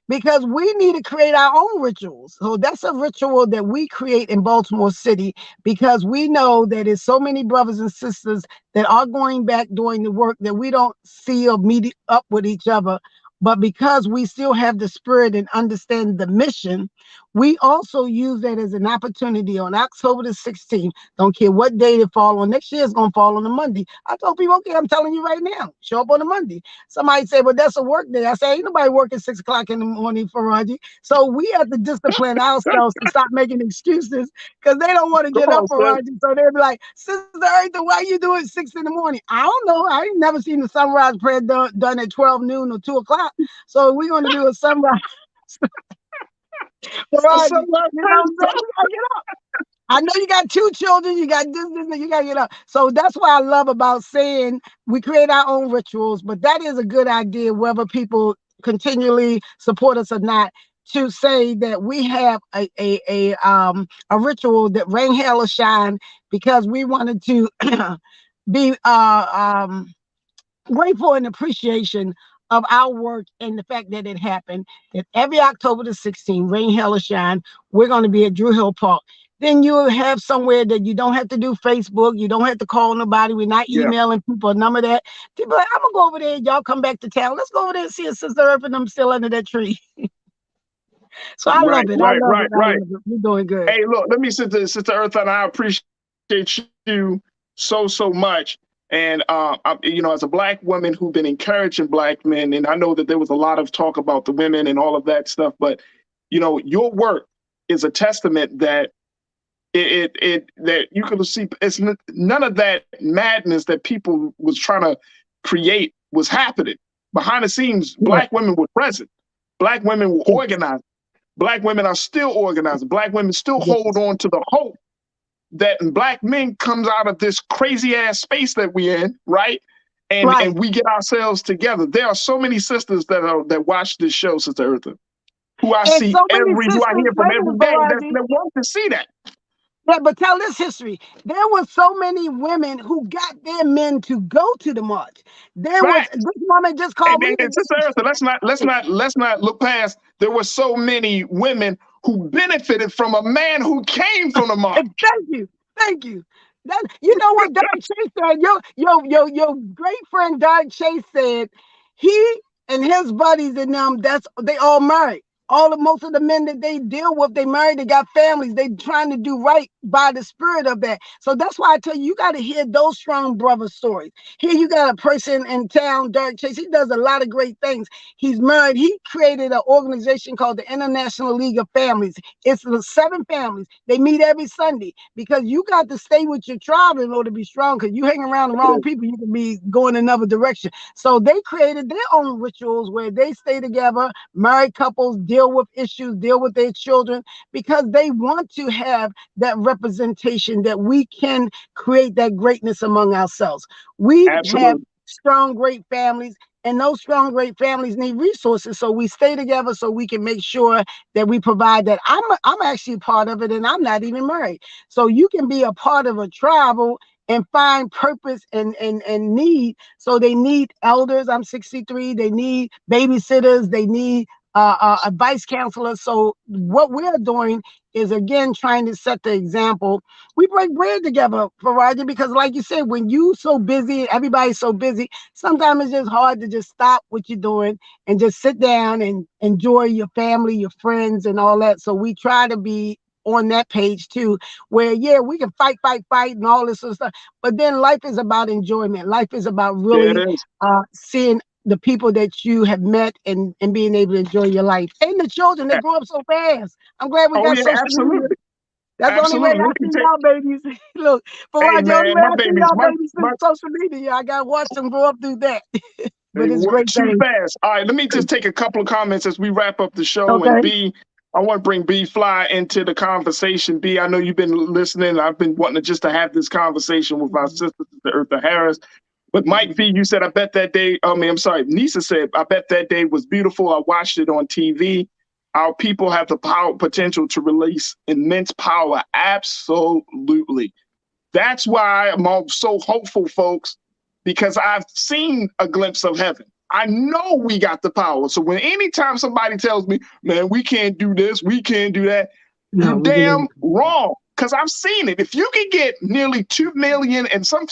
Because we need to create our own rituals. So that's a ritual that we create in Baltimore City, because we know that there's so many brothers and sisters that are going back doing the work that we don't see or meet up with each other. But because we still have the spirit and understand the mission, we also use that as an opportunity on October the 16th. Don't care what day it falls on. Next year it's going to fall on a Monday. I told people, okay, I'm telling you right now, show up on a Monday. Somebody say, well, that's a work day. I say, ain't nobody working 6 o'clock in the morning, Faraji. So we have to discipline ourselves to stop making excuses, because they don't want to get up, Faraji. So they'll be like, Sister Eartha, why you doing 6 in the morning? I don't know. I ain't never seen the sunrise prayer done at 12 noon or 2 o'clock. So we're going to do a sunrise. Faraji, you know what I'm saying? We gotta get up. I know you got 2 children, you got this, you gotta get up. So that's what I love about saying we create our own rituals, but that is a good idea, whether people continually support us or not, to say that we have a ritual that rain, hail, or shine, because we wanted to be grateful and appreciation of our work and the fact that it happened, that every October the 16th, rain, hail, or shine, we're going to be at Drew Hill Park. Then you'll have somewhere that you don't have to do Facebook. You don't have to call nobody. We're not emailing people, none of that. People like, I'm going to go over there. Y'all come back to town. Let's go over there and see a Sister Earth and them still under that tree. So I love it. I love it. You're doing good. Hey, look, let me sit to Sister Eartha, and I appreciate you so much. And, you know, as a Black woman who's been encouraging Black men, and I know that there was a lot of talk about the women and all of that stuff, but, you know, your work is a testament that that you can see, it's none of that madness that people was trying to create was happening. Behind the scenes, Black women were present. Black women were organized. Black women are still organized. Black women still hold on to the hope that Black men comes out of this crazy ass space that we're in, right? And we get ourselves together. There are so many sisters that watch this show, Sister Eartha, who I see who I hear from every day that want to see that. Yeah, but tell this history. There were so many women who got their men to go to the march. There was this woman just called me. Sister Eartha, let's not look past. There were so many women who benefited from a man who came from the march. Thank you. That, you know what Doug Chase said? Your great friend Doug Chase said he and his buddies and them, they all married. most of the men that they deal with, they married, they got families, they trying to do right by the spirit of that. So that's why I tell you got to hear those strong brother stories. Here you got a person in town, Derek Chase. He does a lot of great things. He's married. He created an organization called the International League of Families. It's the 7 families. They meet every Sunday because you got to stay with your tribe in order to be strong. Because you hang around the wrong people, you can be going another direction. So they created their own rituals where they stay together, married couples deal with issues, deal with their children, because they want to have that representation that we can create that greatness among ourselves. We have strong, great families, and those strong, great families need resources. So we stay together so we can make sure that we provide that. I'm actually part of it, and I'm not even married. So you can be a part of a tribal and find purpose and need. So they need elders. I'm 63. They need babysitters. They need advice counselors. So what we're doing is, again, trying to set the example. We break bread together, Faraji, because like you said, when you so busy, everybody's so busy, sometimes it's just hard to just stop what you're doing and just sit down and enjoy your family, your friends, and all that. So we try to be on that page too, where, yeah, we can fight and all this sort of stuff. But then life is about enjoyment. Life is about really seeing the people that you have met and being able to enjoy your life. And the children, they grow up so fast. I'm glad we got social media. That's the only way I see y'all babies. Look, Faraji, the only way I see y'all babies through social media. I got to watch them grow up through that. But it's great. Too fast. All right, let me just take a couple of comments as we wrap up the show. Okay. And B, I want to bring B Fly into the conversation. B, I know you've been listening. I've been wanting to have this conversation with my sister, Eartha Harris. But Mike V, you said, I bet that day, Nisa said, I bet that day was beautiful. I watched it on TV. Our people have the potential to release immense power. Absolutely. That's why I'm so hopeful, folks, because I've seen a glimpse of heaven. I know we got the power. So anytime somebody tells me, man, we can't do this, we can't do that, you're damn wrong. Because I've seen it. If you can get nearly 2 million, and some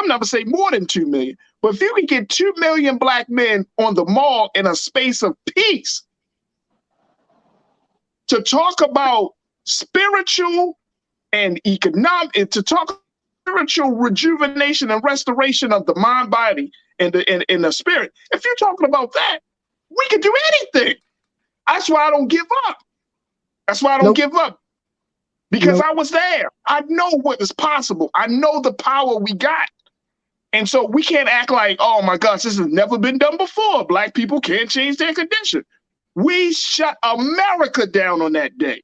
numbers say more than 2 million, but if you can get 2 million black men on the mall in a space of peace to talk about spiritual and economic, to talk spiritual rejuvenation and restoration of the mind, body, and the spirit. If you're talking about that, we can do anything. That's why I don't give up. That's why I don't give up. Because I was there. I know what is possible. I know the power we got. And so we can't act like, oh my gosh, this has never been done before. Black people can't change their condition. We shut America down on that day.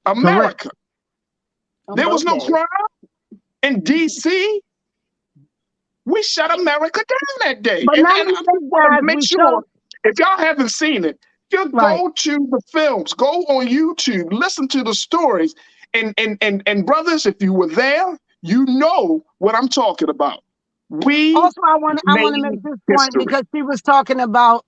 America. There was no crime in DC. We shut America down that day. But and I want to make sure, if y'all haven't seen it, you go to the films, go on YouTube, listen to the stories, and brothers, if you were there, you know what I'm talking about. Also, I want to make this point because she was talking about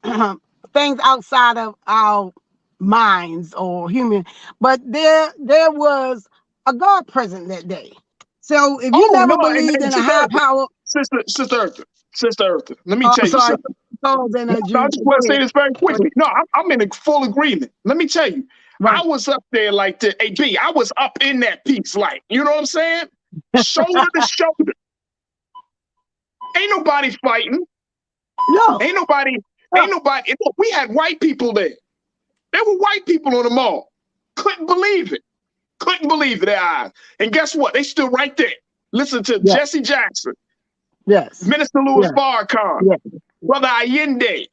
things outside of our minds or human, but there was a God present that day. So if you never believed in a high power, Sister Eartha, let me tell you something. I just want to say this very quickly. No, I'm in full agreement. Let me tell you, I was up there like the AB. I was up in that piece, like, you know what I'm saying? Shoulder to shoulder. Ain't nobody fighting. No. Ain't nobody. We had white people there. There were white people on the mall. Couldn't believe it. Couldn't believe their eyes. And guess what? They stood right there. Listen to Jesse Jackson. Yes. Minister Louis Farrakhan. Yes. Brother Allende.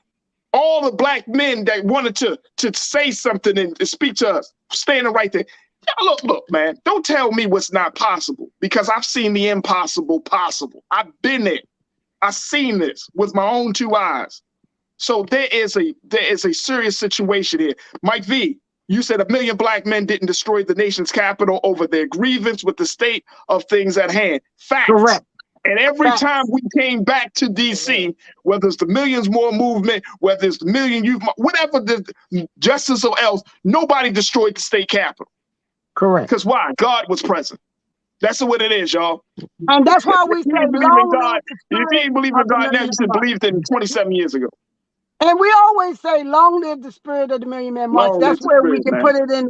All the black men that wanted to say something and speak to us, standing right there. Yeah, look, man, don't tell me what's not possible, because I've seen the impossible possible. I've been there. I've seen this with my own 2 eyes. So there is a serious situation here. Mike V, you said 1 million black men didn't destroy the nation's capital over their grievance with the state of things at hand. Facts. Correct. And every time we came back to DC, whether it's the Millions More movement, whether it's the Million Youth, whatever the justice or else, nobody destroyed the state capitol. Correct. Because why? God was present. That's what it is, y'all. And that's why we say believe in God. If you didn't believe in God now, you should believe in 27 years ago. And we always say, long live the spirit of the Million Man March. Long live That's the where we spirit, can man. put it in.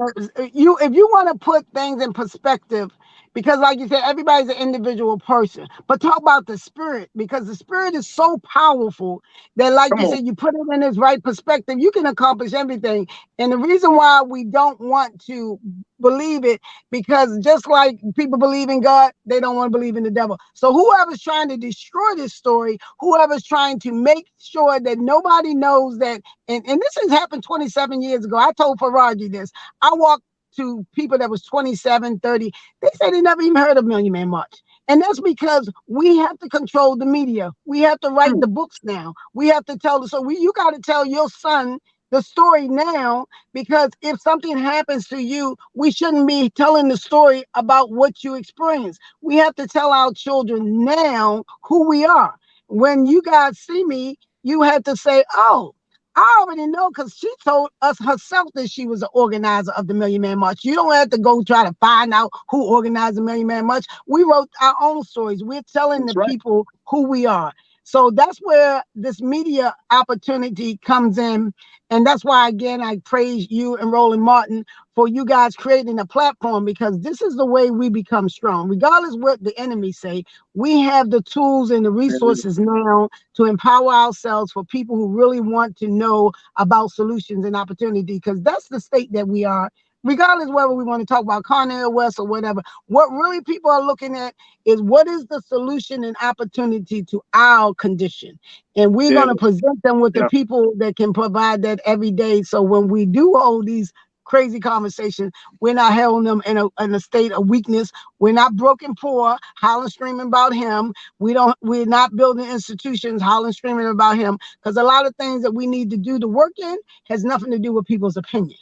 If you want to put things in perspective, because like you said, everybody's an individual person, but talk about the spirit, because the spirit is so powerful that, like you said, you put it in its right perspective, you can accomplish everything. And the reason why we don't want to believe it, because just like people believe in God, they don't want to believe in the devil. So whoever's trying to destroy this story, whoever's trying to make sure that nobody knows that, and this has happened 27 years ago. I told Faraji this. I walked to people that was 27, 30. They said they never even heard of Million Man March. And that's because we have to control the media. We have to write the books now. We have to tell you got to tell your son the story now, because if something happens to you, we shouldn't be telling the story about what you experienced. We have to tell our children now who we are. When you guys see me, you have to say, oh, I already know, because she told us herself that she was an organizer of the Million Man March. You don't have to go try to find out who organized the Million Man March. We wrote our own stories. We're telling the people who we are. So that's where this media opportunity comes in. And that's why, again, I praise you and Roland Martin for you guys creating a platform, because this is the way we become strong. Regardless what the enemy say, we have the tools and the resources now to empower ourselves for people who really want to know about solutions and opportunity, because that's the state that we are. Regardless whether we want to talk about Kanye West or whatever, what really people are looking at is what is the solution and opportunity to our condition. And we're going to present them with the people that can provide that every day. So when we do hold these crazy conversations, we're not holding them in a state of weakness. We're not broken poor, hollering, screaming about him. We're not building institutions, hollering, screaming about him, because a lot of things that we need to do to work in has nothing to do with people's opinion.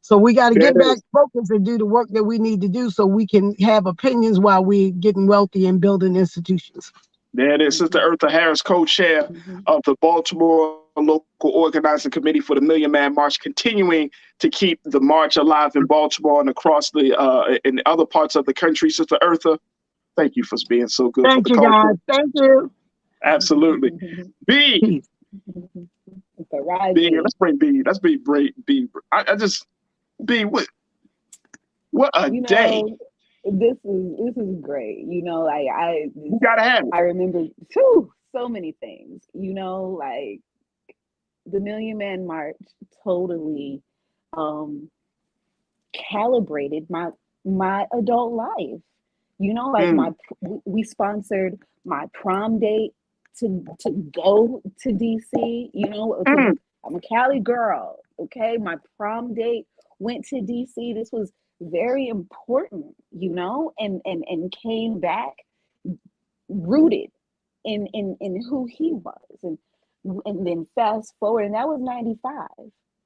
So we got to get back focused and do the work that we need to do so we can have opinions while we're getting wealthy and building institutions. There it is. Sister Eartha Harris, co-chair of the Baltimore Local Organizing Committee for the Million Man March, continuing to keep the march alive in Baltimore and across the in other parts of the country. Sister Eartha, thank you for being so good. Thank you, guys. Thank you. Absolutely. B. B. Let's bring B. Let's be great. B. I just B. What a day. This is great. I you gotta have it. I remember so many things. Like the Million Man March totally calibrated my adult life. We sponsored my prom date to go to DC. I'm a Cali girl. Okay, my prom date went to DC. This was very important, and came back rooted in who he was, and then fast forward, and that was 95.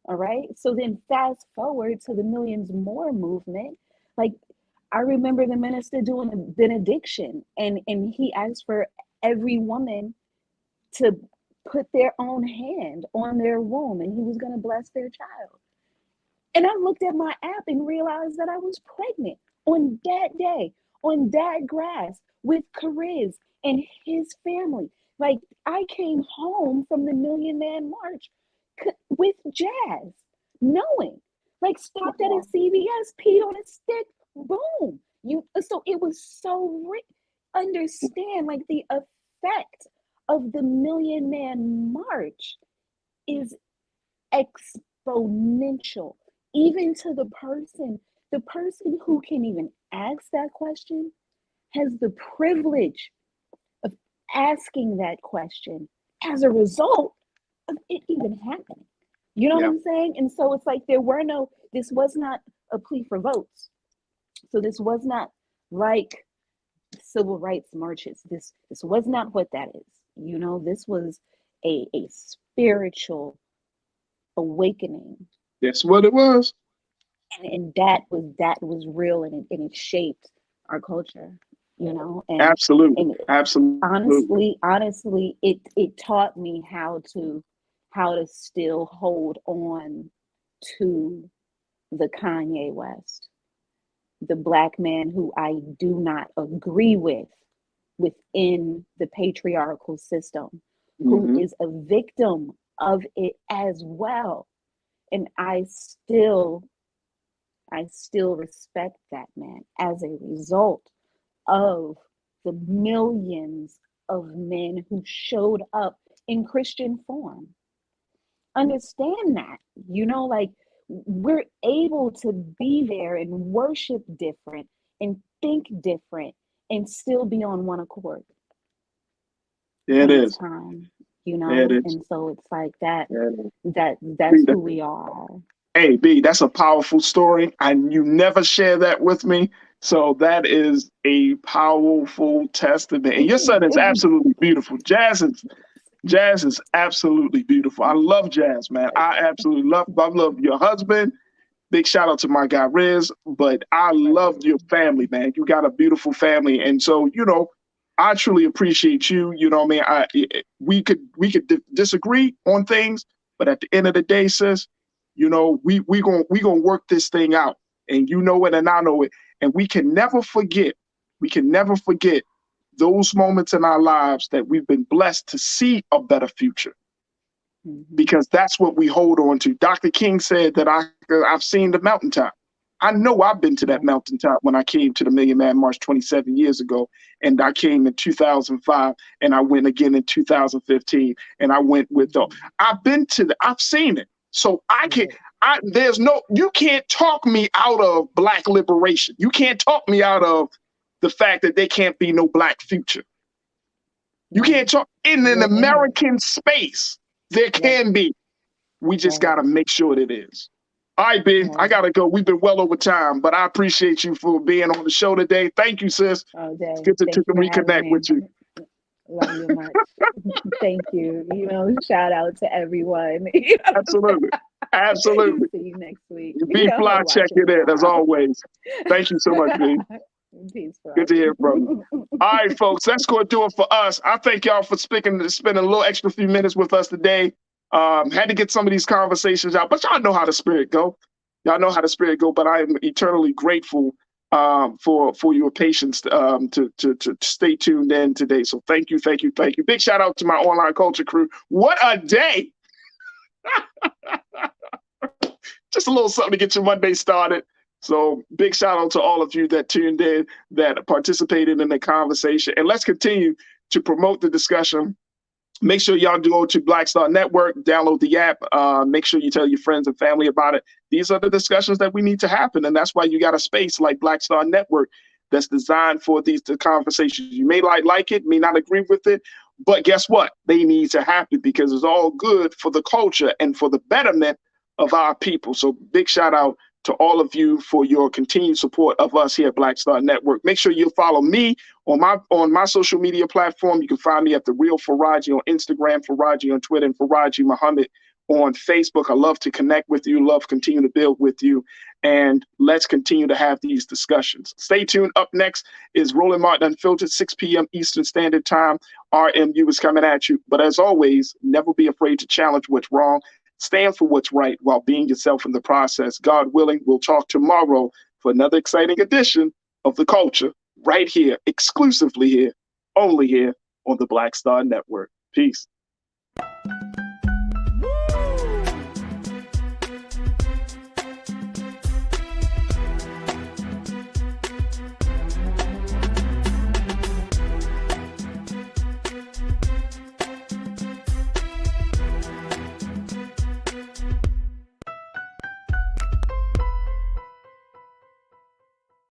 All right, so then fast forward to the Millions More movement. Like, I remember the minister doing a benediction, and he asked for every woman to put their own hand on their womb, and he was going to bless their child. And I looked at my app and realized that I was pregnant on that day, on that grass, with Chariz and his family. Like, I came home from the Million Man March with Jazz, knowing, like, stopped at a CVS, peed on a stick, boom. So it was so understand, like, the effect of the Million Man March is exponential. Even to the person who can even ask that question has the privilege of asking that question as a result of it even happening. You know what I'm saying? And so it's like this was not a plea for votes. So this was not like civil rights marches. This was not what that is. This was a spiritual awakening. That's what it was. And that was real, and it shaped our culture, And absolutely. Honestly, it taught me how to still hold on to the Kanye West, the Black man who I do not agree with within the patriarchal system, who is a victim of it as well. And I still respect that man as a result of the millions of men who showed up in Christian form. Understand that, like we're able to be there and worship different and think different and still be on one accord. It is. Time, It is. and so it's like that's who we are. Hey, B, that's a powerful story, and you never share that with me. So that is a powerful testament. And your son is absolutely beautiful. Jazz is absolutely beautiful. I love Jazz, man. I absolutely love your husband. Big shout out to my guy Riz, but I love your family, man. You got a beautiful family, and so I truly appreciate you. We could disagree on things, but at the end of the day, sis, we gonna work this thing out, and you know it, and I know it, and we can never forget. We can never forget those moments in our lives that we've been blessed to see a better future, because that's what we hold on to. Dr. King said that I've seen the mountaintop. I know I've been to that mountaintop when I came to the Million Man March 27 years ago, and I came in 2005, and I went again in 2015, and I went with I've seen it. So you can't talk me out of Black liberation. You can't talk me out of the fact that there can't be no Black future. You can't talk in an American space. There can be. We just got to make sure that it is. All right, B, I got to go. We've been well over time, but I appreciate you for being on the show today. Thank you, sis. It's good to reconnect with you. Love you much. Thank you. Shout out to everyone. Absolutely. See you next week. Be fly, check it in as always. Thank you so much, B. Peace, bro. Good to hear from you. All right, folks, that's going to do it for us. I thank y'all for spending a little extra few minutes with us today. Had to get some of these conversations out, but y'all know how the spirit go. But I am eternally grateful for your patience to stay tuned in today. So thank you. Big shout out to my online culture crew. What a day! Just a little something to get your Monday started. So big shout out to all of you that tuned in, that participated in the conversation, and let's continue to promote the discussion. Make sure y'all do go to Black Star Network, download the app. Make sure you tell your friends and family about it. These are the discussions that we need to happen, and that's why you got a space like Black Star Network that's designed for these conversations. You may like it, may not agree with it, but guess what? They need to happen because it's all good for the culture and for the betterment of our people. So big shout out to all of you for your continued support of us here at Black Star Network. Make sure you follow me on my social media platform. You can find me at The Real Faraji on Instagram, Faraji on Twitter, and Faraji Muhammad on Facebook. I love to connect with you, love continue to build with you, and let's continue to have these discussions. Stay tuned. Up next is Roland Martin Unfiltered, 6 p.m. Eastern Standard Time. RMU is coming at you. But as always, never be afraid to challenge what's wrong. Stand for what's right while being yourself in the process. God willing, we'll talk tomorrow for another exciting edition of The Culture right here, exclusively here, only here on the Black Star Network. Peace.